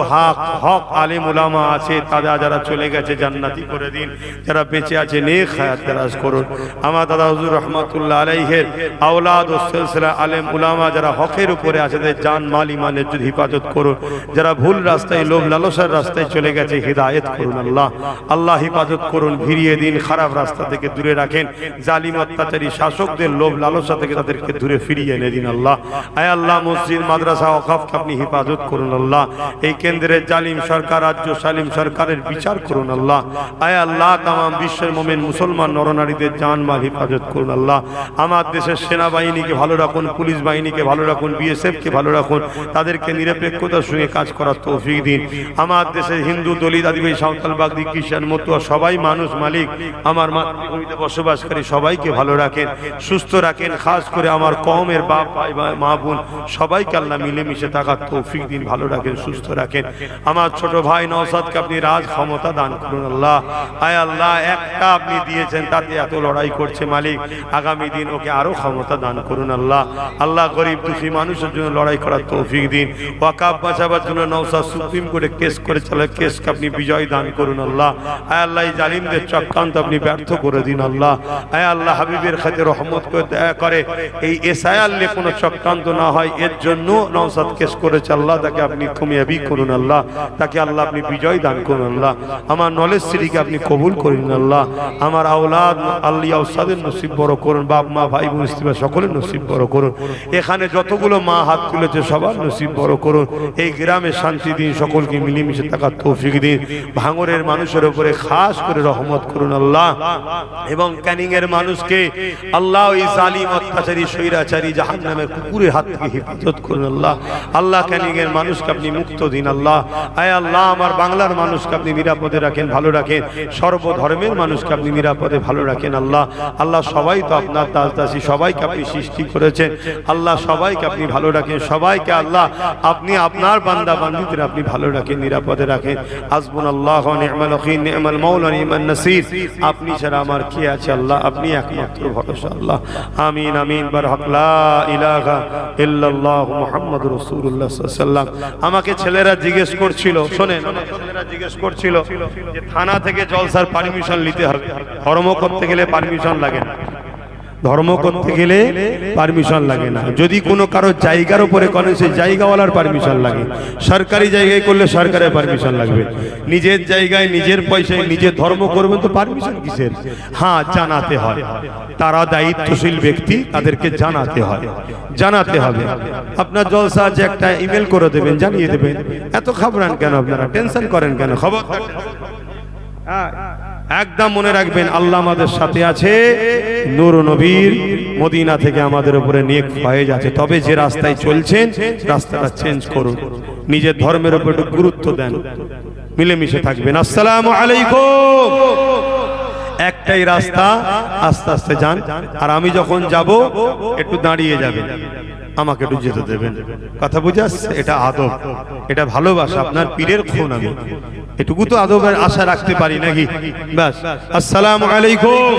S2: হক আলেম উলামা আছে তারা যারা চলে গেছে জান্নাতি করে দিন। যারা বেঁচে আছে নেক হায়াত দারাজ করুন। আমার দাদা হুজুর রহমাতুল্লাহ আলাইহির আওলাদ ও সিলসিলা আলেম উলামা যারা হকের উপরে আছে তাদের জান মাল ইমানের যদি হিফাজত করুন। যারা ভুল রাস্তায় লোভ লালসার রাস্তায় চলে গেছে হিদায়াত করুন। আল্লাহ আল্লাহ হিফাজত করুন, ফিরিয়ে দিন, খারাপ রাস্তা থেকে দূরে রাখেন। জালিম অত্যাচারী শাসকদের লোভ লালসা থেকে তাদেরকে দূরে ফিরিয়ে এনে দিন। আল্লাহ আয় আল্লাহ মসজিদ মাদ্রাসা ওয়াকফকে আপনি হিফাজত করুন। আল্লাহ এই কেন্দ্রের জালিম সরকার রাজ্য সালিম সরকারের বিচার করুন। আল্লাহ আয় আল্লাহ তামাম বিশ্বের মুমিন মুসলমান নরনারীদের জান মাল হিফাজত করুন। আল্লাহ আমার দেশের সেনাবাহিনীকে ভালো রাখুন, পুলিশ বাহিনীকে ভালো রাখুন, বিএসএফকে ভালো রাখুন, তাদেরকে নিরপেক্ষতার সঙ্গে কাজ করার তৌফিক দিন। আমার দেশে হিন্দু দলিত আদিবাসী সাঁওতাল বাগদি খ্রিস্টান মতুয়া সবাই মানুষ মালিক। আমার মাতৃভূমিতে বসবাসকারী সবাইকে ভালো রাখেন, সুস্থ রাখেন। খাস করে আমার কওমের বাপ ভাই মা বোন সবাইকে আল্লাহ মিলেমিশে থাকার তৌফিক দিন, ভালো রাখেন, সুস্থ রাখেন। আমার ছোট ভাই নওশাদকে আপনি রাজ ক্ষমতা দান করুন। আল্লাহ আয় আল্লাহ একটা আপনি দিয়েছেন তাতে এত লড়াই করছে মালিক, আগামী দিন ওকে আরো ক্ষমতা দান করুন। আল্লাহ আল্লাহ গরিব দুঃখী মানুষের জন্য লড়াই করার তৌফিক দিন। ওয়াকাব বাঁচাবার জন্য নওশাদ সুপ্রিম কোর্টে কেস করে চলে, কেসকে আপনি বিজয় দান করুন। আল্লাহ আয় আল্লাহ এই জালিমদের চক্রান্ত আপনি ব্যর্থ করে দিন। আল্লাহ আয় আল্লাহ হাবিবের খাতে রহমত করে দয়া করে এই এসআইআর নিয়ে কোনো চক্রান্ত না হয় এর জন্য নওশাদ কেস করেছে। আল্লাহ তাকে আপনি কামিয়াবি করুন। আল্লাহ তাকে আল্লাহ আপনি বিজয় দান করুন। আল্লাহ আমার নলেজ সিটিকে আপনি কবুল করুন। আল্লাহ আমার আওলাদ আল্লাহ উস্তাদের নসিব বড় করুন, বাপ মা ভাই বোন স্ত্রী সকলের নসিব বড় করুন। এখানে যতগুলো মা হাত তুলেছে সবার নসিব বড় করুন। এই গ্রামে শান্তি দিন, সকলকে মিলেমিশে থাকার তৌফিক দিন। ভাঙরের মানুষের উপরে খাস করে রহমত করুন আল্লাহ, এবং ক্যানিং এর মানুষকে আল্লাহ ওই জালিম অত্যাচারী স্বৈরাচারী জাহান্নামের কুকুরের হাত থেকে হেফাজত করুন। আল্লাহ আল্লাহ ক্যানিং এর মানুষকে আপনি মুক্ত দিন। আল্লাহ আয় আল্লাহ আমার বাংলার মানুষকে আপনি নিরাপদে রাখেন, ভালো রাখেন। সর্বধর্মের মানুষকে আপনি নিরাপদে ভালো রাখেন। আল্লাহ আল্লাহ সবাই তো আপনার দাস দাসী, সবাইকে আপনি সৃষ্টি করেছেন। আল্লাহ সবাইকে আপনি ভালো রাখেন, সবাইকে আল্লাহ আপনি আপনার বান্দা বান্দীদের আপনি ভালো রাখেন, নিরাপদে রাখেন। হাসবুনাল্লাহু ওয়া নি'মাল ওয়াকিল, নি'মাল মাওলা নি'মান নাসির। আপনি ছাড়া আমার কি আছে আল্লাহ, আপনি একমাত্র ভরসা। আল্লাহ আমিন আমিন। বারহাক লা ইলাহা ইল্লাল্লাহ মুহাম্মাদুর রাসূলুল্লাহ সাল্লাল্লাহু আলাইহি ওয়াসাল্লাম। আমাকে ছেলেরা জিজ্ঞেস করছিল, শোনেন, ছেলেরা জিজ্ঞেস করছিল যে থানা থেকে জলসার পারমিশন নিতে হবে, ধর্ম করতে গেলে পারমিশন লাগে না। ধর্ম করতে গেলে পারমিশন লাগে না। যদি কোনো কারো জায়গার উপরে করেন সেই জায়গাওয়ালার পারমিশন লাগে। সরকারি জায়গায় করলে সরকারের পারমিশন লাগবে। নিজের জায়গায় নিজের পয়সায় নিজের ধর্ম করবেন তো পারমিশন কিসের? হ্যাঁ জানাতে হয়, তারা দায়িত্বশীল ব্যক্তি, তাদেরকে জানাতে হয়, জানাতে হবে। আপনার জলসা আছে একটা ইমেল করে দেবেন, জানিয়ে দেবেন। এত ঘাবড়ান কেন আপনারা, টেনশন করেন কেন? খবর একদম মনে রাখবেন আল্লাহ আমাদের সাথে আছে। নূর নবীর মদিনা থেকে আমাদের উপরে নেক ফয়েজ আছে। তবে যে রাস্তায় চলছেন রাস্তাটা চেঞ্জ করুন, নিজের ধর্মের উপর একটু গুরুত্ব দেন, মিলেমিশে থাকবেন। আসসালামু আলাইকুম। একটাই রাস্তা, আস্তে আস্তে যান। আর আমি যখন যাব একটু দাঁড়িয়ে যাবেন, আমাকে একটু যেতে দেবেন। কথা বুঝে আসছে? এটা আদব, এটা ভালোবাসা। আপনার পীরের খুন আমি, এটুকু তো আদবের আশা রাখতে পারি নাকি? ব্যাস। আসসালামু আলাইকুম।